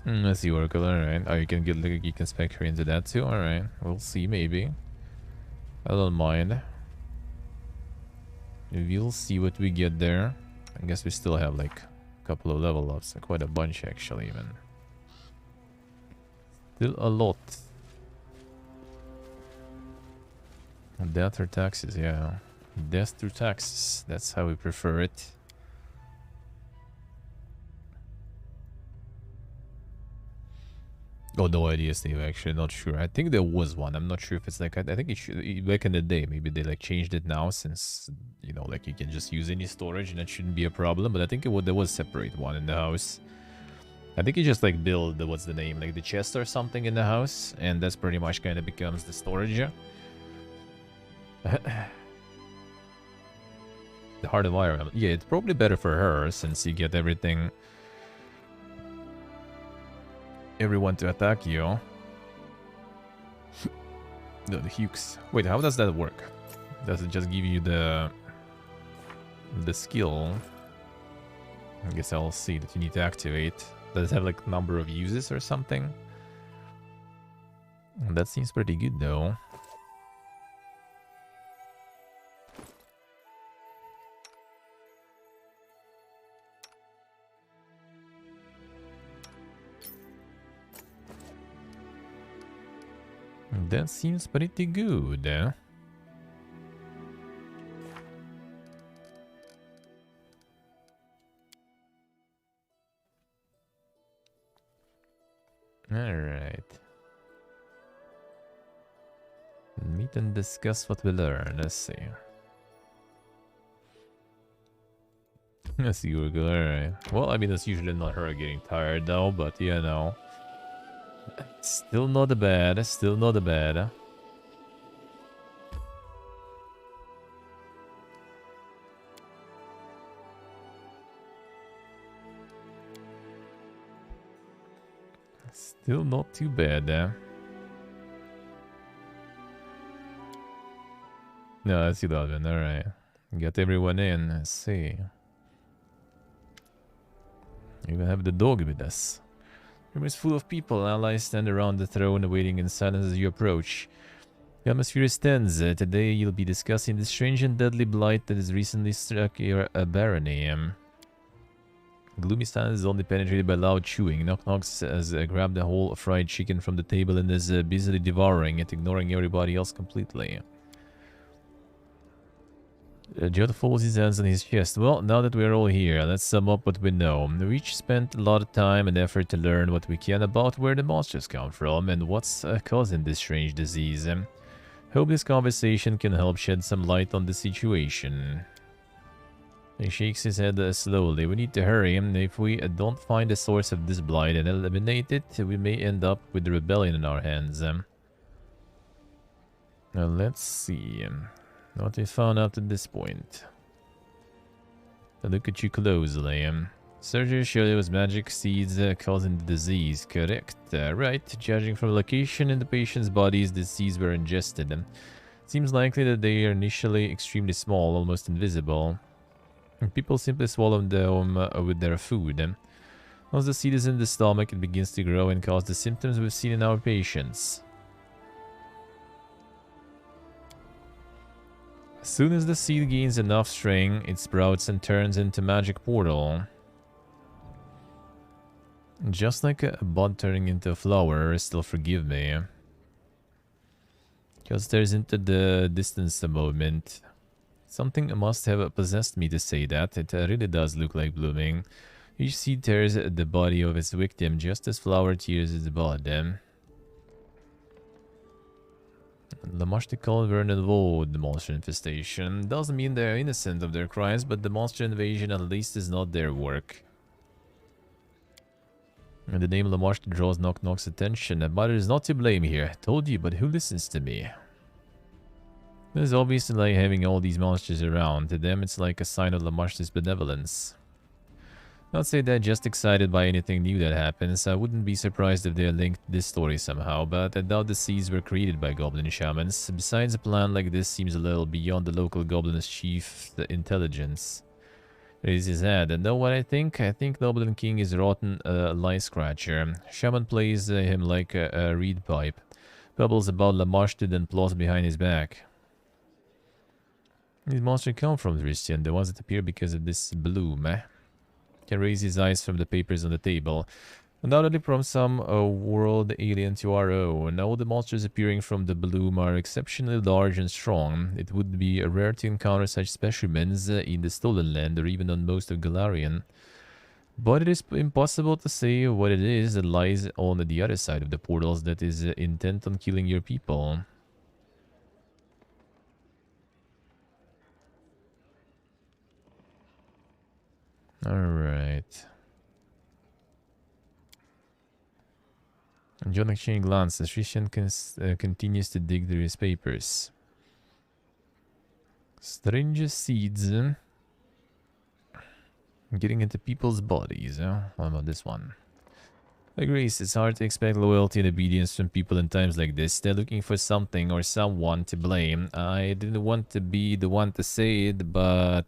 Let's see, Oracle. All right. Oh, you can get like you can spec her into that too. All right. We'll see. Maybe. I don't mind. We'll see what we get there. I guess we still have like a couple of level ups. Quite a bunch actually, even. Still a lot. Death or taxes, yeah. Death through taxes. That's how we prefer it. Oh, no idea, Steve. Actually, not sure. I think there was one. I'm not sure if it's like... I think it should... Back in the day, maybe they like changed it now since, you know, like you can just use any storage and that shouldn't be a problem. But I think there was separate one in the house. I think you just like build the... What's the name? Like the chest or something in the house. And that's pretty much kind of becomes the storage. The hard environment. Yeah, it's probably better for her since you get everything... Everyone to attack you. No, the Hukes. Wait, how does that work? Does it just give you the skill? I guess I'll see that you need to activate. Does it have like number of uses or something? That seems pretty good though. That seems pretty good. Alright. Meet and discuss what we learn. Let's see. Let's see where we go. Alright. Well, I mean, that's usually not her getting tired though, but you know. Still not bad. Still not bad. Still not too bad. No, let's see that one. Alright. Got everyone in. Let's see. Even have the dog with us. The room is full of people. Allies stand around the throne waiting in silence as you approach. The atmosphere is tense. Today you'll be discussing the strange and deadly blight that has recently struck your barony. Gloomy silence is only penetrated by loud chewing. Knock Knocks has grabbed a whole fried chicken from the table and is busily devouring it, ignoring everybody else completely. Jot folds his hands on his chest. Well, now that we're all here, let's sum up what we know. We each spent a lot of time and effort to learn what we can about where the monsters come from and what's causing this strange disease. Hope this conversation can help shed some light on the situation. He shakes his head slowly. We need to hurry. If we don't find the source of this blight and eliminate it, we may end up with the rebellion in our hands. Now let's see what we found out at this point. Look at you closely. Surgery showed it was magic seeds causing the disease. Correct. Right. Judging from the location in the patient's bodies, the seeds were ingested. Seems likely that they are initially extremely small, almost invisible. People simply swallow them with their food. Once the seed is in the stomach, it begins to grow and cause the symptoms we've seen in our patients. As soon as the seed gains enough strength, it sprouts and turns into a magic portal. Just like a bud turning into a flower, still forgive me. Because there's into the distance a moment. Something must have possessed me to say that. It really does look like blooming. Each seed tears the body of its victim just as flower tears its bud. Lamashti called Vernon Wood the monster infestation. Doesn't mean they're innocent of their crimes, but the monster invasion at least is not their work. And the name Lamashti draws Knock Knock's attention. Mother is not to blame here. Told you, but who listens to me? It's obviously like having all these monsters around. To them, it's like a sign of Lamashti's benevolence. Not say they're just excited by anything new that happens. I wouldn't be surprised if they linked this story somehow, but I doubt the seeds were created by goblin shamans. Besides, a plan like this seems a little beyond the local goblin's chief's intelligence. Raises his head. And know what I think? I think Goblin King is rotten lice scratcher. Shaman plays him like a reed pipe. Bubbles about Lamashti, then plots behind his back. These monsters come from Christian, the ones that appear because of this bloom, Can raise his eyes from the papers on the table. Undoubtedly from some world alien to our own. All the monsters appearing from the bloom are exceptionally large and strong. It would be rare to encounter such specimens in the Stolen Land or even on most of Galarian. But it is impossible to say what it is that lies on the other side of the portals that is intent on killing your people. Alright. John exchange glances. Christian continues to dig through his papers. Strange seeds. Getting into people's bodies. What about this one? Grace, it's hard to expect loyalty and obedience from people in times like this. They're looking for something or someone to blame. I didn't want to be the one to say it, but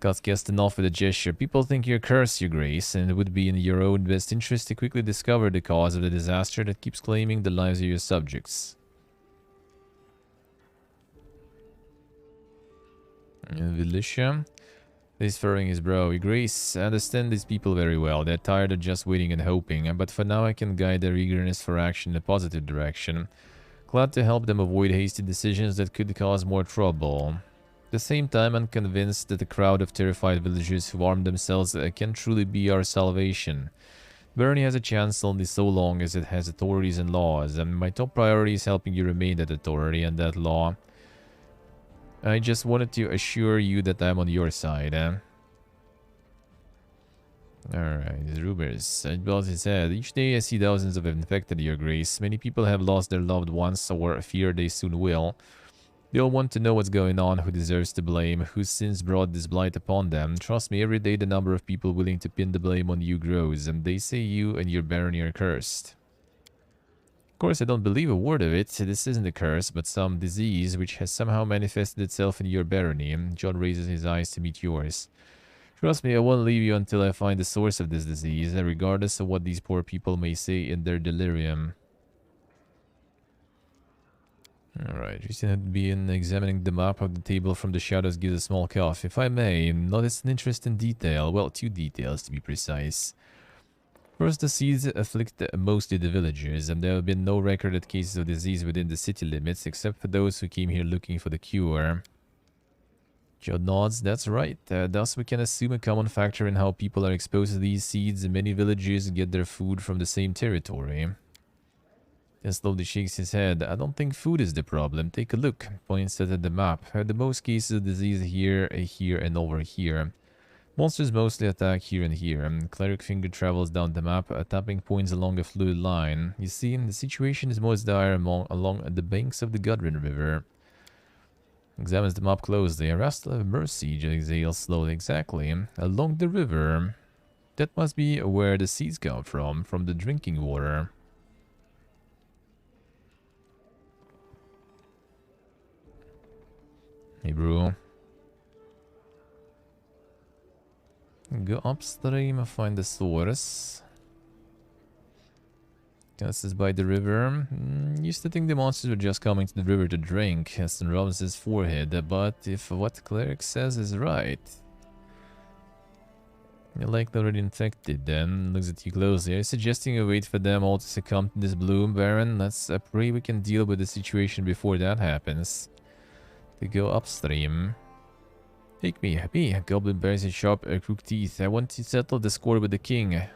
got guessed enough with a gesture. People think you're cursed, Your Grace, and it would be in your own best interest to quickly discover the cause of the disaster that keeps claiming the lives of your subjects. Vilicia is furrowing his brow. Your Grace, I understand these people very well. They're tired of just waiting and hoping, but for now I can guide their eagerness for action in a positive direction. Glad to help them avoid hasty decisions that could cause more trouble. At the same time, I'm convinced that the crowd of terrified villagers who arm themselves can truly be our salvation. Barony has a chance only so long as it has authorities and laws, and my top priority is helping you remain that authority and that law. I just wanted to assure you that I'm on your side, Alright, these rumors. It bows his head. Each day I see thousands of infected, Your Grace. Many people have lost their loved ones or fear they soon will. They all want to know what's going on, who deserves the blame, whose sins brought this blight upon them. Trust me, every day the number of people willing to pin the blame on you grows, and they say you and your barony are cursed. Of course, I don't believe a word of it. This isn't a curse, but some disease which has somehow manifested itself in your barony. John raises his eyes to meet yours. Trust me, I won't leave you until I find the source of this disease, regardless of what these poor people may say in their delirium. Alright, you seem to be examining the map of the table from the shadows gives a small cough. If I may, notice an interesting detail. Well, 2 details to be precise. First, the seeds afflict mostly the villagers, and there have been no recorded cases of disease within the city limits, except for those who came here looking for the cure. Joe nods, that's right. Thus, we can assume a common factor in how people are exposed to these seeds. Many villagers get their food from the same territory. He slowly shakes his head. I don't think food is the problem. Take a look. Points at the map. The most cases of disease here, and over here. Monsters mostly attack here and here. Cleric finger travels down the map, tapping points along a fluid line. You see, the situation is most dire along the banks of the Gudrun River. Examines the map closely. A rascal of mercy, exhales slowly. Exactly. Along the river. That must be where the seeds come from the drinking water. Hey, bro. Go upstream and find the source. This is by the river. Used to think the monsters were just coming to the river to drink. Heston rubs his forehead, but if what cleric says is right, you're likely already infected. Then looks at you closely. Are you suggesting a wait for them all to succumb to this bloom, Baron? Let's pray we can deal with the situation before that happens. To go upstream. Take me. Goblin bears his sharp, crooked teeth. I want to settle the score with the king. If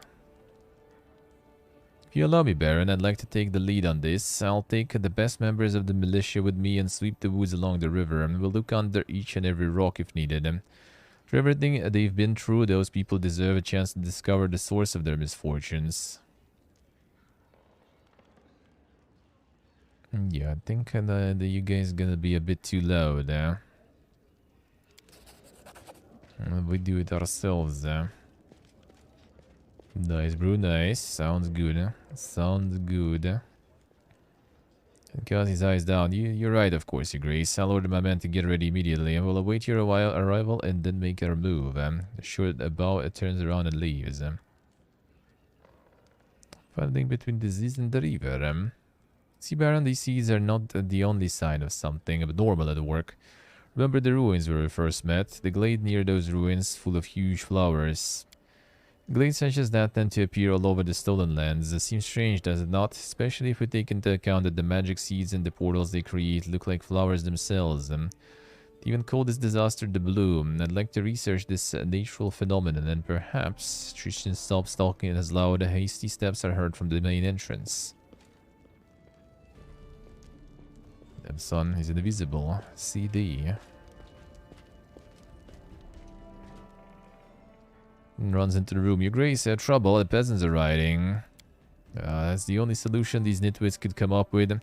you allow me, Baron, I'd like to take the lead on this. I'll take the best members of the militia with me and sweep the woods along the river. We'll look under each and every rock if needed. For everything they've been through, those people deserve a chance to discover the source of their misfortunes. Yeah, I think that you guys gonna be a bit too loud. We do it ourselves. Nice, bro, nice. Sounds good. Sounds good. Cast his eyes down. You're right, of course, Your Grace. I'll order my men to get ready immediately. I will await your arrival and then make our move. Short bow, it turns around and leaves. Finding between disease and the river. See, Baron, these seeds are not the only sign of something abnormal at work. Remember the ruins where we first met? The glade near those ruins, full of huge flowers. Glades such as that tend to appear all over the stolen lands. It seems strange, does it not? Especially if we take into account that the magic seeds and the portals they create look like flowers themselves. They even call this disaster the bloom. I'd like to research this natural phenomenon, and perhaps Tristan stops talking as loud. Hasty steps are heard from the main entrance. That son is invisible. CD. Runs into the room. Your Grace, trouble. The peasants are rioting. That's the only solution these nitwits could come up with.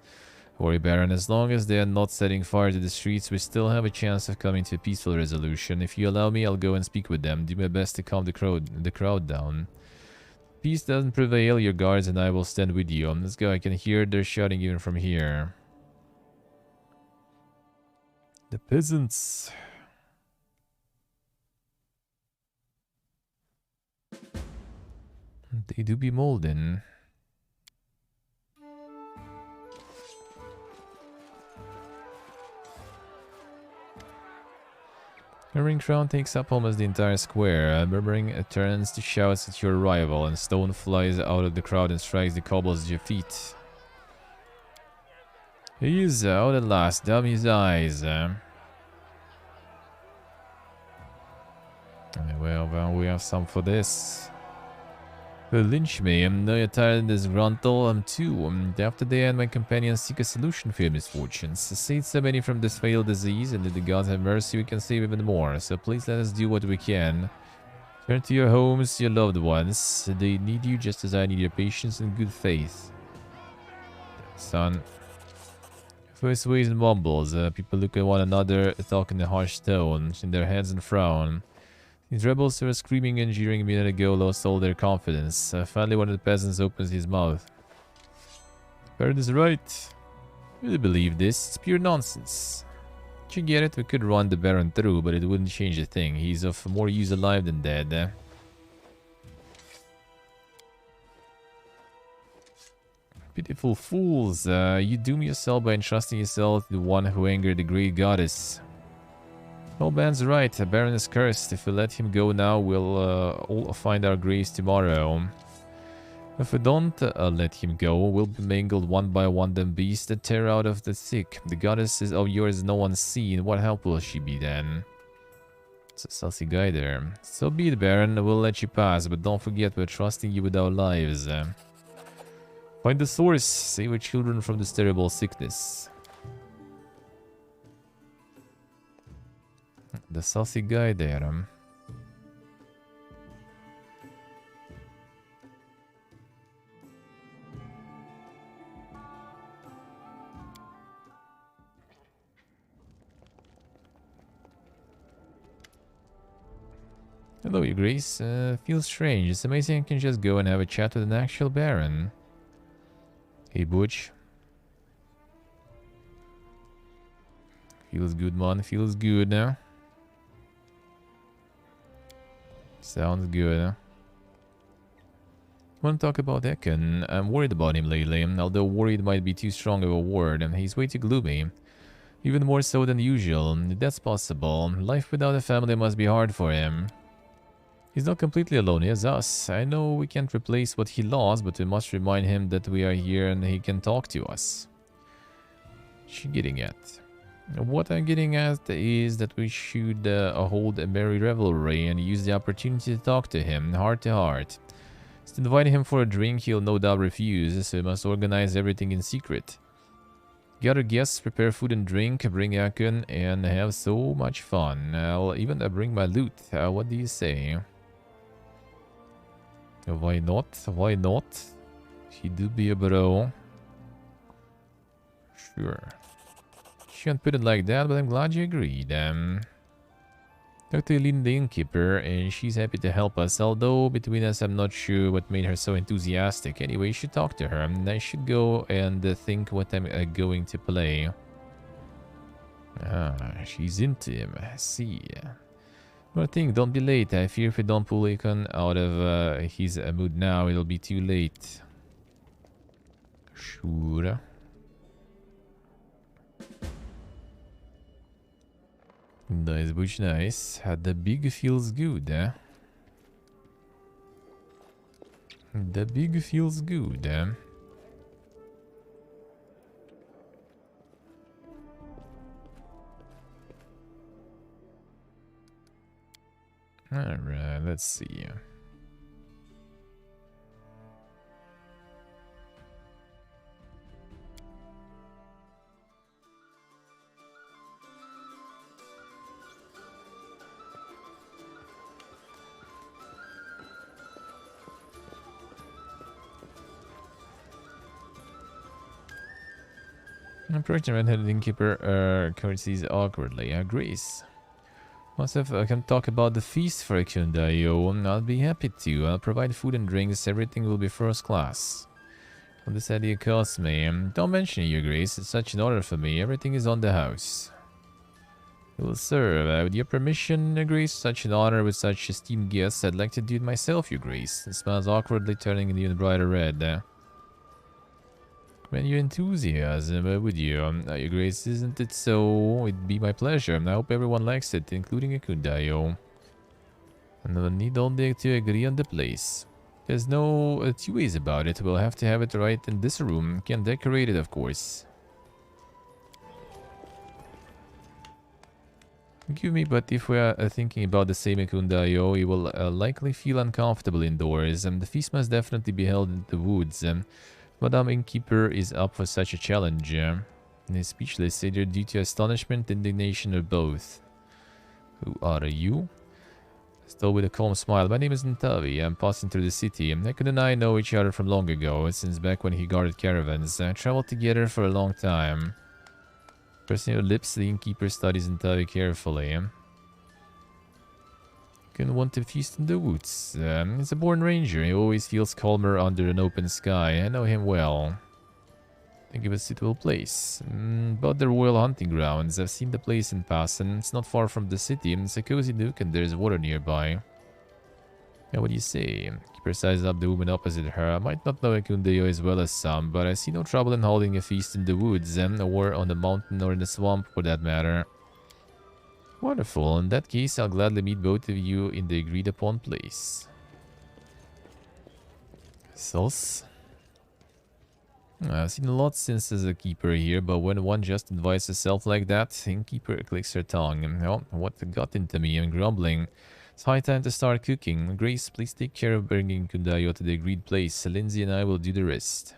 Worry, Baron. As long as they are not setting fire to the streets, we still have a chance of coming to a peaceful resolution. If you allow me, I'll go and speak with them. Do my best to calm the crowd down. Peace doesn't prevail. Your guards and I will stand with you. Let's go. I can hear their shouting even from here. The peasants. They do be molten. A ring crown takes up almost the entire square. Murmuring turns to shouts at your arrival, and stone flies out of the crowd and strikes the cobbles at your feet. He is out at last. Damn his eyes. Well, we have some for this. Lynch me. Now you're tired and disgruntled. Too. After they and my companions seek a solution for your misfortunes. Save so many from this fatal disease, and if the gods have mercy, we can save even more. So please let us do what we can. Turn to your homes, your loved ones. They need you just as I need your patience and good faith. Son. First ways and mumbles. People look at one another, talk in a harsh tone, in their heads and frown. These rebels who were screaming and jeering a minute ago lost all their confidence. Finally, one of the peasants opens his mouth. Baron is right. Really believe this? It's pure nonsense. Did you get it? We could run the Baron through, but it wouldn't change a thing. He's of more use alive than dead. Pitiful fools, you doom yourself by entrusting yourself to the one who angered the great goddess. Old man's right, the Baron is cursed. If we let him go now, we'll all find our graves tomorrow. If we don't let him go, we'll be mangled one by one, them beasts that tear out of the thick. The goddess is of yours, no one's seen. What help will she be then? It's a saucy guy there. So be it, Baron, we'll let you pass, but don't forget we're trusting you with our lives. Find the source, save our children from this terrible sickness. The saucy guy there. Hello, Your Grace. Feels strange. It's amazing I can just go and have a chat with an actual Baron. Hey, Butch. Feels good, man. Feels good now. Sounds good. Want to talk about Ekon? I'm worried about him lately, although worried might be too strong of a word. He's way too gloomy. Even more so than usual. That's possible. Life without a family must be hard for him. He's not completely alone, he has us. I know we can't replace what he lost, but we must remind him that we are here and he can talk to us. What's she getting at? What I'm getting at is that we should hold a merry revelry and use the opportunity to talk to him, heart to heart. Instead of inviting him for a drink, he'll no doubt refuse, so we must organize everything in secret. Gather guests, prepare food and drink, bring Akun, and have so much fun. I'll even bring my loot. What do you say? Why not? Why not? He do be a bro. Sure. Shouldn't put it like that, but I'm glad you agreed. Talked to Eileen, the innkeeper, and she's happy to help us, although between us I'm not sure what made her so enthusiastic. Anyway, you should talk to her, and I should go and think what I'm going to play. Ah, she's into him, I see. One thing, don't be late. I fear if we don't pull Akon out of his mood now, it'll be too late. Sure. Nice, Butch, nice. The big feels good, eh? The big feels good, eh? Alright, let's see. Approaching red-headed innkeeper curtsies awkwardly. Grace. Must have come talk about the feast for Akundayo. I'll be happy to. I'll provide food and drinks. Everything will be first class. Well, this idea costs me. Don't mention it, Your Grace. It's such an honor for me. Everything is on the house. It will serve. With your permission, Your Grace, such an honor with such esteemed guests. I'd like to do it myself, Your Grace. It smiles awkwardly, turning even brighter red. When your enthusiasm, would you? Your Grace, isn't it so? It'd be my pleasure. I hope everyone likes it, including Akundayo. And we'll need all day to agree on the place. There's no two ways about it. We'll have to have it right in this room. Can decorate it, of course. Forgive me, but if we are thinking about the same Akundayo, you will likely feel uncomfortable indoors. The feast must definitely be held in the woods. Madame Innkeeper is up for such a challenge. And is speechless, either due to astonishment, indignation, or both. Who are you? Still with a calm smile. My name is Ntavi. I'm passing through the city. Ekon and I know each other from long ago, since back when he guarded caravans. I traveled together for a long time. Pressing her lips, the innkeeper studies Ntavi carefully. Can want to feast in the woods. He's a born ranger. He always feels calmer under an open sky. I know him well. Think of a suitable place. About the royal hunting grounds. I've seen the place in passing. It's not far from the city. It's a cozy nook and there's water nearby. Yeah, what do you say? Keeper sizes up the woman opposite her. I might not know Kundayo as well as some, but I see no trouble in holding a feast in the woods, or on the mountain or in the swamp for that matter. Wonderful. In that case, I'll gladly meet both of you in the agreed upon place. Sos. I've seen a lot since as a keeper here, but when one just invites herself like that, innkeeper clicks her tongue. Well, what got into me? I'm grumbling. It's high time to start cooking. Grace, please take care of bringing Kundayo to the agreed place. Lindsay and I will do the rest.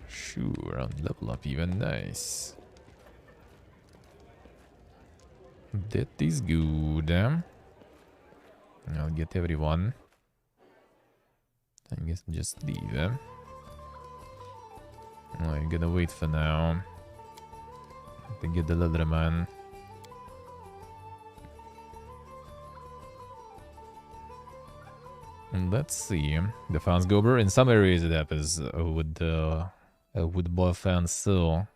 Sure, I'll level up even. Nice. That is good. I'll get everyone. I guess just leave. Oh, I'm gonna wait for now. To get the leather man. And let's see. The fans gober. In some areas it happens with both fans still.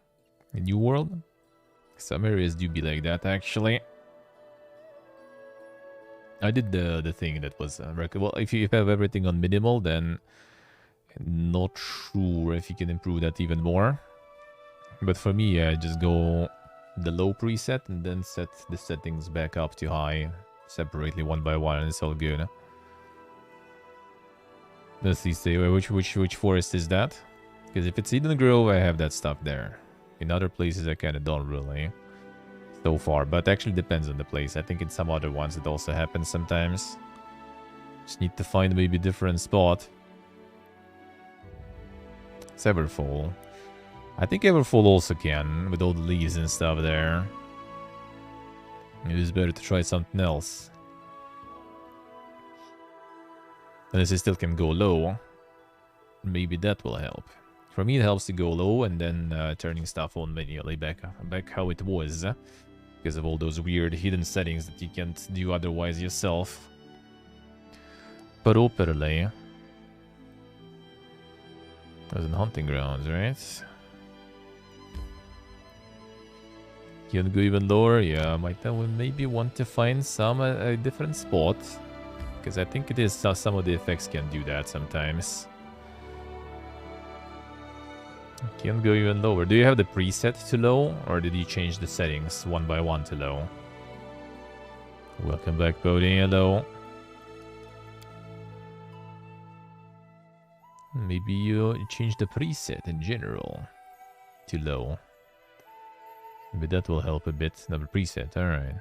In New World, some areas do be like that actually. I did the thing that was well, if you have everything on minimal, then not sure if you can improve that even more. But for me, I just go the low preset and then set the settings back up to high separately one by one, and it's all good. Let's see, which forest is that? Because if it's Eden Grove, I have that stuff there. In other places, I kind of don't really. So far, but actually depends on the place. I think in some other ones it also happens sometimes. Just need to find maybe a different spot. It's Everfall. I think Everfall also can, with all the leaves and stuff there. It is better to try something else. Unless it still can go low. Maybe that will help. For me it helps to go low and then turning stuff on manually back how it was. Because of all those weird hidden settings that you can't do otherwise yourself. Properly. There's an hunting grounds, right? Can't go even lower. Yeah, might maybe want to find some a different spot. Because I think it is some of the effects can do that sometimes. Can't go even lower. Do you have the preset to low, or did you change the settings one by one to low? Welcome back, Bodhi. Hello. Maybe you change the preset in general to low. Maybe that will help a bit. Another preset, alright.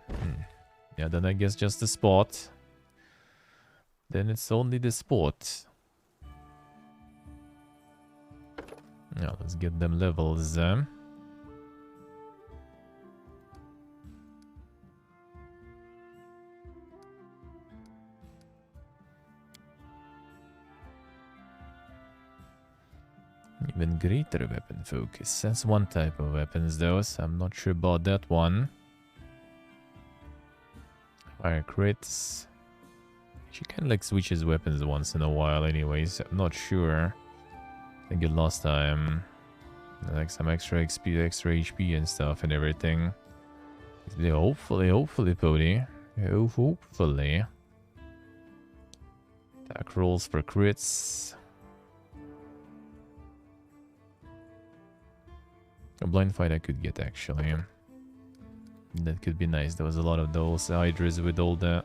Yeah, then I guess just the spot. Then it's only the spot. Now let's get them levels. Even greater weapon focus. That's one type of weapons though, so I'm not sure about that one. Fire crits. She kind of like switches weapons once in a while anyways. I'm not sure. I think it last time. Like some extra XP, extra HP and stuff and everything. Hopefully, Pody. Hopefully. Attack rolls for crits. A blind fight I could get actually. That could be nice. There was a lot of those hydras with all the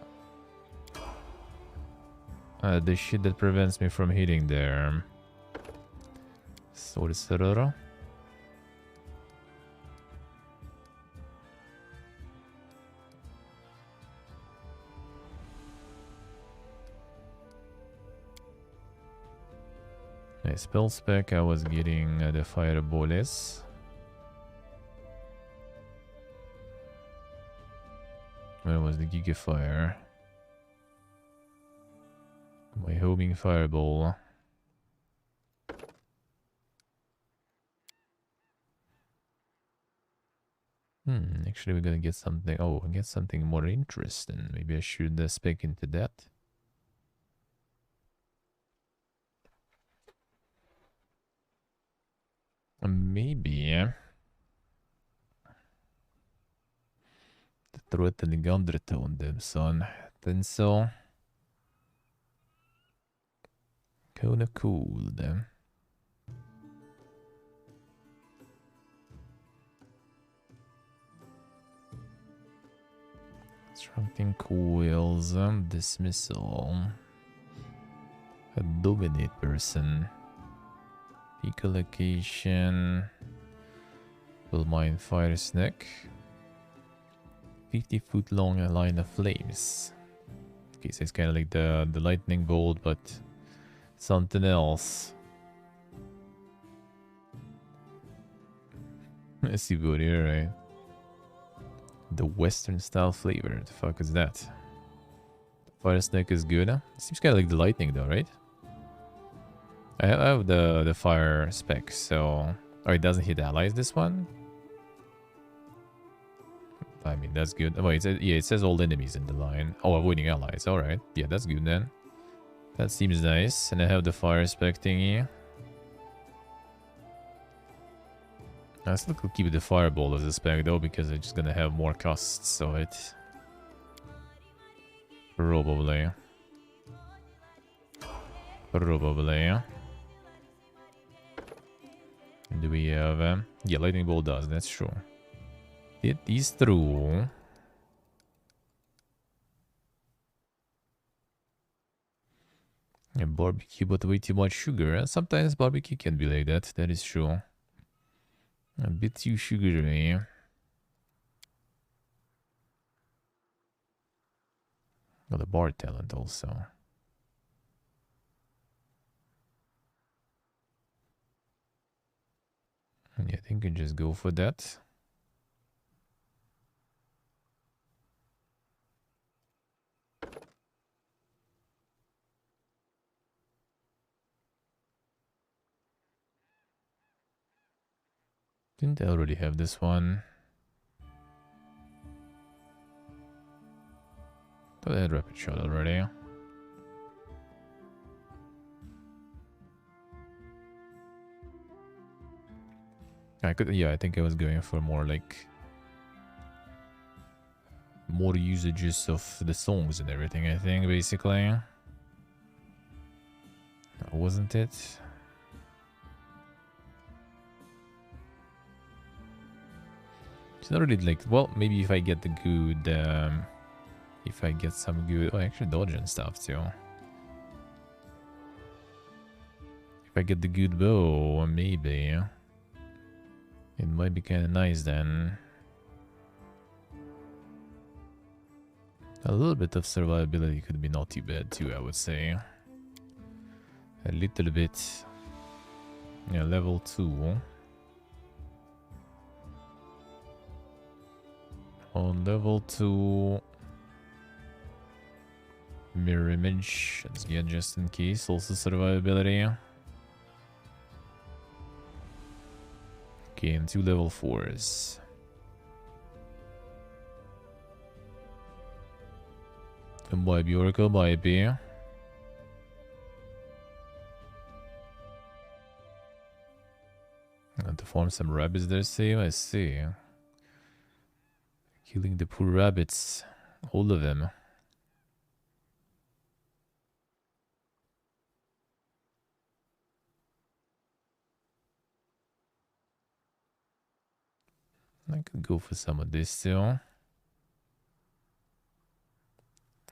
shit that prevents me from hitting there. Sorcerer. My spell spec, I was getting the fireballs. Where was the Gigafire? My homing fireball. Actually we're gonna get something. Oh, get something more interesting. Maybe I should spec into that. Maybe. The threatening undertone them, son. Then so. Kinda cool then. Shrunken coils, dismissal. A dominate person. Peak location. Will mine fire snack. 50-foot long line of flames. Okay, so it's kind of like the lightning bolt, but something else. Let's see what here, right? The Western style flavor. The fuck is that? Fire snake is good. Huh? It seems kind of like the lightning, though, right? I have the fire spec, so oh, it doesn't hit allies. This one. I mean, that's good. Oh, yeah, it says all enemies in the line. Oh, avoiding allies. All right. Yeah, that's good then. That seems nice. And I have the fire spec thingy. I still could keep the fireball as a spec though, because it's just gonna have more costs of it. Probably. Probably. Do we have... yeah, lightning bolt does, that's true. Get these through. And barbecue, but way too much sugar. Sometimes barbecue can be like that, that is true. A bit too sugary. Got a bar talent also. Yeah, I think I can just go for that. Didn't I already have this one? Thought I had rapid shot already. I could, yeah, I think I was going for more like more usages of the songs and everything, I think, basically. Wasn't it? It's not really like, well, maybe if I get the good, if I get some good, oh, actually dodge and stuff too. If I get the good bow, maybe. It might be kind of nice then. A little bit of survivability could be not too bad too, I would say. A little bit. Yeah, level 2. On level 2. Mirror image. Let's get just in case. Also survivability. Okay, and 2 level 4s. Might be Oracle, might be. And to farm some rabbits there, same, I see. Killing the poor rabbits. All of them. I could go for some of this too.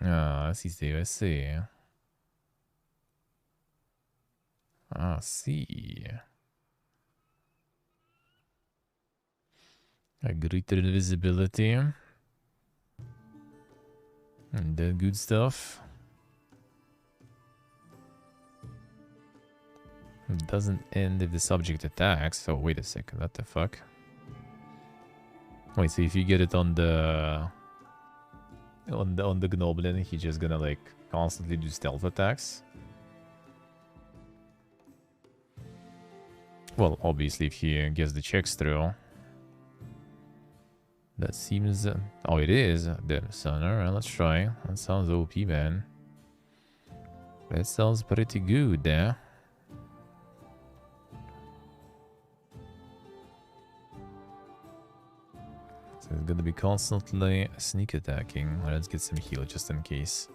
Ah, I see, I see. Ah, see. A greater invisibility. And that good stuff. It doesn't end if the subject attacks. Oh, wait a second, what the fuck? Wait, so if you get it on the Gnoblin, he's just gonna like constantly do stealth attacks? Well, obviously if he gets the checks through. That seems... oh, it is. Then, son. Alright, let's try. That sounds OP, man. That sounds pretty good, eh? So it's gonna be constantly sneak attacking. Let's get some heal just in case.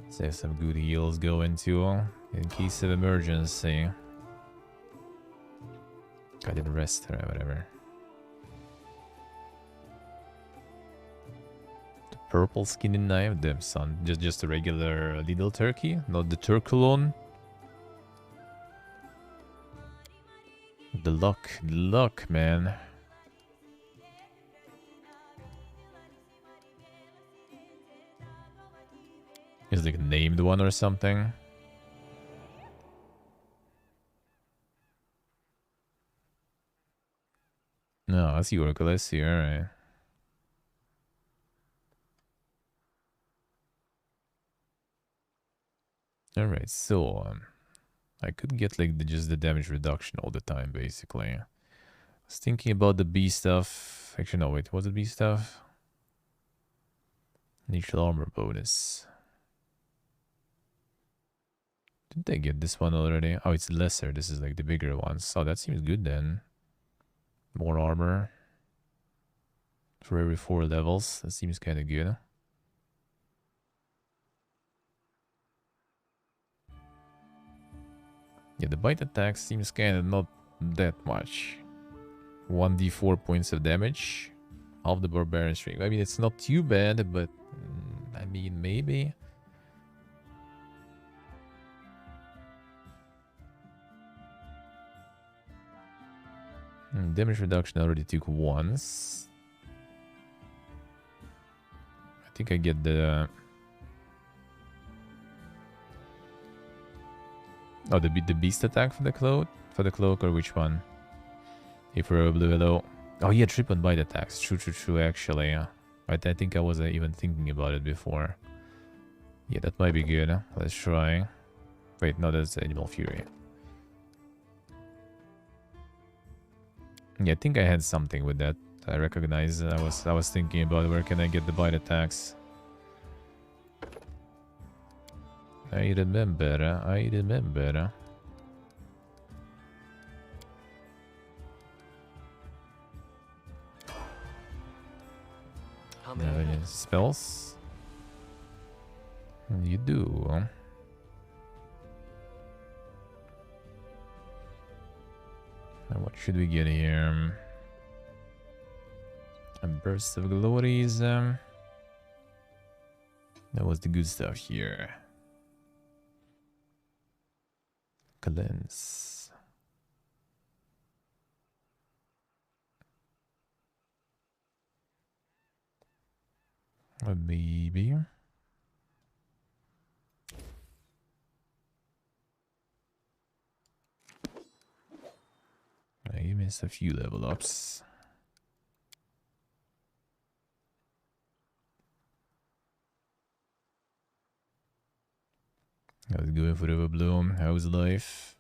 Save some good heals go into in case of emergency. I didn't rest her, whatever. The purple skinny knife, damn son. Just a regular Lidl turkey, not the turkulon. The luck, man. Is like named one or something? No, I see Oracle, I see, alright. Alright, so I could get like just the damage reduction all the time, basically. I was thinking about the B stuff. Actually, no, wait, was it B stuff? Initial armor bonus. Didn't I get this one already? Oh, it's lesser. This is like the bigger one. So that seems good then. More armor. For every 4 levels. That seems kind of good. Yeah, the bite attack seems kind of not that much. 1d4 points of damage. Half the barbarian streak. I mean, it's not too bad, but I mean, maybe. Damage reduction I already took once. I think I get the... Oh, the beast attack for the cloak? For the cloak, or which one? If we're blue, hello. Oh yeah, triple bite attacks. True, actually. I think I was even thinking about it before. Yeah, that might be good. Let's try. Wait, no, that's Animal Fury. Yeah, I think I had something with that. I recognize. I was thinking about where can I get the bite attacks. I remember. How many? Any spells? You do. Now what should we get here? A burst of glories. That was the good stuff here. Cleanse. Maybe. I missed a few level ups. I was going for the bloom. How's life?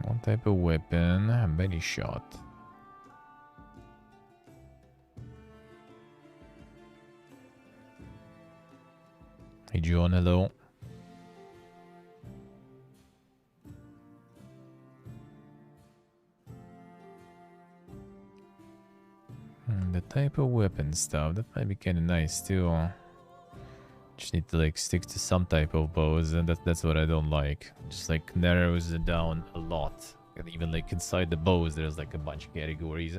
One type of weapon, many shot. Hey John, hello. The type of weapon stuff, that might be kind of nice too. Just need to like stick to some type of bows, and that's what I don't like. Just like narrows it down a lot. And even like inside the bows there's like a bunch of categories.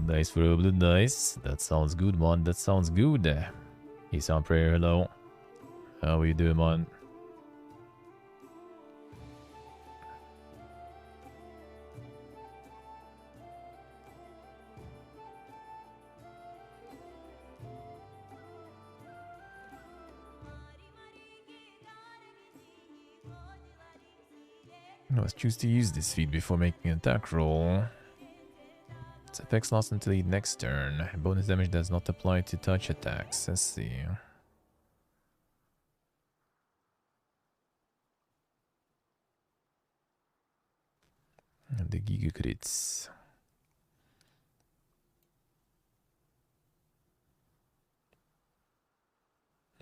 Nice for blue, nice. That sounds good, man. That sounds good. He's on prayer, hello. How are you doing, man? Let's choose to use this feat before making an attack roll. Its effects last until the next turn. Bonus damage does not apply to touch attacks. Let's see. And the Giga crits.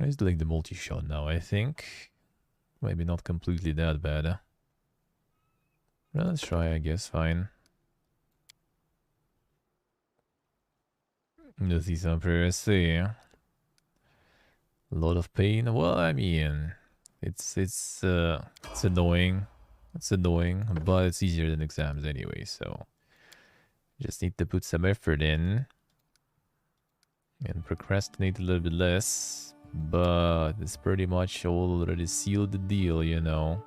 I just like the multi-shot now, I think. Maybe not completely that bad. Well, let's try, I guess, fine. Let's see some privacy. A lot of pain. Well, I mean, it's annoying. It's annoying, but it's easier than exams anyway, so just need to put some effort in and procrastinate a little bit less, but it's pretty much already sealed the deal, you know.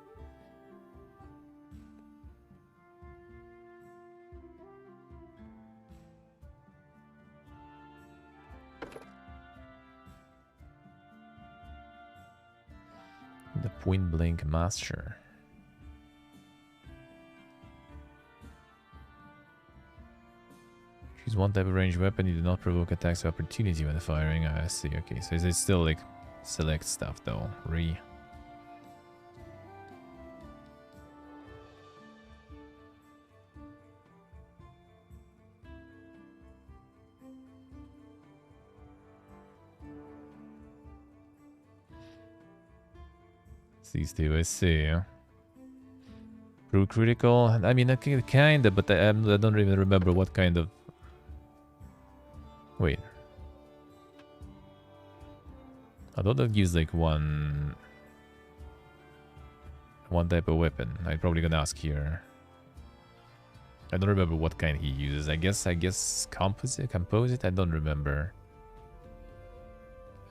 The point blank master. Choose one type of ranged weapon. You do not provoke attacks of opportunity when firing. I see. Okay, so it's still like select stuff though. These two, I see. True critical. I mean, kinda, but I don't even remember what kind of. Wait. I thought that gives like one type of weapon. I'm probably gonna ask here. I don't remember what kind he uses. I guess composite. I don't remember.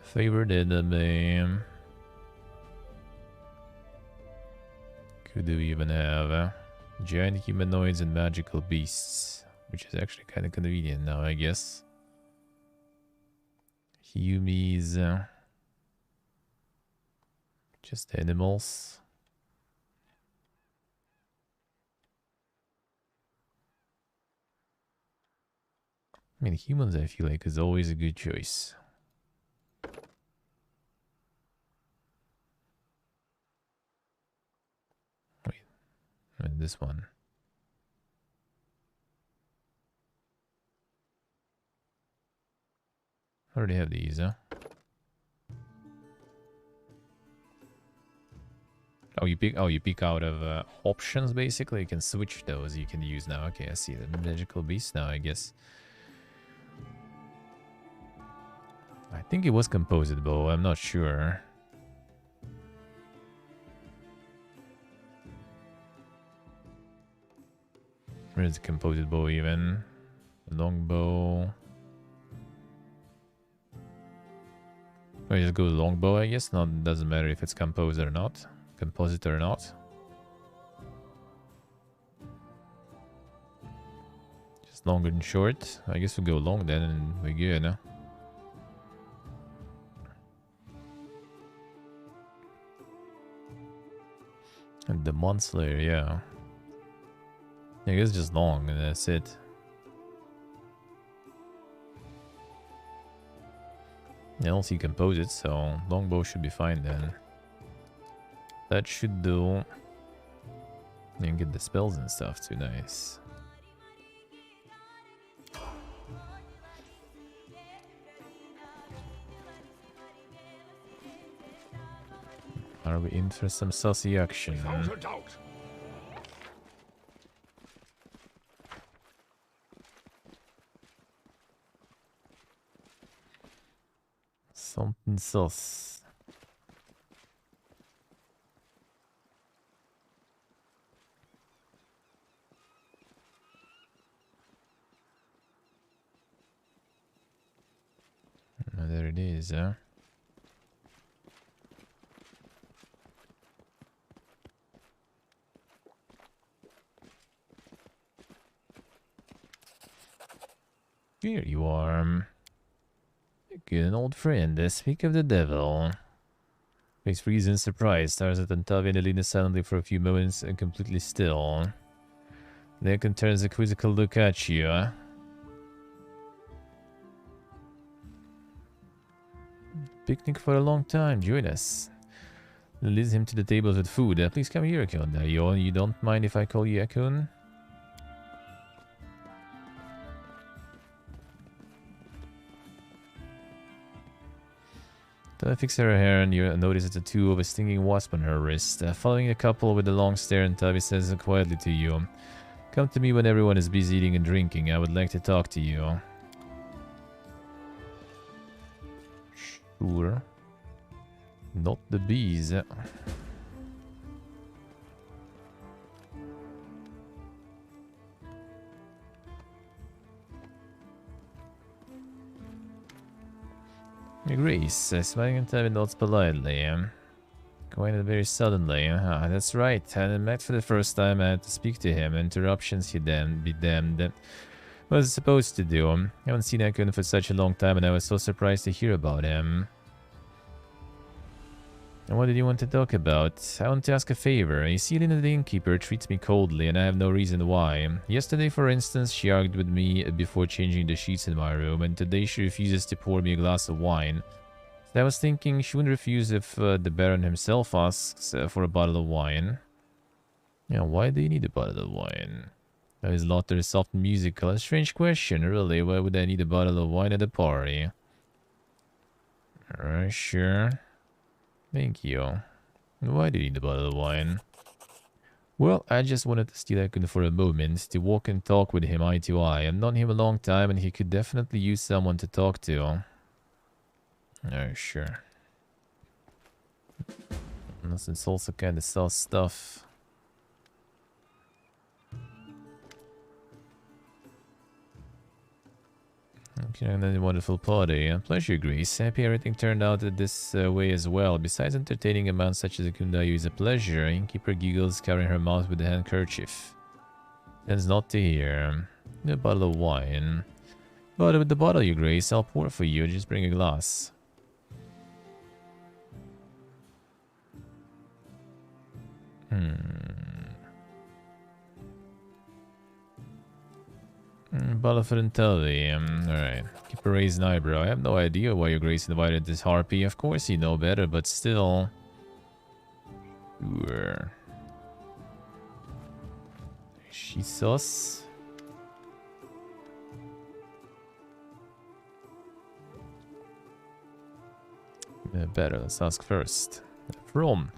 Favored enemy. Who do we even have? Giant humanoids and magical beasts, which is actually kind of convenient now, I guess. Humies. Just animals. I mean, humans, I feel like, is always a good choice. And this one. I already have these, huh? Oh, you pick out of options basically. You can switch those. You can use now. Okay, I see the magical beast now. I guess. I think it was composite bow. I'm not sure. Where's the composite bow even? Longbow. Oh, you just go longbow, I guess. Not doesn't matter if it's composite or not. Composite or not. Just long and short. I guess we'll go long then and we're good, no? And the Monslayer, yeah. I guess just long and that's it. I don't see composite, so longbow should be fine then. That should do. And get the spells and stuff too, nice. Are we in for some saucy action? Without a doubt. Something sauce. There it is, huh? Here you are. Good old friend, speak of the devil. Face freeze in surprise, stares at Antavi and Elena silently for a few moments and completely still. Then turns a quizzical look at you. Picnic for a long time, join us. Leads him to the tables with food. Please come here, Akun. You don't mind if I call you Akun? I fix her hair and you notice a tattoo of a stinging wasp on her wrist. Following the couple with a long stare, and Tavi says quietly to you, "Come to me when everyone is busy eating and drinking. I would like to talk to you." Sure. Not the bees. Grace, smiling and Tavi nods politely. Quite very suddenly. That's right. I met for the first time. I had to speak to him. Interruptions, he damned, be damned. What was I supposed to do? I haven't seen Akun for such a long time, and I was so surprised to hear about him. And what did you want to talk about? I want to ask a favor. You see, Lina the innkeeper treats me coldly, and I have no reason why. Yesterday, for instance, she argued with me before changing the sheets in my room, and today she refuses to pour me a glass of wine. So I was thinking she wouldn't refuse if the Baron himself asks for a bottle of wine. Yeah, why do you need a bottle of wine? His laughter is soft and musical. A strange question, really. Why would I need a bottle of wine at a party? Sure. Thank you. Why do you need a bottle of wine? Well, I just wanted to steal Akun for a moment, to walk and talk with him eye to eye. I've known him a long time, and he could definitely use someone to talk to. Sure. Unless it's also kind of sus stuff. Okay, and then a wonderful party. A pleasure, Grace. Happy everything turned out this way as well. Besides entertaining a man such as Akundayu is a pleasure. Innkeeper giggles, covering her mouth with a handkerchief. Tends not to hear. A bottle of wine. But with the bottle, you Grace, I'll pour it for you. Just bring a glass. Bottle for Intelli. Alright. Keep a raised eyebrow. I have no idea why your Grace invited this harpy. Of course you know better, but still. Sure. She's sus. Better, let's ask first. From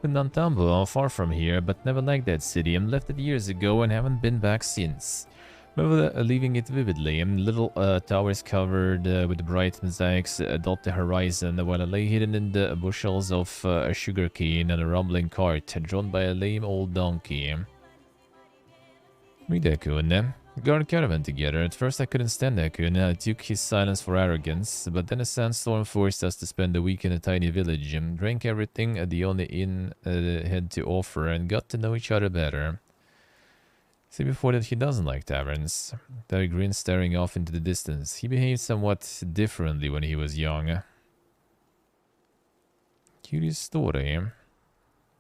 Nantambo, far from here, but never liked that city. I left it years ago and haven't been back since. Remember leaving it vividly. Little towers covered with bright mosaics dot the horizon, while I lay hidden in the bushels of sugarcane and a rumbling cart drawn by a lame old donkey. Meet Akun. We got a caravan together. At first I couldn't stand Akun. I took his silence for arrogance, but then a sandstorm forced us to spend a week in a tiny village. Drank everything the only inn had to offer and got to know each other better. See before that he doesn't like taverns. Tavi grinned, staring off into the distance. He behaved somewhat differently when he was young. Curious story.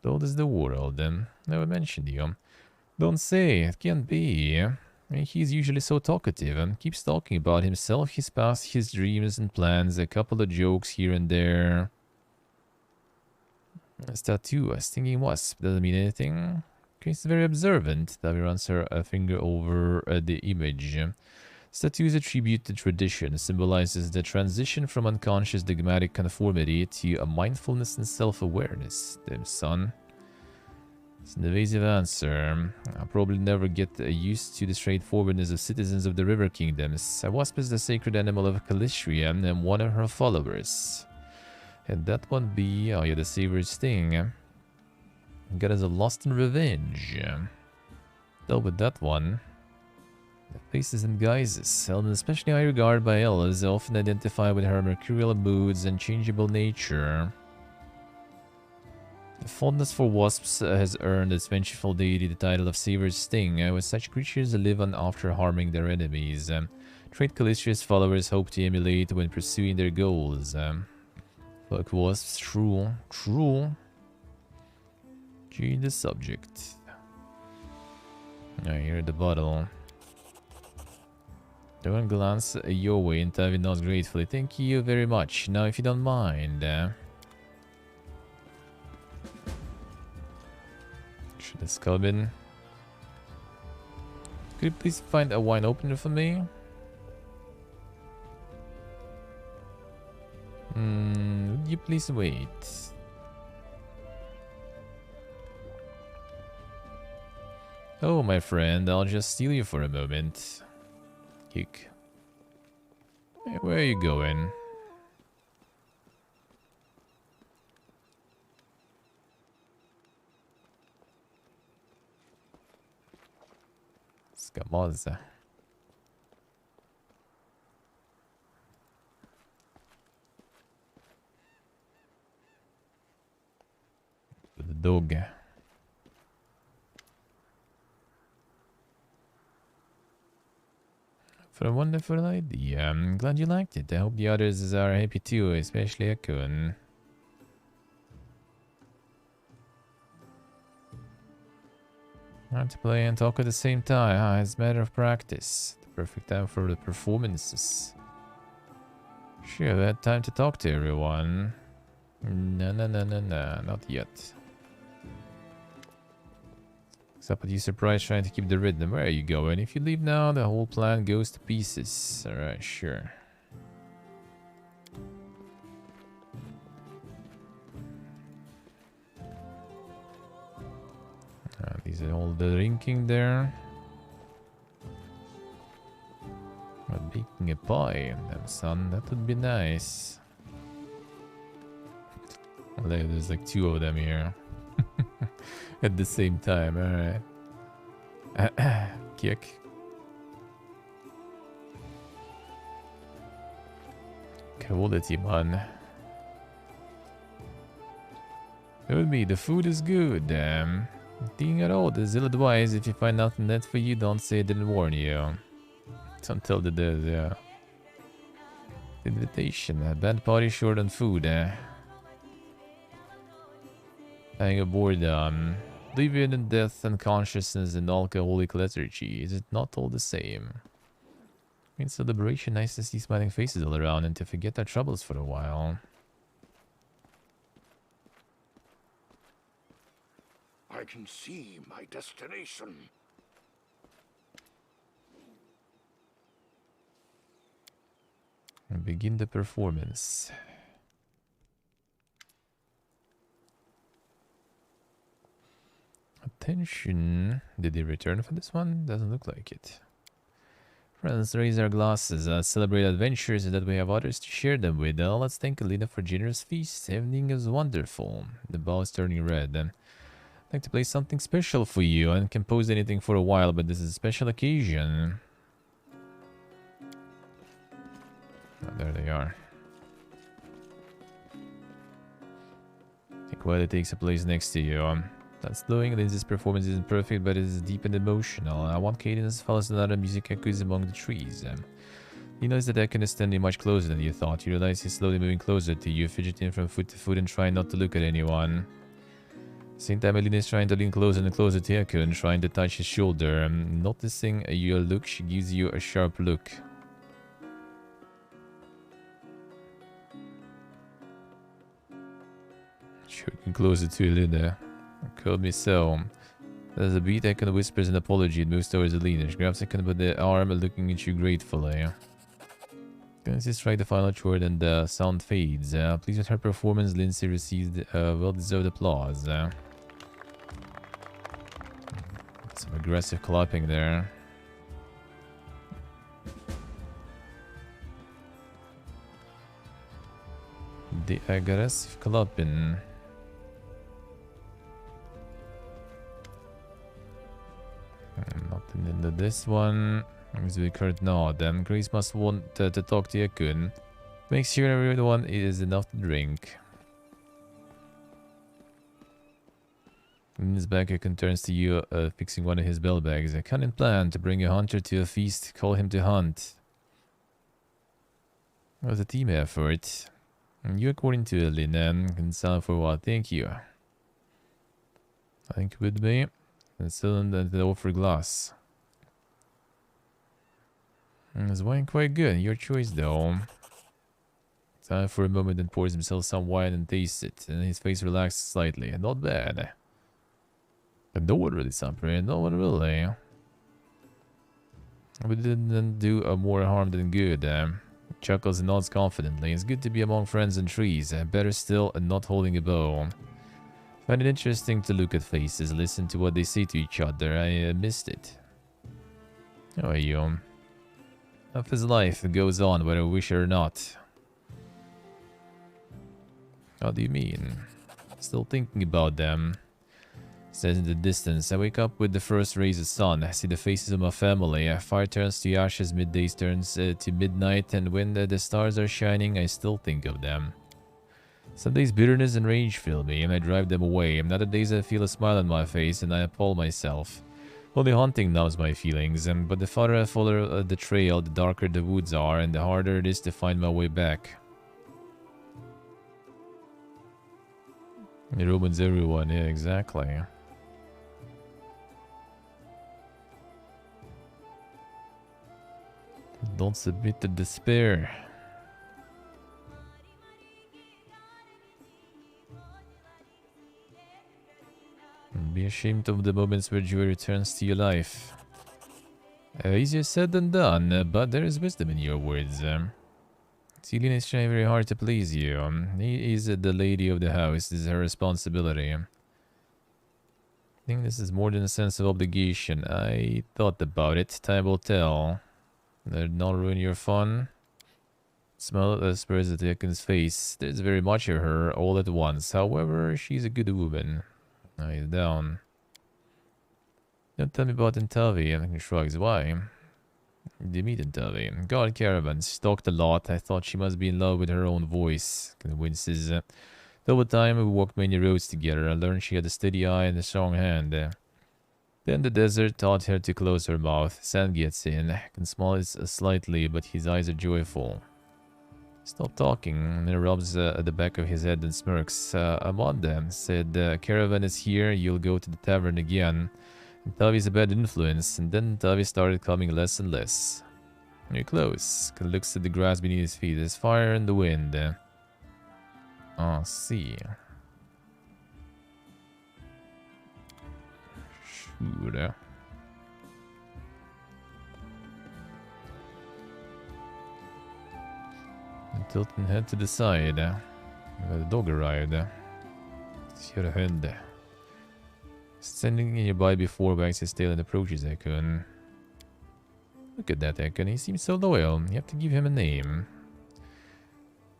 Old is the world. Never mentioned you. Don't say, it can't be. He's usually so talkative and keeps talking about himself, his past, his dreams and plans, a couple of jokes here and there. A tattoo, a stinging wasp, doesn't mean anything. He's very observant. Tavi runs her finger over the image. This tattoo is a tribute to tradition, symbolizes the transition from unconscious dogmatic conformity to a mindfulness and self-awareness. Damn son. It's an evasive answer. I'll probably never get used to the straightforwardness of citizens of the River Kingdoms. A wasp is the sacred animal of Calistria and one of her followers. And that one be, oh yeah, the Savor's Sting. Got us a lust and revenge. Dealt with that one. The faces and guises, held in especially high regard by Elves, often identify with her mercurial moods and changeable nature. The fondness for wasps has earned its vengeful deity the title of Savor's Sting, with such creatures live on after harming their enemies. Trait Calistria's followers hope to emulate when pursuing their goals. Fuck wasps, true. Change the subject. I hear the bottle. The one glance your way and Tavi nods gratefully. Thank you very much. Now if you don't mind. Should this come in? Could you please find a wine opener for me? you please wait? Oh, my friend, I'll just steal you for a moment. Kick. Hey, where are you going? Scamosa. The dog. For a wonderful idea. I'm glad you liked it. I hope the others are happy too, especially Akun. Hard to play and talk at the same time. It's a matter of practice. The perfect time for the performances. Sure, we had time to talk to everyone. No, not yet. Except that you surprised trying to keep the rhythm. Where are you going? If you leave now, the whole plan goes to pieces. Alright, sure. These are all the drinking there. But baking a pie, then son, that would be nice. There's like 2 of them here. At the same time, alright. Kick. Quality, man. It would be, the food is good. Thing at all, this ill advice, if you find nothing that's for you, don't say I didn't warn you. Don't tell the dead, yeah. Invitation, a bad party short on food, Hang aboard, Oblivion and death and consciousness and alcoholic lethargy. Is it not all the same? In celebration, nice to see smiling faces all around and to forget our troubles for a while. I can see my destination. And begin the performance. Attention. Did he return for this one? Doesn't look like it. Friends, raise our glasses, celebrate adventures and that we have others to share them with. Let's thank Alina for generous feast. Evening is wonderful. The ball is turning red. I'd like to play something special for you. I haven't composed anything for a while, but this is a special occasion. Oh, there they are. Think while it takes a place next to you. That's doing. Lindsay's performance isn't perfect, but it is deep and emotional. One cadence follows another, music echoes among the trees. You notice that I can stand you much closer than you thought. You realize he's slowly moving closer to you, fidgeting from foot to foot and trying not to look at anyone. Same time, Alina is trying to lean closer and closer to Akun, trying to touch his shoulder. Noticing your look, she gives you a sharp look. Shooting closer to Alina. Call me so. There's a beat, Akun whispers an apology and moves towards Alina. She grabs Akun by the arm, looking at you gratefully. As you strike the final chord and the sound fades. Pleased with her performance, Lindsay received well-deserved applause. Some aggressive clapping there. The aggressive clapping. Nothing into this one. As we current nod, Grace must want to talk to Akun. Make sure everyone is enough to drink. In his back, Akun turns to you, fixing one of his bell bags. A cunning plan to bring a hunter to a feast. Call him to hunt. It was a team effort. And you, according to Alina, can sound for what? Thank you. I think it would be. And still in the offer glass. This wine quite good. Your choice, though. Time for a moment and pours himself some wine and tastes it. And his face relaxes slightly. Not bad. But no one really suffered. No one really. We didn't do more harm than good. chuckles and nods confidently. It's good to be among friends and trees. Better still, not holding a bow. Find it interesting to look at faces, listen to what they say to each other. I missed it. How are you? Of his life goes on, whether we wish it or not. How do you mean? Still thinking about them. Says in the distance. I wake up with the first rays of sun. I see the faces of my family. Fire turns to ashes, midday turns to midnight, and when the stars are shining, I still think of them. Some days bitterness and rage fill me, and I drive them away. On other days I feel a smile on my face, and I appall myself. Only hunting numbs my feelings, but the farther I follow the trail, the darker the woods are, and the harder it is to find my way back. It ruins everyone, yeah, exactly. Don't submit to despair. Be ashamed of the moments where joy returns to your life. Easier said than done, but there is wisdom in your words. Celine is trying very hard to please you. He is the lady of the house. This is her responsibility. I think this is more than a sense of obligation. I thought about it. Time will tell. Did not ruin your fun. Smell the spurs at Ekin's face. There's very much of her all at once. However, she's a good woman. He's down. Don't tell me about Entavi. He shrugs. Why? Did you meet Entavi? God, caravans. Talked a lot. I thought she must be in love with her own voice. Winces. Over time, we walked many roads together. I learned she had a steady eye and a strong hand. Then the desert taught her to close her mouth. Sand gets in. Can smile it slightly, but his eyes are joyful. Stop talking. And he rubs at the back of his head and smirks. I'm on them. Said, caravan is here. You'll go to the tavern again. Tavi's a bad influence. And then Tavi started coming less and less. You're close. Looks at the grass beneath his feet. There's fire in the wind. Oh, see. Sure. Tilt and head to the side. The dog arrived. Kör hund. Standing nearby before wags his tail and approaches Ekun. Look at that Ekun, he seems so loyal. You have to give him a name.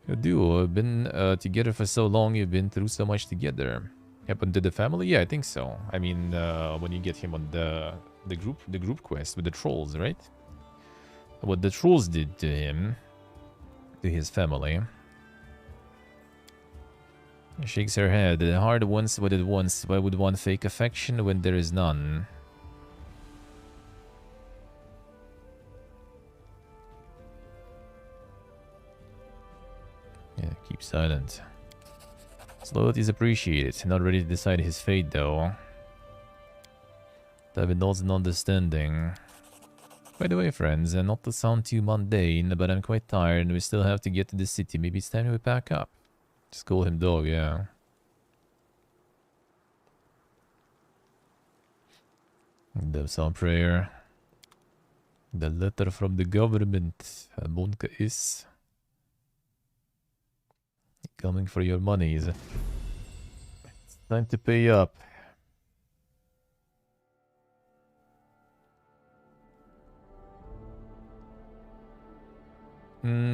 You do. You've been together for so long, you've been through so much together. Happened to the family? Yeah, I think so. I mean, when you get him on the group quest with the trolls, right? What the trolls did to him, to his family. She shakes her head. The heart wants what it wants. Why would one fake affection when there is none? Yeah, keep silent. His loyalty is appreciated. Not ready to decide his fate, though. David nods in understanding. By the way, friends, not to sound too mundane, but I'm quite tired and we still have to get to the city. Maybe it's time we pack up. Just call him dog, yeah. Do some prayer. The letter from the government. Monka is coming for your monies. It's time to pay up.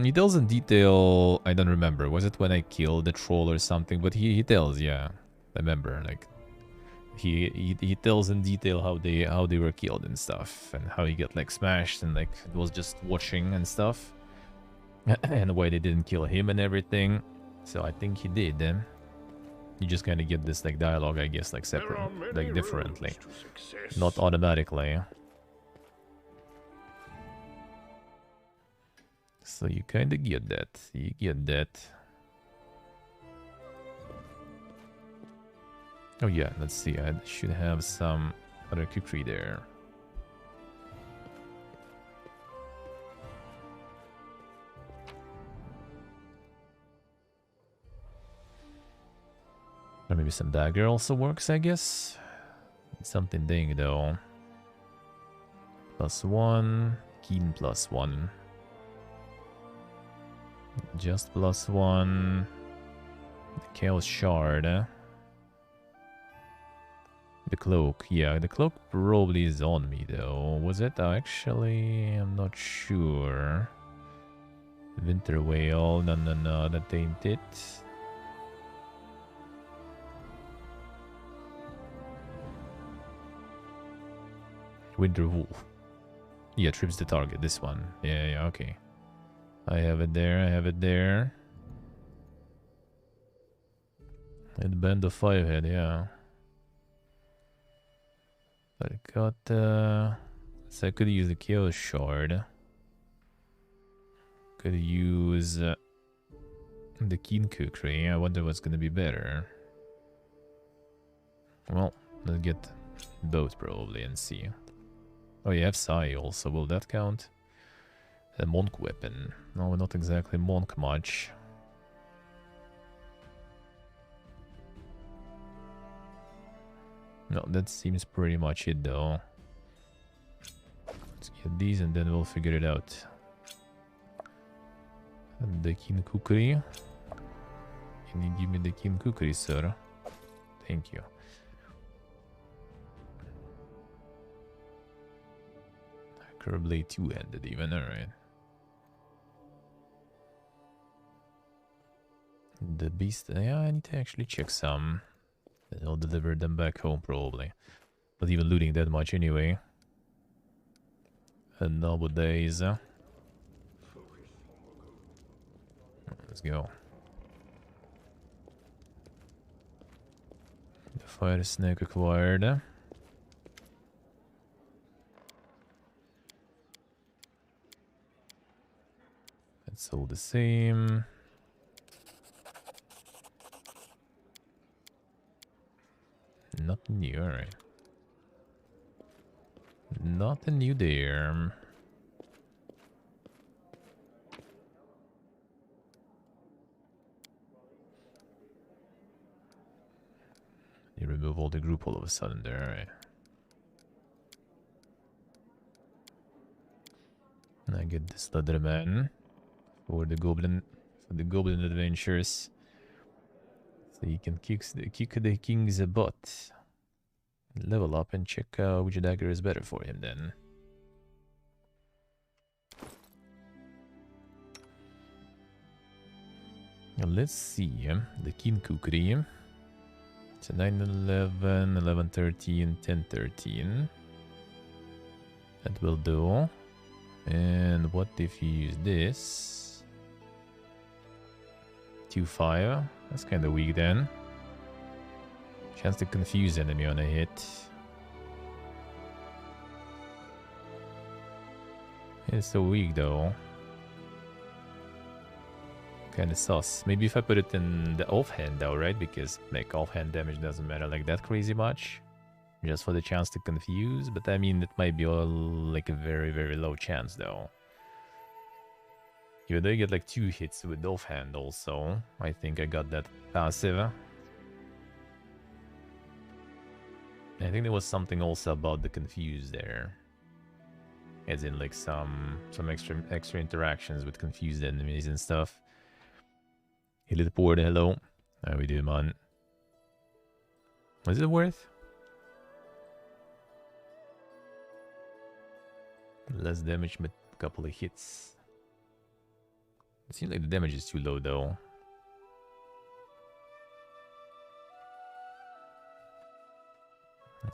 He tells in detail. I don't remember. Was it when I killed the troll or something? But he tells, yeah. I remember, like he tells in detail how they were killed and stuff, and how he got like smashed and like it was just watching and stuff, and why they didn't kill him and everything. So I think he did. You just kind of get this like dialogue, I guess, like separate, like differently, not automatically. So you kind of get that. You get that. Oh yeah, let's see. I should have some other cookery there. Or maybe some dagger also works, I guess. Something dang though. +1. Keen +1. Just +1. The Chaos Shard. The cloak. Yeah, the cloak probably is on me though. Was it? Actually, I'm not sure. Winter Whale. No, that ain't it. Winter Wolf. Yeah, trips the target. This one. Yeah, okay. I have it there. And Band of Firehead, yeah. But I got, so I could use the Chaos Shard. Could use the Keen Kukri. I wonder what's gonna be better. Well, let's get both probably and see. Oh, you have Sai also. Will that count? A Monk weapon. No, not exactly Monk much. No, that seems pretty much it though. Let's get these and then we'll figure it out. And the Kin Kukri. Can you give me the Kin Kukri, sir? Thank you. Curblade two-handed even, alright. The beast, yeah, I need to actually check some. I'll deliver them back home probably. Not even looting that much anyway. And nowadays. Let's go. The fire snake acquired. It's all the same. Nothing new, alright. Nothing new there. You remove all the group all of a sudden there, alright. And I get this leather man for the goblin adventures. So you can kick the king's butt. Level up and check which dagger is better for him then. Now let's see. The Kin Kukri. It's a 911, 1113, 1013. That will do. And what if you use this? 2-5. That's kind of weak then. Chance to confuse enemy on a hit. It's so weak though. Kind of sus. Maybe if I put it in the offhand though, right? Because like offhand damage doesn't matter like that crazy much. Just for the chance to confuse. But I mean, it might be all like a very, very low chance though. Even though you get like 2 hits with offhand also. I think I got that passive. I think there was something also about the confuse there. As in like some extra interactions with confused enemies and stuff. Hey little porter, hello. How we doing, man? What is it worth? Less damage but a couple of hits. It seems like the damage is too low though.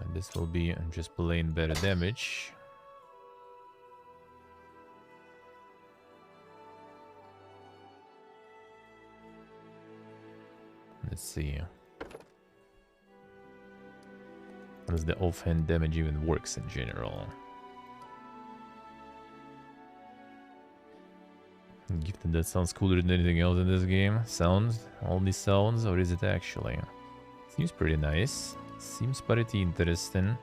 And this will be just plain better damage. Let's see. How does the offhand damage even works in general? Gifted, that sounds cooler than anything else in this game. Sounds? Only sounds? Or is it actually? Seems pretty nice. Seems pretty interesting.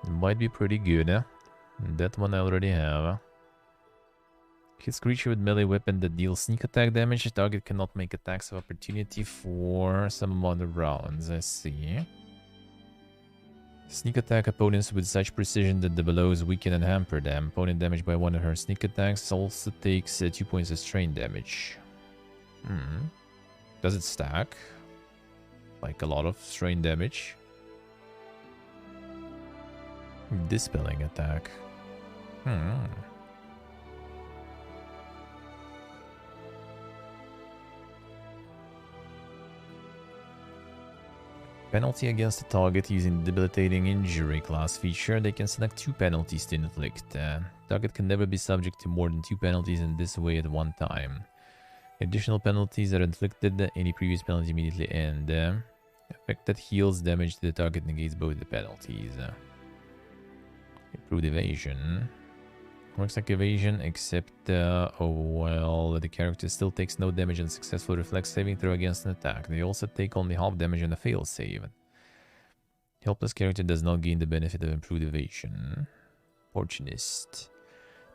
It might be pretty good. That one I already have. Hits creature with melee weapon that deals sneak attack damage. The target cannot make attacks of opportunity for some amount of rounds. I see. Sneak attack opponents with such precision that the blows weaken and hamper them. Opponent damaged by one of her sneak attacks also takes 2 points of strain damage. Does it stack? Like a lot of strain damage? Dispelling attack. Penalty against the target using debilitating injury class feature. They can select 2 penalties to inflict. Target can never be subject to more than 2 penalties in this way at one time. Additional penalties are inflicted. Any previous penalty immediately end. Effect that heals damage to the target negates both the penalties. Improved evasion. Works like evasion, except, the character still takes no damage on successful reflex saving throw against an attack. They also take only half damage on a fail save. Helpless character does not gain the benefit of improved evasion. Opportunist.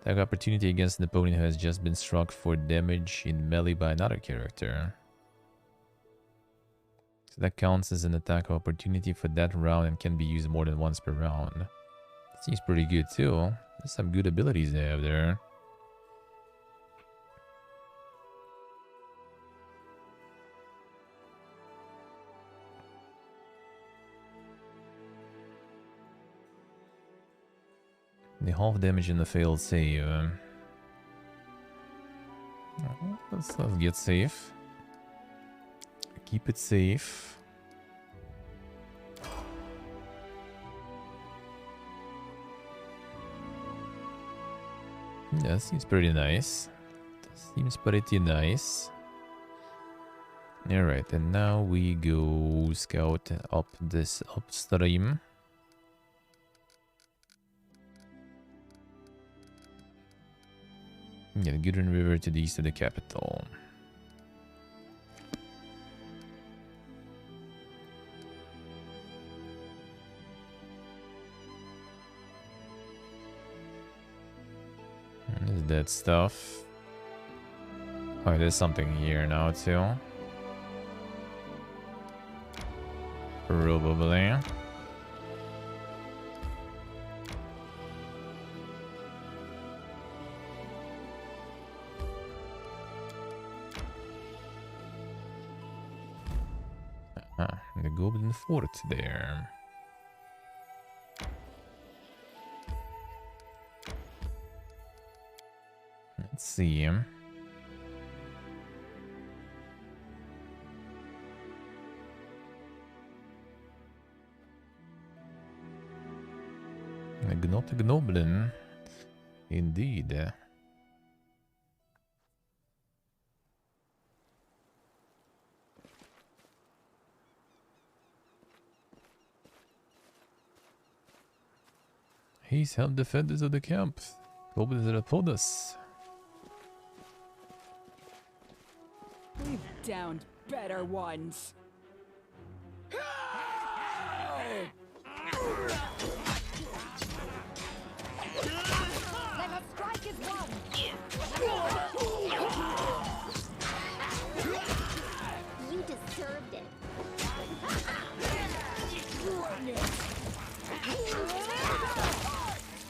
Attack opportunity against an opponent who has just been struck for damage in melee by another character. So that counts as an attack opportunity for that round and can be used more than once per round. Seems pretty good too. There's some good abilities they have there. The half damage in the failed save. Let's get safe. Keep it safe. Yeah, seems pretty nice. Seems pretty nice. Alright, and now we go scout up this upstream. Yeah, the Gudrun River to the east of the capital. There's that stuff. Oh, there's something here now too. Probably. The Goblin Fort there. Let's see. Not a Goblin. Indeed. He's helped defenders of the camp. Goblins are upon us. We've downed better ones. Let us strike as one. You deserved it.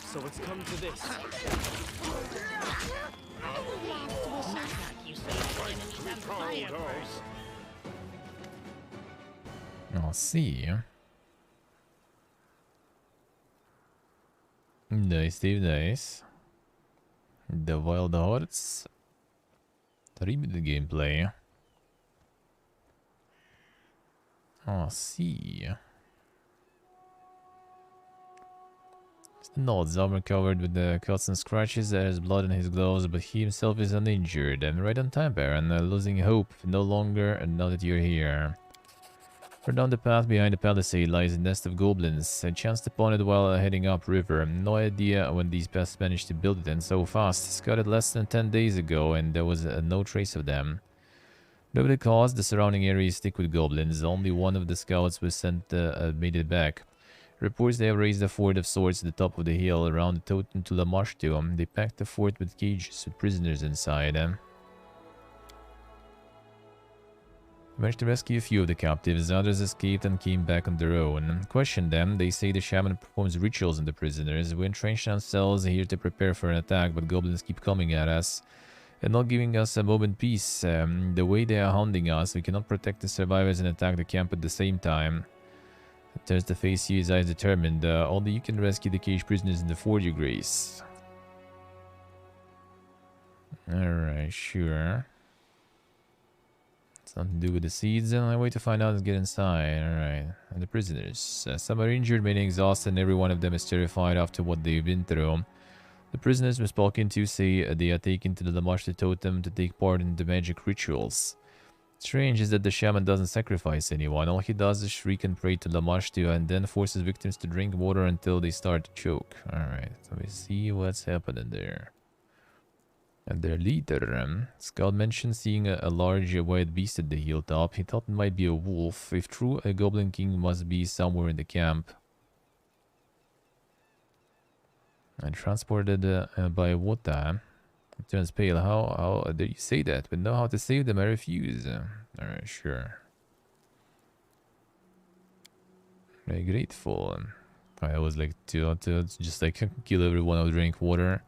So it's come to this. You say your enemies have fire first. I'll see. Nice, Steve, nice. The Wild Hearts. 3-minute gameplay. I'll see. Nod's armor covered with the cuts and scratches. There is blood in his gloves, but he himself is uninjured. And right on time, Baron. Losing hope no longer, and now that you're here. For down the path behind the palisade lies a nest of goblins. I chanced upon it while heading upriver. No idea when these pests managed to build it and so fast. Scouted less than 10 days ago, and there was no trace of them. Whatever the cause, the surrounding area is thick with goblins. Only one of the scouts was sent made it back. Reports they have raised a fort of sorts at the top of the hill around the totem to La Marche. They packed the fort with cages with prisoners inside. Managed to rescue a few of the captives, others escaped and came back on their own. Questioned them, they say the shaman performs rituals on the prisoners. We entrenched ourselves here to prepare for an attack, but goblins keep coming at us and not giving us a moment peace. The way they are hounding us, we cannot protect the survivors and attack the camp at the same time. Turns to face you, his eyes determined. Only you can rescue the caged prisoners and afford your grace. Alright, sure. Something to do with the seeds, and I wait to find out and get inside. Alright. And the prisoners. Some are injured, many exhausted, and every one of them is terrified after what they've been through. The prisoners we're spoken to say they are taken to the Lamashtu totem to take part in the magic rituals. Strange is that the shaman doesn't sacrifice anyone. All he does is shriek and pray to Lamashtu and then forces victims to drink water until they start to choke. Alright, so we see what's happening there. And their leader, Scout mentioned seeing a large white beast at the hilltop. He thought it might be a wolf. If true, a goblin king must be somewhere in the camp. And transported by Wota. It turns pale. How dare you say that? But know how to save them, I refuse. Alright, sure. Very grateful. I always like to just like kill everyone or drink water.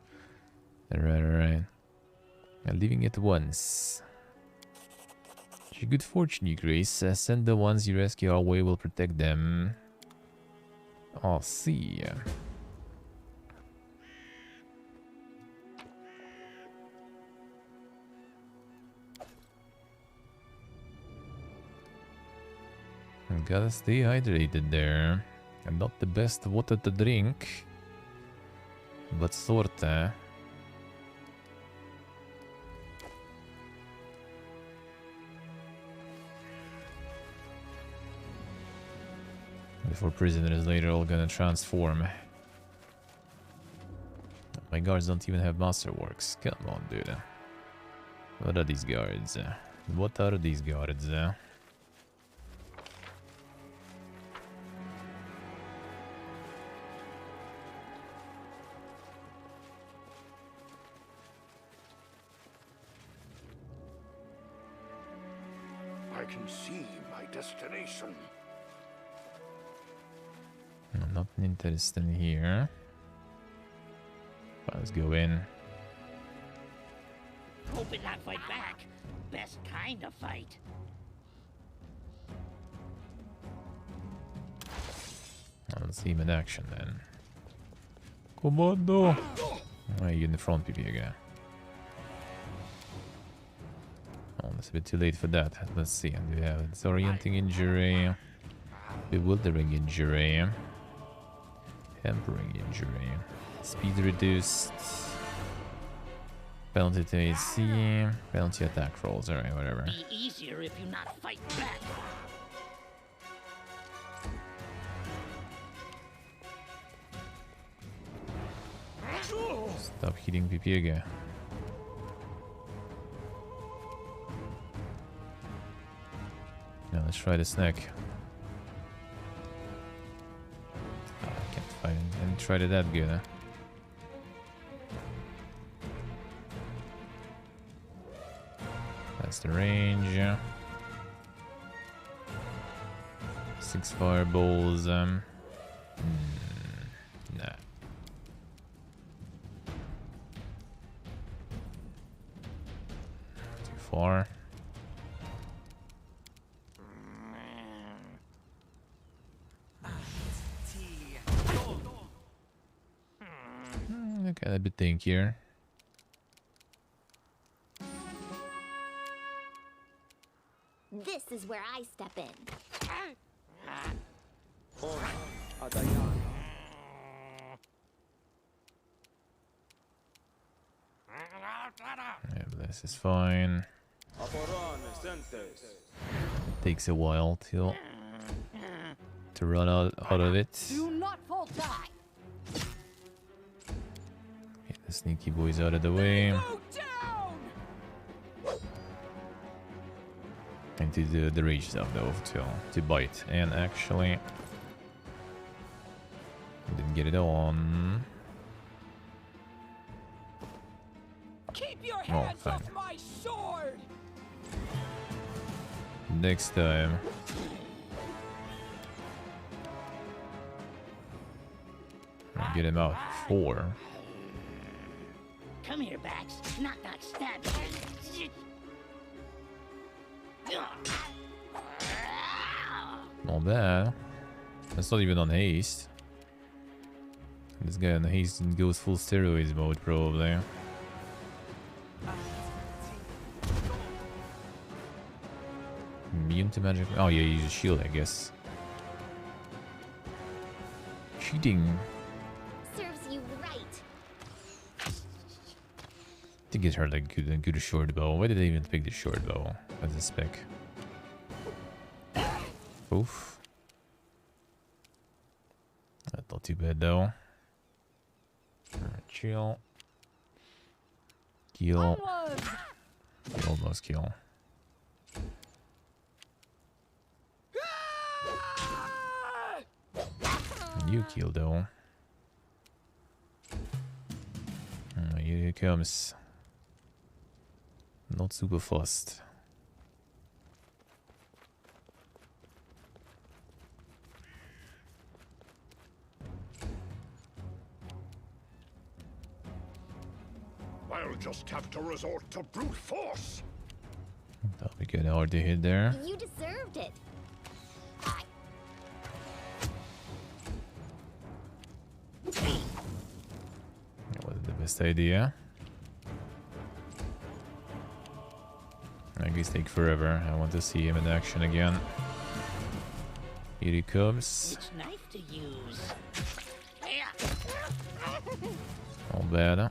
Alright. And leaving it once. To your good fortune, you Grace. Send the ones you rescue our way, will protect them. I'll see. Gotta stay hydrated there. And not the best water to drink. But sorta. Before prisoners later all gonna transform. My guards don't even have masterworks. Come on, dude. What are these guards? What are these guards? I can see my destination. Nothing interesting here. Let's go in. Hope it not fight back. Best kind of fight. Let's see him in action then. Commando! Why are you in the front, PPG? Oh, it's a bit too late for that. Let's see. Do we have disorienting injury? Bewildering injury. Hampering injury. Speed reduced. Penalty to AC. Penalty attack rolls. Alright, whatever. Be easier if you not fight back. Stop hitting PP again. Now let's try the snack. Oh, I can't find it. I didn't try it that good, huh? That's the range. 6 fireballs. Nah. Too far. Okay, a bit tankier. This is where I step in. Yeah, but this is fine. It takes a while to run out of it. Do not falter. Get the sneaky boys out of the way. And to do the rage stuff though, to bite. And actually, didn't get it on. Keep your hands off my sword! next time. I'll get him out 4. Come here, Bax. Knock, knock, stab. Not bad. That's not even on haste. This guy on haste goes full steroids mode, probably. Immune to magic. Oh, yeah, use a shield, I guess. Cheating. Serves you right. I think it's hard like good short bow. Why did they even pick the short bow as a spec? Oof. That's not too bad though. Chill. Kill. Almost kill. You kill though. Here he comes. Not super fast. I'll just have to resort to brute force. That'll be good. Hard to hit there. You deserved it. That wasn't the best idea. I guess take forever. I want to see him in action again. Here he comes. Which knife to use? Not bad.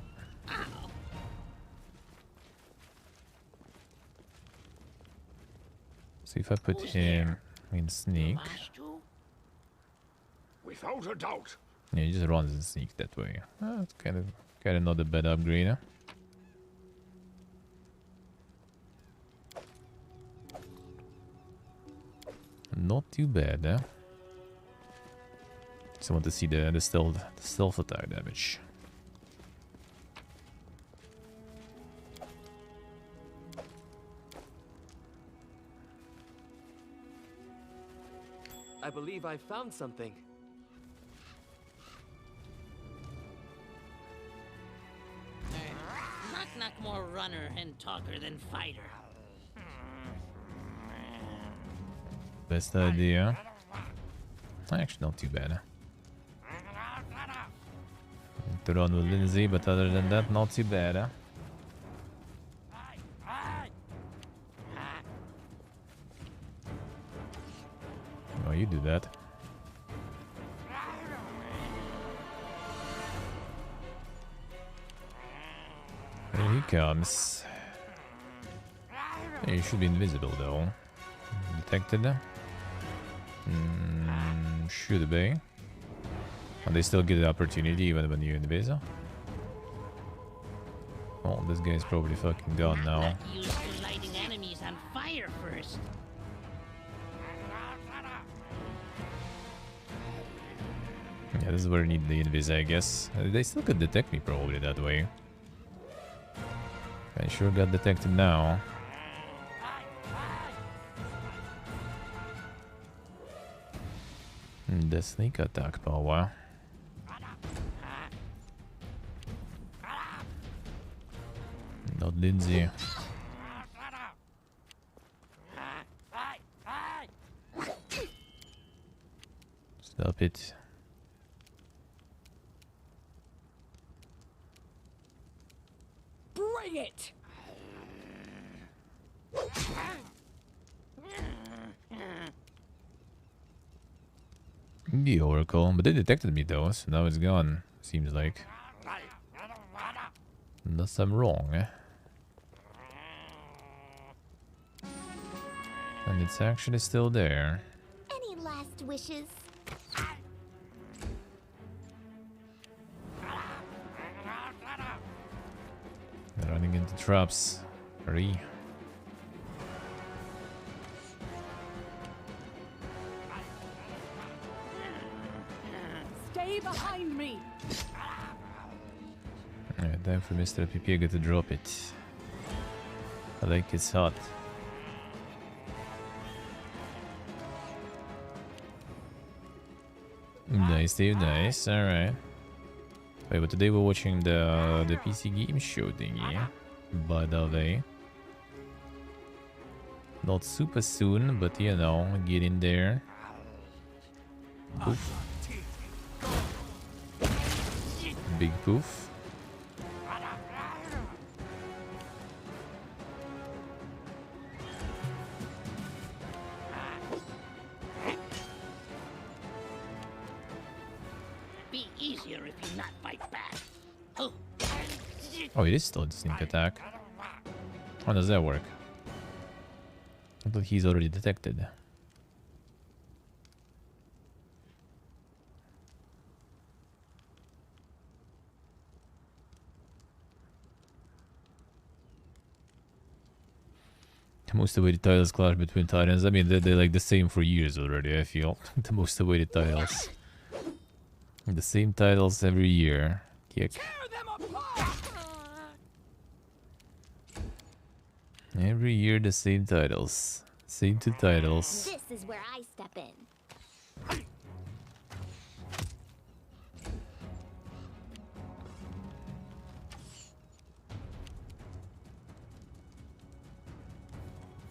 See if I put him in sneak. Without a doubt. Yeah, he just runs and sneaks that way. It's kind of not a bad upgrade. Huh? Not too bad. Huh? Just want to see the stealth attack damage. I believe I found something. Knock, knock, more runner and talker than fighter. Best idea. Actually, not too bad. To run with Lindsay, but other than that, not too bad. Huh? Oh, you do that. Here he comes. Hey, you should be invisible though. Detected. Should be. And they still get the opportunity even when you're invisible. Oh, this guy's probably fucking gone now. Used for lighting enemies on fire first. Yeah, this is where I need the invis, I guess. They still could detect me probably that way. I sure got detected now. The sneak attack power. Not Lindsay. Stop it. Bring it! The Oracle, but they detected me though, so now it's gone. Seems like. Unless I'm wrong. And it's actually still there. Any last wishes? They're running into traps. Hurry. Stay behind me! Alright, time for Mr. Pipiega to drop it. I like it's hot. Nice, Dave, nice. Alright. Wait, but today we're watching the PC game show thingy. By the way. Not super soon, but you know, get in there. Poof. Big poof. Be easier if you not fight back. Oh, Oh, it is still a sneak attack. How does that work? I thought he's already detected. The most awaited titles clash between titans. I mean, they're like the same for years already, I feel. The most awaited titles. The same titles every year. Kick. Every year the same titles. Same two titles. This is where I step in.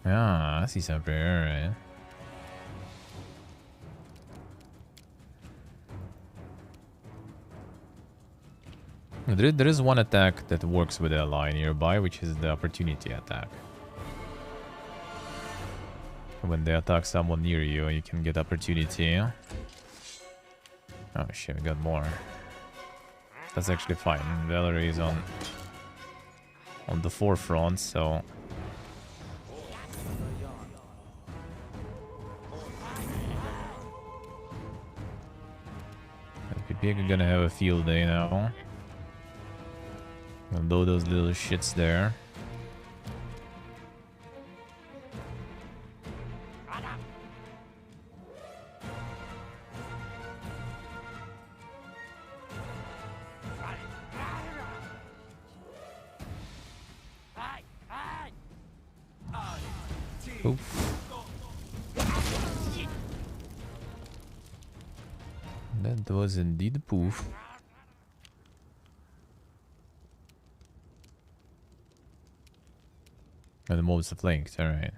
Ah, I see something. Alright. There is one attack that works with a ally nearby, which is the opportunity attack. When they attack someone near you, you can get opportunity. Oh shit, we got more. That's actually fine. Valerie is on the forefront, so... People are gonna have a field day now. Gonna blow those little shits there. Oof. That was indeed poof. And the mobs are flanked, alright.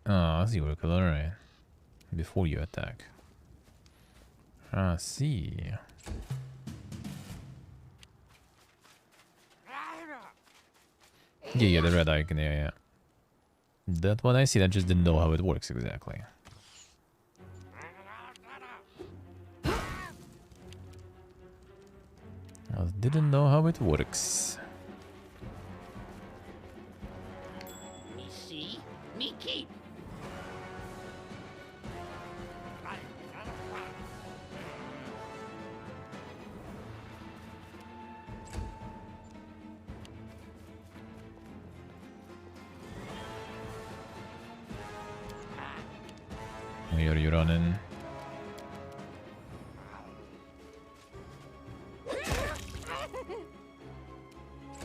Ah, I see Oracle, alright. Before you attack. I see. Yeah, the red icon, yeah. That one I see, I just didn't know how it works exactly. I didn't know how it works. me see, me keep. Where are you running?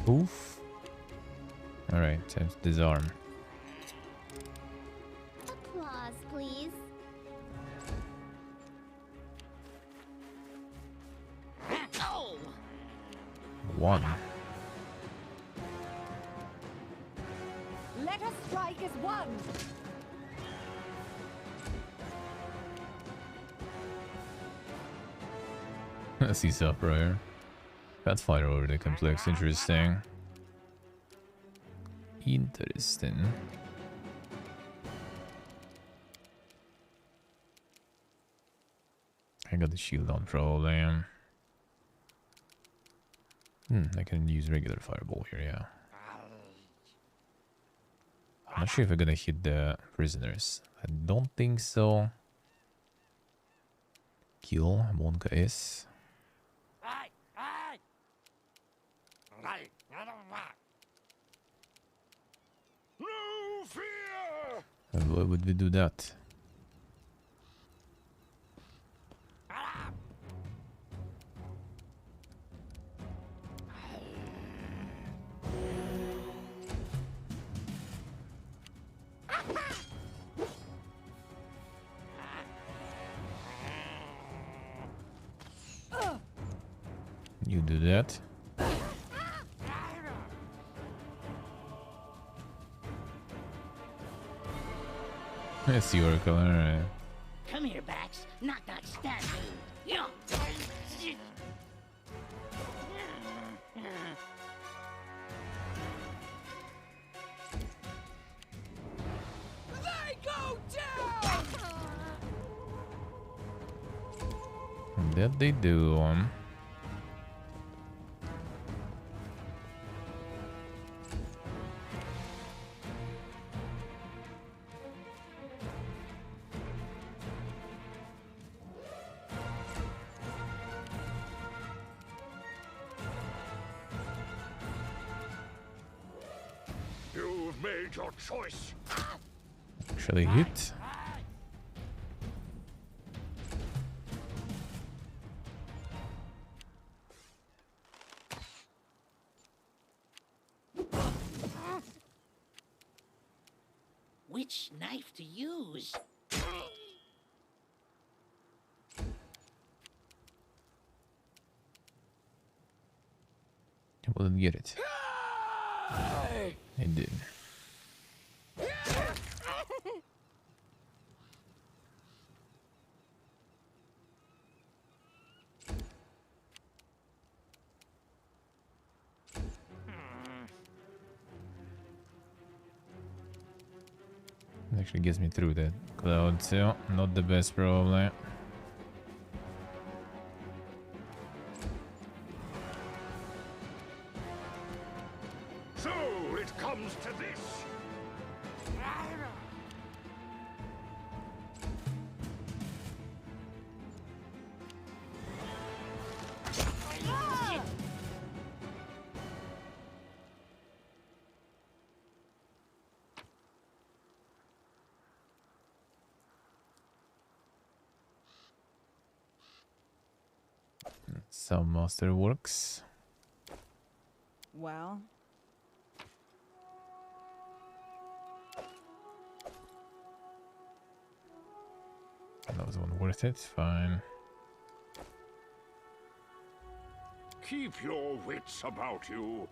Oof. Alright, time to disarm. Applause, please. Oh, One. Let us strike as one. I see stuff right here. Pathfinder over the complex. Interesting. Interesting. I got the shield on probably. I can use regular fireball here, yeah. I'm not sure if we're gonna hit the prisoners. I don't think so. Kill Monka is. No fear! And why would we do that? You do that. I see Oracle, alright. Come here, Bax. Knock knock stab me. Yeah. They go down! That they do. You've made your choice. Actually hit. Which knife to use? I wouldn't get it. I did. Actually gets me through that cloud too. Not the best probably. So it comes to this. Some masterworks. Well, That was one worth it. Fine. Keep your wits about you.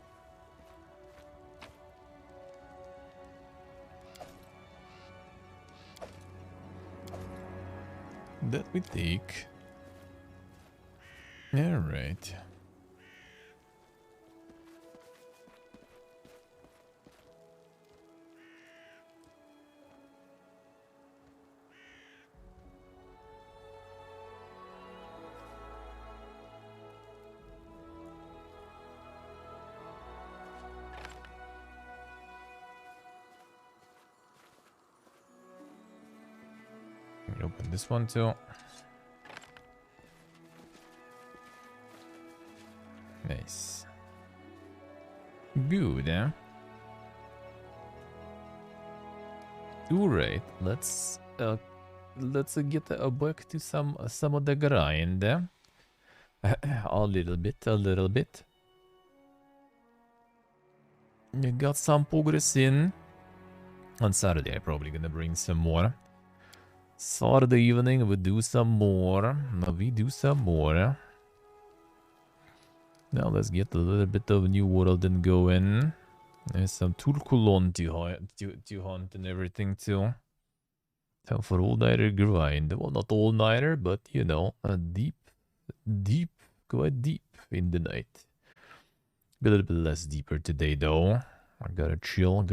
That we take. Alright. Open this one too. Nice. Good, eh? Alright, let's get back to some of the grind. A little bit. You got some progress in. On Saturday, I'm probably gonna bring some more. Saturday evening, we do some more. Now let's get a little bit of New World and going. There's some Tulkulon to hunt and everything too. Time for all-nighter grind. Well, not all-nighter, but you know, a quite deep in the night. Be a little bit less deeper today though. I gotta chill.